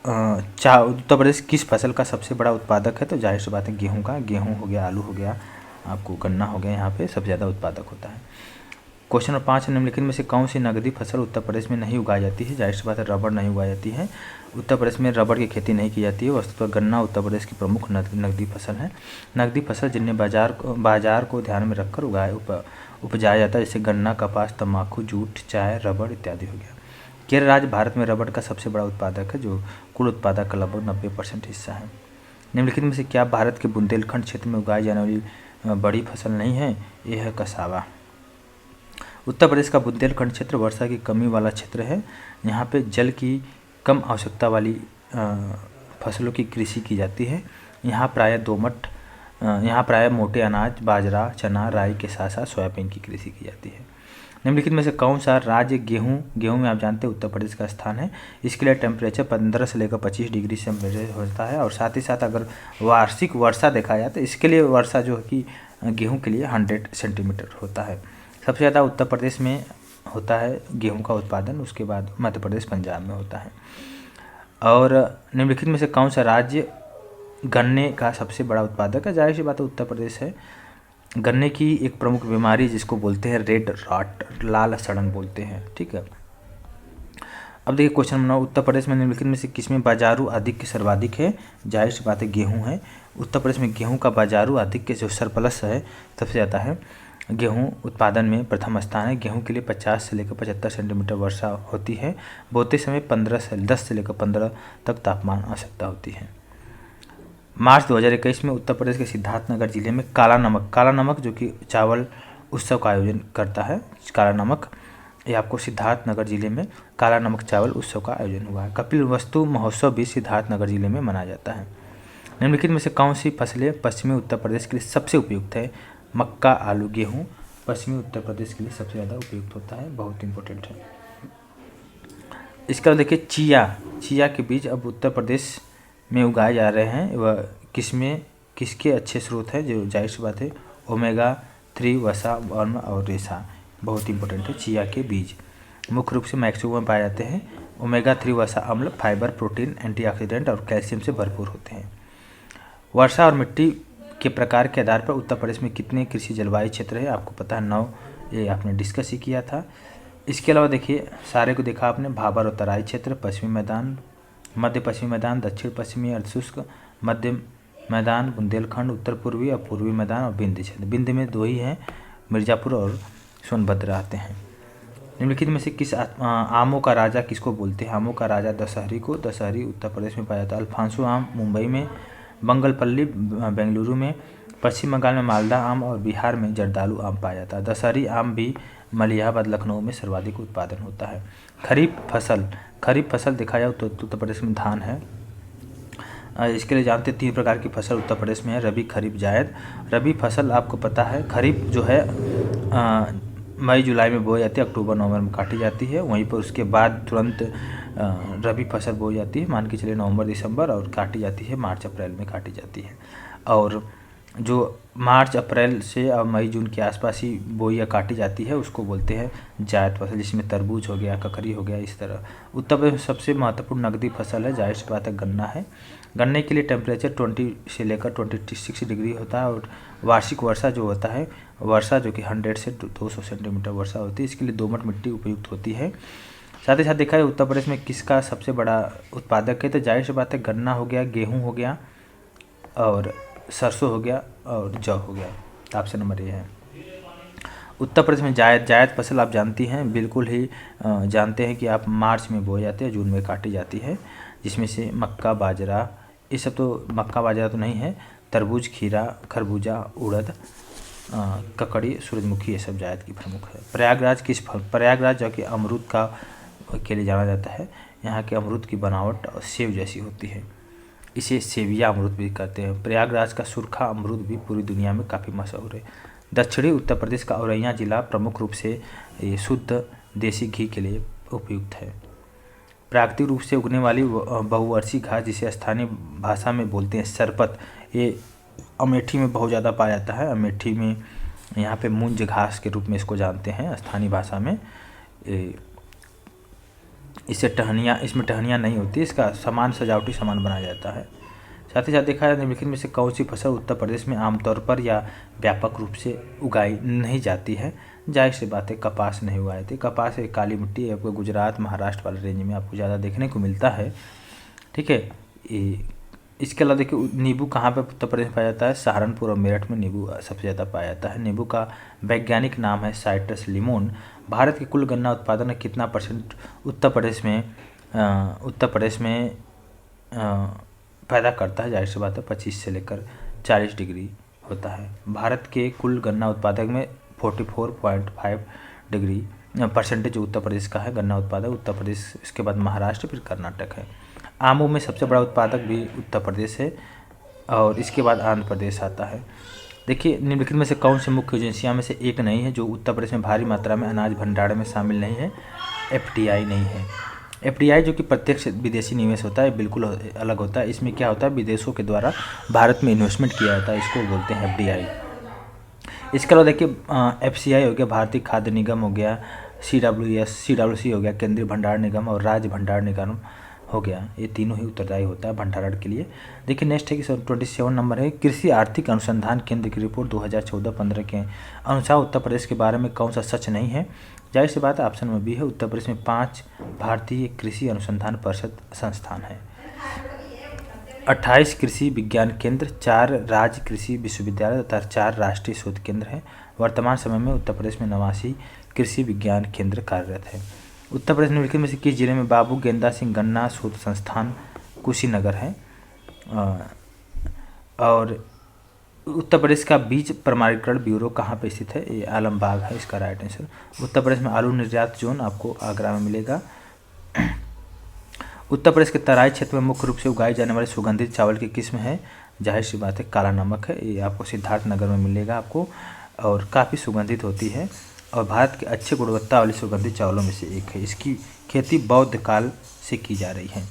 उत्तर प्रदेश किस फसल का सबसे बड़ा उत्पादक है? तो जाहिर सी बात है गेहूं का, गेहूं हो गया, आलू हो गया, आपको गन्ना हो गया, यहाँ पे सबसे ज़्यादा उत्पादक होता है। क्वेश्चन नंबर 5, निम्नलिखित में से कौन सी नगदी फसल उत्तर प्रदेश में नहीं उगाई जाती है? जाहिर सी बात है रबड़ नहीं उगाई जाती है, उत्तर प्रदेश में रबड़ की खेती नहीं की जाती है। वस्तुतः गन्ना उत्तर प्रदेश की प्रमुख नगदी फसल है। नगदी फसल जिन्हें बाजार को ध्यान में रखकर उपजाया जाता है, जैसे गन्ना, कपास, तंबाकू, जूट, चाय, रबड़ इत्यादि हो गया। केरल राज्य भारत में रबड़ का सबसे बड़ा उत्पादक है, जो कुल उत्पादक का लगभग 90% हिस्सा है। निम्नलिखित में से क्या भारत के बुंदेलखंड क्षेत्र में उगाई जाने वाली बड़ी फसल नहीं है? यह है कसावा। उत्तर प्रदेश का बुंदेलखंड क्षेत्र वर्षा की कमी वाला क्षेत्र है। यहाँ पे जल की कम आवश्यकता वाली फसलों की कृषि की जाती है। यहाँ प्रायः मोटे अनाज, बाजरा, चना, राई के साथ साथ सोयाबीन की कृषि की जाती है। निम्नलिखित में से कौन सा राज्य गेहूं में आप जानते हैं उत्तर प्रदेश का स्थान है? इसके लिए टेम्परेचर 15 से लेकर 25 डिग्री सेंटीग्रेड होता है। और साथ ही साथ अगर वार्षिक वर्षा देखा जाए तो इसके लिए वर्षा जो है कि गेहूं के लिए 100 सेंटीमीटर होता है। सबसे ज़्यादा उत्तर प्रदेश में होता है गेहूं का उत्पादन, उसके बाद मध्य प्रदेश, पंजाब में होता है। और निम्नलिखित में से कौन सा राज्य गन्ने का सबसे बड़ा उत्पादक है? जाहिर सी बात है उत्तर प्रदेश है। गन्ने की एक प्रमुख बीमारी जिसको बोलते हैं रेड रॉट, लाल सड़न बोलते हैं, ठीक है। अब देखिए क्वेश्चन नंबर 9, उत्तर प्रदेश में निम्नलिखित में से किसमें बाजारू अधिक सर्वाधिक है? जाहिर सी बात है गेहूँ है। उत्तर प्रदेश में गेहूँ का बाजारू अधिक के जो सरप्लस है सबसे ज़्यादा है। गेहूं उत्पादन में प्रथम स्थान है। गेहूं के लिए 50 से लेकर 75 सेंटीमीटर वर्षा होती है। बोते समय 10 से लेकर 15 तक तापमान आवश्यकता होती है। मार्च 2021 में उत्तर प्रदेश के सिद्धार्थनगर जिले में काला नमक जो कि चावल उत्सव का आयोजन करता है, काला नमक, ये आपको सिद्धार्थनगर जिले में काला नमक चावल उत्सव का आयोजन हुआ है। कपिल वस्तु महोत्सव भी सिद्धार्थनगर जिले में मनाया जाता है। निम्नलिखित में से कौन सी फसलें पश्चिमी उत्तर प्रदेश के लिए सबसे उपयुक्त है? मक्का, आलू, गेहूँ पश्चिमी उत्तर प्रदेश के लिए सबसे ज़्यादा उपयुक्त होता है, बहुत इंपॉर्टेंट है। इसके बाद देखिए चिया के बीज अब उत्तर प्रदेश में उगाए जा रहे हैं। वह किसके अच्छे स्रोत हैं? जो जाहिर सी बात है ओमेगा-3 वसा, वर्म और रेशा, बहुत इंपॉर्टेंट है। चिया के बीज मुख्य रूप से मैक्सिको में पाए जाते हैं। ओमेगा-3 वसा अम्ल फाइबर, प्रोटीन, एंटीऑक्सीडेंट और कैल्शियम से भरपूर होते हैं। वर्षा और मिट्टी के प्रकार के आधार पर उत्तर प्रदेश में कितने कृषि जलवायु क्षेत्र है? आपको पता है 9, ये आपने डिस्कस ही किया था। इसके अलावा देखिए सारे को देखा आपने, भाबर और तराई क्षेत्र, पश्चिमी मैदान, मध्य पश्चिमी मैदान, दक्षिण पश्चिमी अर्धशुष्क, मध्य मैदान, बुंदेलखंड, उत्तर पूर्वी और पूर्वी मैदान और विंध्य क्षेत्र। विंध्य में 2 ही हैं, मिर्ज़ापुर और सोनभद्र आते हैं। निम्नलिखित में से किस आमों का राजा किसको बोलते हैं? आमों का राजा दशहरी को। दशहरी उत्तर प्रदेश में पाया जाता है। अल्फांसो आम मुंबई में, बंगलपल्ली बेंगलुरु में, पश्चिम बंगाल में मालदा आम और बिहार में जर्दालू आम पाया जाता है। दशहरी आम भी मलिहाबाद लखनऊ में सर्वाधिक उत्पादन होता है। खरीफ फसल देखा जाए तो उत्तर प्रदेश में धान है। इसके लिए जानते 3 प्रकार की फसल उत्तर प्रदेश में है, रबी, खरीफ, जायद। रबी फसल आपको पता है, खरीफ जो है मई जुलाई में बोई जाती है, अक्टूबर नवंबर में काटी जाती है। वहीं पर उसके बाद तुरंत रबी फसल बोई जाती है, मान के चलिए नवंबर दिसंबर, और काटी जाती है मार्च अप्रैल में काटी जाती है। और जो मार्च अप्रैल से अब मई जून के आसपास ही बोई या काटी जाती है उसको बोलते हैं जायद फसल, जिसमें तरबूज हो गया, ककड़ी हो गया, इस तरह। उत्तर प्रदेश में सबसे महत्वपूर्ण नकदी फसल है, जाहिर सी बात है, गन्ना है। गन्ने के लिए टेम्परेचर 20 से लेकर 26 डिग्री होता है। और वार्षिक वर्षा जो होता है, वर्षा जो कि 100 से 200 सेंटीमीटर वर्षा होती है। इसके लिए दोमट मिट्टी उपयुक्त होती है। साथ ही साथ देखा है उत्तर प्रदेश में किसका सबसे बड़ा उत्पादक है, तो जाहिर सी बात है गन्ना हो गया, गेहूँ हो गया, और सरसों हो गया, और जौ हो गया। ऑप्शन नंबर ये है। उत्तर प्रदेश में जायद फसल आप जानती हैं, बिल्कुल ही जानते हैं कि आप मार्च में बोए जाते हैं, जून में काटी जाती है। जिसमें से मक्का, बाजरा, ये सब तो, मक्का बाजरा तो नहीं है, तरबूज, खीरा, खरबूजा, उड़द, ककड़ी, सूरजमुखी, ये सब जायद की प्रमुख है। प्रयागराज जो कि अमरूद के लिए जाना जाता है। यहाँ के अमरूद की बनावट सेब जैसी होती है, इसे सेविया अमरूद भी कहते हैं। प्रयागराज का सुरखा अमरूद भी पूरी दुनिया में काफ़ी मशहूर है। दक्षिणी उत्तर प्रदेश का औरैया जिला प्रमुख रूप से ये शुद्ध देसी घी के लिए उपयुक्त है। प्राकृतिक रूप से उगने वाली बहुवर्षीय घास, जिसे स्थानीय भाषा में बोलते हैं सरपत, ये अमेठी में बहुत ज़्यादा पाया जाता है। अमेठी में यहाँ पे मुंज घास के रूप में इसको जानते हैं स्थानीय भाषा में। इसमें टहनियाँ नहीं होती, इसका सामान सजावटी सामान बनाया जाता है। साथ ही साथ देखा जाए निम्नलिखित में से कौन सी फसल उत्तर प्रदेश में आमतौर पर या व्यापक रूप से उगाई नहीं जाती है? जाहिर सी बात है, कपास नहीं उगाई जाती। कपास एक काली मिट्टी है, आपको गुजरात, महाराष्ट्र वाले रेंज में आपको ज़्यादा देखने को मिलता है। ठीक है। इसके अलावा देखिए नींबू कहाँ पर उत्तर प्रदेश में पाया जाता है? सहारनपुर और मेरठ में नींबू सबसे ज़्यादा पाया जाता है। नींबू का वैज्ञानिक नाम है साइट्रस लिमोन। भारत के कुल गन्ना उत्पादन में कितना % उत्तर प्रदेश में पैदा करता है? जाहिर सी बात है 25 से लेकर 40 डिग्री होता है। भारत के कुल गन्ना उत्पादक में 44.5 डिग्री % उत्तर प्रदेश का है गन्ना उत्पादक। उत्तर प्रदेश, इसके बाद महाराष्ट्र, फिर कर्नाटक है। आमों में सबसे बड़ा उत्पादक भी उत्तर प्रदेश है, और इसके बाद आंध्र प्रदेश आता है। देखिए निम्नलिखित में से कौन सी मुख्य एजेंसियां में से एक नहीं है जो उत्तर प्रदेश में भारी मात्रा में अनाज भंडारण में शामिल नहीं है? FDI नहीं है। FDI जो कि प्रत्यक्ष विदेशी निवेश होता है, बिल्कुल अलग होता है। इसमें क्या होता है, विदेशों के द्वारा भारत में इन्वेस्टमेंट किया जाता है, इसको बोलते हैं FDI। इसके अलावा देखिए FCI हो गया, भारतीय खाद्य निगम हो गया, CWC हो गया, केंद्रीय भंडार निगम, और राज्य भंडार निगम हो गया। ये तीनों ही उत्तरदायी होता है भंडारण के लिए। देखिए नेक्स्ट है कि 27 नंबर है, कृषि आर्थिक अनुसंधान केंद्र की रिपोर्ट 2014-15 के अनुसार उत्तर प्रदेश के बारे में कौन सा सच नहीं है? जाहिर सी बात है ऑप्शन में बी है। उत्तर प्रदेश में 5 भारतीय कृषि अनुसंधान परिषद संस्थान है, 28 कृषि विज्ञान केंद्र, 4 राज्य कृषि विश्वविद्यालय तथा 4 राष्ट्रीय शोध केंद्र हैं। वर्तमान समय में उत्तर प्रदेश में 89 कृषि विज्ञान केंद्र कार्यरत है। उत्तर प्रदेश निम्नलिखित में से किस जिले में बाबू गेंदा सिंह गन्ना शोध संस्थान कुशीनगर है? और उत्तर प्रदेश का बीज प्रमाणीकरण ब्यूरो कहाँ पे स्थित है? ये आलमबाग है इसका राइट आंसर। उत्तर प्रदेश में आलू निर्यात जोन आपको आगरा में मिलेगा। उत्तर प्रदेश के तराई क्षेत्र में मुख्य रूप से उगाई जाने वाली सुगंधित चावल की किस्म है? जाहिर सी बात है काला नमक है, ये आपको सिद्धार्थनगर में मिलेगा आपको, और काफ़ी सुगंधित होती है और भारत के अच्छे गुणवत्ता वाले सुगंधित चावलों में से एक है। इसकी खेती बौद्ध काल से की जा रही है।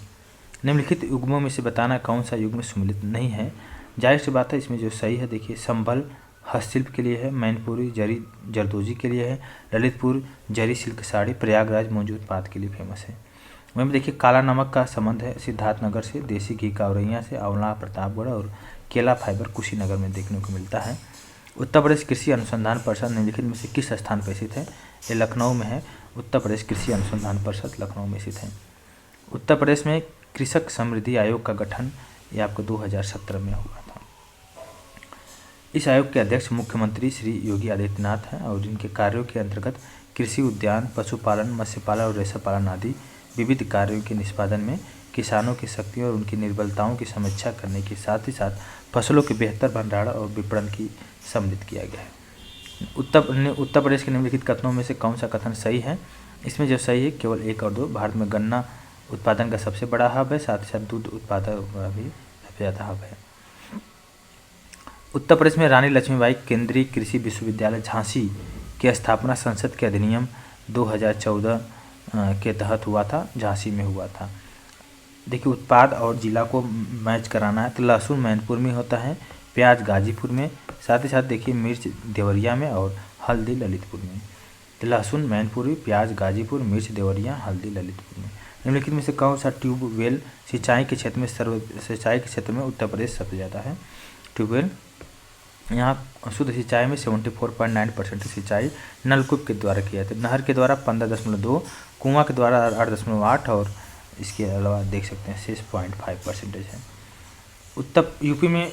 निम्नलिखित युग्मों में से बताना कौन सा युग्म सम्मिलित नहीं है? जाहिर सी बात है इसमें जो सही है देखिए संभल हस्तशिल्प के लिए है, मैनपुरी जरी जरदोजी के लिए है, ललितपुर जरी सिल्क साड़ी, प्रयागराज मौजूद उत्पाद के लिए फेमस है। वहीं में देखिए काला नमक का संबंध है सिद्धार्थनगर से, देसी घी का औरैया से, आंवला प्रतापगढ़, और केला फाइबर कुशीनगर में देखने को मिलता है। उत्तर प्रदेश कृषि अनुसंधान परिषद निम्नलिखित में से किस स्थान पर स्थित है? ये लखनऊ में है। उत्तर प्रदेश कृषि अनुसंधान परिषद लखनऊ में स्थित है। उत्तर प्रदेश में कृषक समृद्धि आयोग का गठन ये आपको 2017 में हुआ था। इस आयोग के अध्यक्ष मुख्यमंत्री श्री योगी आदित्यनाथ हैं और इनके कार्यों के अंतर्गत कृषि उद्यान, पशुपालन, मत्स्य पालन और रेशम पालन आदि विविध कार्यों के निष्पादन में किसानों की शक्तियों और उनकी निर्बलताओं की समीक्षा करने के साथ ही साथ फसलों के बेहतर भंडारण और विपणन की सम्मिलित किया गया है। उत्तर प्रदेश के निम्नलिखित कथनों में से कौन सा कथन सही है? इसमें जो सही है केवल 1 और 2। भारत में गन्ना उत्पादन का सबसे बड़ा हब है, साथ ही साथ दूध उत्पादन का भी सबसे ज़्यादा हब है। उत्तर प्रदेश में रानी लक्ष्मीबाई केंद्रीय कृषि विश्वविद्यालय झांसी की स्थापना संसद के अधिनियम 2014 के तहत हुआ था, झांसी में हुआ था। देखिए उत्पाद और जिला को मैच कराना है तो लहसुन मैनपुर में होता है, प्याज गाजीपुर में, साथ ही साथ देखिए मिर्च देवरिया में और हल्दी ललितपुर में। तो लहसुन मैनपुरी, प्याज गाजीपुर, मिर्च देवरिया, हल्दी ललितपुर में। निम्नलिखित में से कौन सा ट्यूबवेल सिंचाई के क्षेत्र में उत्तर प्रदेश सबसे ज़्यादा है? ट्यूबवेल यहाँ शुद्ध सिंचाई में 74.9% सिंचाई नलकूप के द्वारा किया जाता है, नहर के द्वारा 15.2, कुआं के द्वारा 8.8 और इसके अलावा देख सकते हैं शेष 0.5% है। यूपी में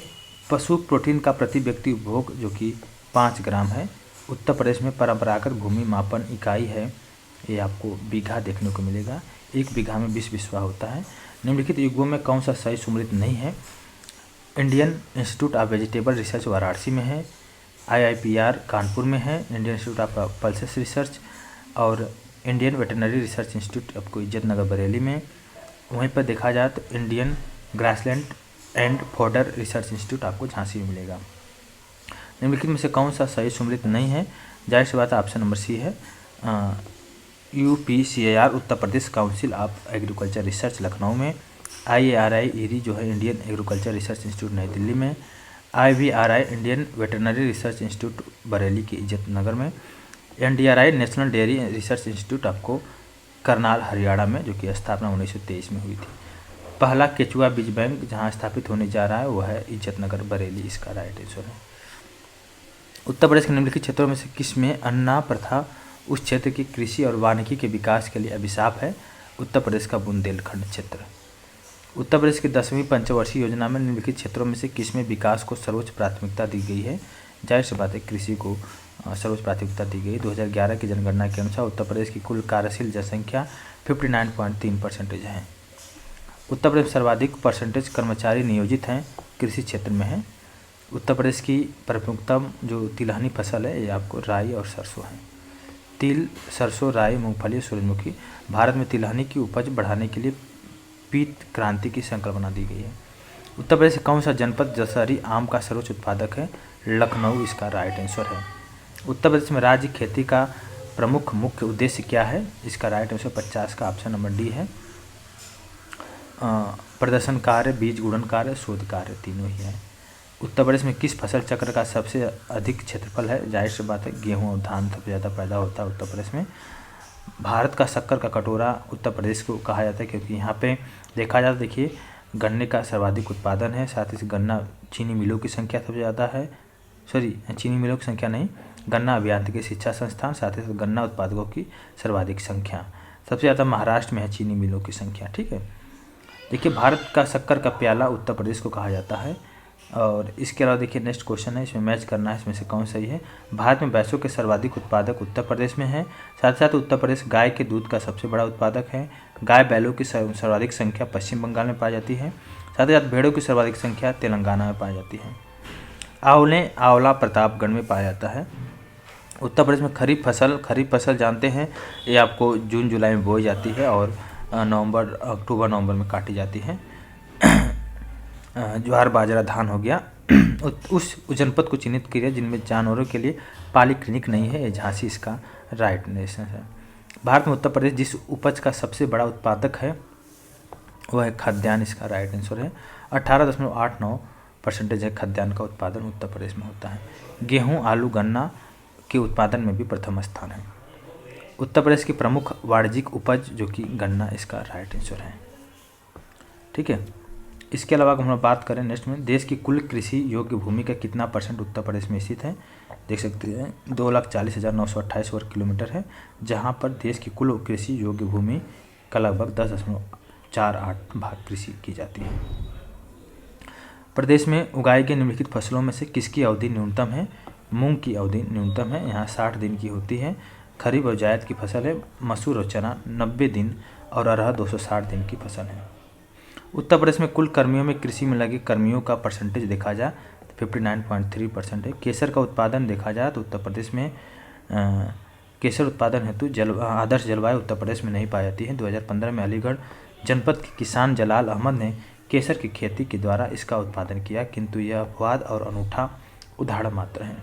पशु प्रोटीन का प्रति व्यक्ति उपभोग जो कि 5 ग्राम है। उत्तर प्रदेश में परंपरागत भूमि मापन इकाई है, ये आपको बीघा देखने को मिलेगा, 1 बीघा में 20 बिस्वा होता है। निम्नलिखित युगों में कौन सा सही सुमेलित नहीं है? Indian institute of vegetable research Varanasi में है, IIPR कानपुर में है, Indian institute of pulses research और इंडियन वेटरनरी रिसर्च इंस्टीट्यूट आपको इज्जत नगर बरेली में। वहीं पर देखा जाए तो Indian grassland and fodder research institute आपको झांसी में मिलेगा। निम्नलिखित में से कौन सा सही सुमेलित नहीं है? जाहिर सी बात है ऑप्शन नंबर सी है। UPCAR Uttar Pradesh council of agriculture research Lucknow में, IARI जो है इंडियन एग्रीकल्चर रिसर्च इंस्टीट्यूट नई दिल्ली में, IVRI Indian veterinary research institute Bareilly की इज्जत नगर में, NDRI national dairy research institute आपको करनाल हरियाणा में जो कि स्थापना 1923 में हुई थी। पहला केचुआ बीज बैंक जहां स्थापित होने जा रहा है वह है इज्जत नगर बरेली, इसका राइट आंसर है। उत्तर प्रदेश के निम्नलिखित क्षेत्रों में से किस में अन्ना प्रथा उस क्षेत्र की कृषि और वानिकी के विकास के लिए अभिशाप है? उत्तर प्रदेश का बुंदेलखंड क्षेत्र। उत्तर प्रदेश की 10वीं पंचवर्षीय योजना में निम्नलिखित क्षेत्रों में से किस में विकास को सर्वोच्च प्राथमिकता दी गई है? जाहिर सी बात है कृषि को सर्वोच्च प्राथमिकता दी गई। 2011 की जनगणना के अनुसार उत्तर प्रदेश की कुल कार्यशील जनसंख्या 59.3% है। उत्तर प्रदेश में सर्वाधिक परसेंटेज कर्मचारी नियोजित हैं कृषि क्षेत्र में है। उत्तर प्रदेश की प्रमुखतम जो तिलहनी फसल है ये आपको राई और सरसों है। तिल, सरसों, राई, मूंगफली, सूरजमुखी। भारत में तिलहनी की उपज बढ़ाने के लिए पीत क्रांति की संकल्पना दी गई है। उत्तर प्रदेश का कौन सा जनपद दशहरी आम का सर्वोच्च उत्पादक है? लखनऊ इसका राइट आंसर है। उत्तर प्रदेश में राज्य खेती का प्रमुख मुख्य उद्देश्य क्या है? इसका राइट आंसर 50 का ऑप्शन नंबर डी है। प्रदर्शन कार्य, बीज गुणन कार्य, शोध कार्य तीनों ही है। उत्तर प्रदेश में किस फसल चक्र का सबसे अधिक क्षेत्रफल है? जाहिर सी बात है गेहूं और धान सबसे ज़्यादा पैदा होता है उत्तर प्रदेश में। भारत का शक्कर का कटोरा उत्तर प्रदेश को कहा जाता है क्योंकि यहाँ पे देखा जाता है, देखिए गन्ने का सर्वाधिक उत्पादन है, साथ ही गन्ना चीनी मिलों की संख्या सबसे ज़्यादा है, चीनी मिलों की संख्या नहीं, गन्ना अभियांत्रिकी शिक्षा संस्थान, साथ ही साथ गन्ना उत्पादकों की सर्वाधिक संख्या सबसे ज़्यादा महाराष्ट्र में है चीनी मिलों की संख्या। ठीक है, देखिए भारत का शक्कर का प्याला उत्तर प्रदेश को कहा जाता है। और इसके अलावा देखिए नेक्स्ट क्वेश्चन है, इसमें मैच करना है, इसमें से कौन सही है? भारत में भैंसों के सर्वाधिक उत्पादक उत्तर प्रदेश में है। साथ ही साथ उत्तर प्रदेश गाय के दूध का सबसे बड़ा उत्पादक है। गाय बैलों की सर्वाधिक संख्या पश्चिम बंगाल में पाई जाती है। साथ ही साथ भेड़ों की सर्वाधिक संख्या तेलंगाना में पाई जाती है। आंवला प्रतापगढ़ में पाया जाता है। उत्तर प्रदेश में खरीफ फसल जानते हैं, ये आपको जून जुलाई में बोई जाती है और अक्टूबर नवंबर में काटी जाती है। ज्वार बाजरा धान हो गया। उस जनपद को चिन्हित किया जिनमें जानवरों के लिए पाली क्लिनिक नहीं है, ये झांसी इसका राइट आंसर है। भारत में उत्तर प्रदेश जिस उपज का सबसे बड़ा उत्पादक है वह है खाद्यान्न, इसका राइट आंसर है। 18.89% है खाद्यान्न का उत्पादन उत्तर प्रदेश में होता है। गेहूँ, आलू, गन्ना के उत्पादन में भी प्रथम स्थान है। उत्तर प्रदेश की प्रमुख वाणिज्यिक उपज जो कि गन्ना, इसका राइट आंसर है। ठीक है, इसके अलावा अगर हम बात करें नेक्स्ट में, देश की कुल कृषि योग्य भूमि का कितना % उत्तर प्रदेश में स्थित है? देख सकते हैं 2,40,928 वर्ग किलोमीटर है, जहां पर देश की कुल कृषि योग्य भूमि का लगभग 10.48 भाग कृषि की जाती है। प्रदेश में उगाई गई निम्नलिखित फसलों में से किसकी अवधि न्यूनतम है? मूंग की अवधि न्यूनतम है, यहाँ 60 दिन की होती है। खरीफ और जायद की फसल है। मसूर और चना 90 दिन और अरहर 260 दिन की फसल है। उत्तर प्रदेश में कुल कर्मियों में कृषि में लगे कर्मियों का परसेंटेज देखा जाए तो 59.3% है। केसर का उत्पादन देखा जाए तो उत्तर प्रदेश में केसर उत्पादन हेतु आदर्श जलवायु उत्तर प्रदेश में नहीं पाई जाती है। 2015 में अलीगढ़ जनपद के किसान जलाल अहमद ने केसर की खेती के द्वारा इसका उत्पादन किया, किंतु यह अपवाद और अनूठा उदाहरण मात्र है।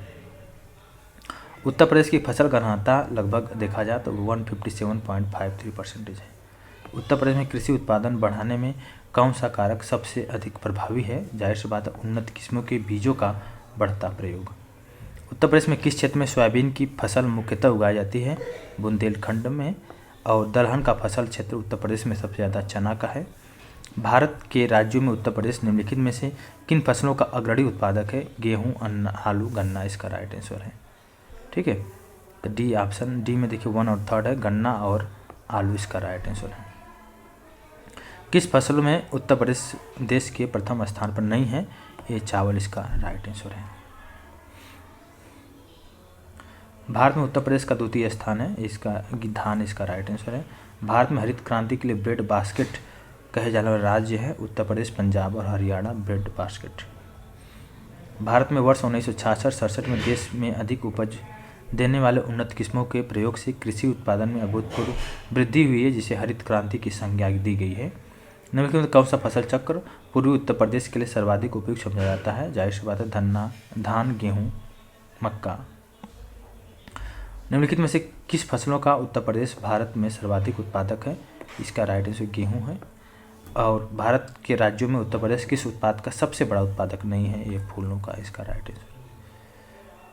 उत्तर प्रदेश की फसल घनता लगभग देखा जाए तो 157.53% है। उत्तर प्रदेश में कृषि उत्पादन बढ़ाने में कौन सा कारक सबसे अधिक प्रभावी है? जाहिर सी बात है उन्नत किस्मों के बीजों का बढ़ता प्रयोग। उत्तर प्रदेश में किस क्षेत्र में सोयाबीन की फसल मुख्यतः उगाई जाती है? बुंदेलखंड में। और दलहन का फसल क्षेत्र उत्तर प्रदेश में सबसे ज़्यादा चना का है। भारत के राज्यों में उत्तर प्रदेश निम्नलिखित में से किन फसलों का अग्रणी उत्पादक है? गेहूँ, अन्न, आलू, गन्ना इसका राइट आंसर है। ठीक है, तो डी ऑप्शन डी में देखिए 1 और 3 है, गन्ना और आलू इसका राइट आंसर है। किस फसलों में उत्तर प्रदेश देश के प्रथम स्थान पर नहीं है? ये चावल इसका राइट आंसर है। भारत में उत्तर प्रदेश का द्वितीय स्थान है, इसका धान इसका राइट आंसर है। भारत में हरित क्रांति के लिए ब्रेड बास्केट कहे जाने वाला राज्य है उत्तर प्रदेश, पंजाब और हरियाणा। Bread basket. भारत में वर्ष 1966-67 में देश में अधिक उपज देने वाले उन्नत किस्मों के प्रयोग से कृषि उत्पादन में अभूतपूर्व वृद्धि हुई है, जिसे हरित क्रांति की संज्ञा दी गई है। निम्नलिखित में कौन सा फसल चक्र पूर्वी उत्तर प्रदेश के लिए सर्वाधिक उपयुक्त समझा जाता है? जाहिर सी बात है धान, गेहूँ, मक्का। निम्नलिखित में से किस फसलों का उत्तर प्रदेश भारत में सर्वाधिक उत्पादक है? इसका राइट आंसर गेहूँ है। और भारत के राज्यों में उत्तर प्रदेश किस उत्पाद का सबसे बड़ा उत्पादक नहीं है? ये फूलों का इसका राइट आंसर।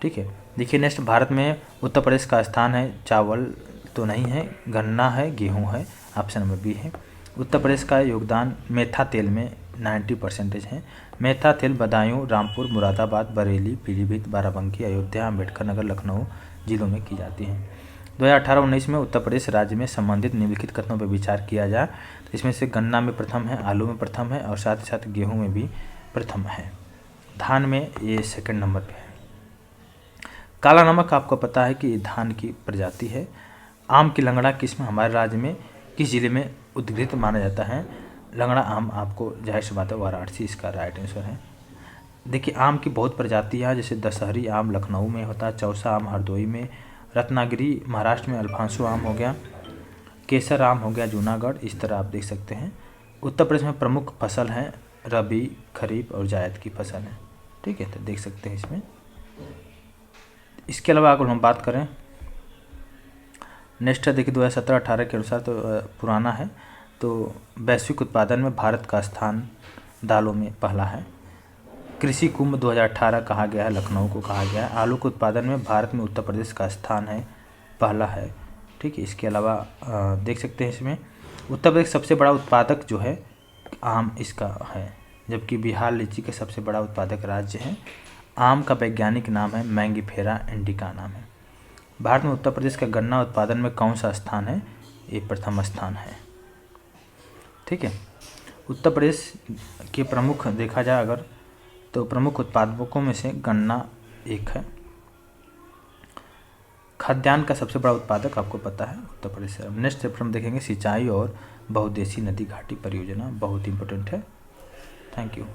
ठीक है, देखिए नेक्स्ट, भारत में उत्तर प्रदेश का स्थान है, चावल तो नहीं है, गन्ना है, गेहूँ है, ऑप्शन नंबर बी है। उत्तर प्रदेश का योगदान मेथा तेल में 90% है। मेथा तेल बदायूं, रामपुर, मुरादाबाद, बरेली, पीलीभीत, बाराबंकी, अयोध्या, अम्बेडकर नगर, लखनऊ जिलों में की जाती है। 2018-19 में उत्तर प्रदेश राज्य में संबंधित निम्नलिखित कथनों पर विचार किया जाए तो इसमें से गन्ना में प्रथम है, आलू में प्रथम है और साथ ही साथ गेहूँ में भी प्रथम है। धान में ये सेकंड नंबर पे है। काला नमक आपको पता है कि ये धान की प्रजाति है। आम की लंगड़ा किस्म हमारे राज्य में किस जिले में उद्भिद माना जाता है? लंगड़ा आम आपको जाहिर सी बात है वाराणसी इसका राइट आंसर है। देखिए आम की बहुत प्रजातियाँ, जैसे दशहरी आम लखनऊ में होता है, चौसा आम हरदोई में, रत्नागिरी महाराष्ट्र में अल्फांसो आम हो गया, केसर आम हो गया जूनागढ़, इस तरह आप देख सकते हैं। उत्तर प्रदेश में प्रमुख फसल है रबी, खरीफ और जायद की फसल है। ठीक है, तो देख सकते हैं इसमें। इसके अलावा अगर हम बात करें नेक्स्ट है, देखिए 2017-18 के अनुसार तो पुराना है, तो वैश्विक उत्पादन में भारत का स्थान दालों में पहला है। कृषि कुंभ 2018 कहा गया है, लखनऊ को कहा गया है। आलू के उत्पादन में भारत में उत्तर प्रदेश का स्थान है, पहला है। ठीक है, इसके अलावा देख सकते हैं इसमें उत्तर प्रदेश सबसे बड़ा उत्पादक जो है आम इसका है, जबकि बिहार लीची का सबसे बड़ा उत्पादक राज्य है। आम का वैज्ञानिक नाम है मैंगीफेरा इंडिका नाम है। भारत में उत्तर प्रदेश का गन्ना उत्पादन में कौन सा स्थान है? ये प्रथम स्थान है। ठीक है, उत्तर प्रदेश के प्रमुख देखा जाए अगर तो प्रमुख उत्पादकों में से गन्ना एक है। खाद्यान्न का सबसे बड़ा उत्पादक आपको पता है उत्तर प्रदेश है। नेक्स्ट चैप्टर में देखेंगे सिंचाई और बहुउद्देशीय नदी घाटी परियोजना, बहुत इंपॉर्टेंट है। Thank you.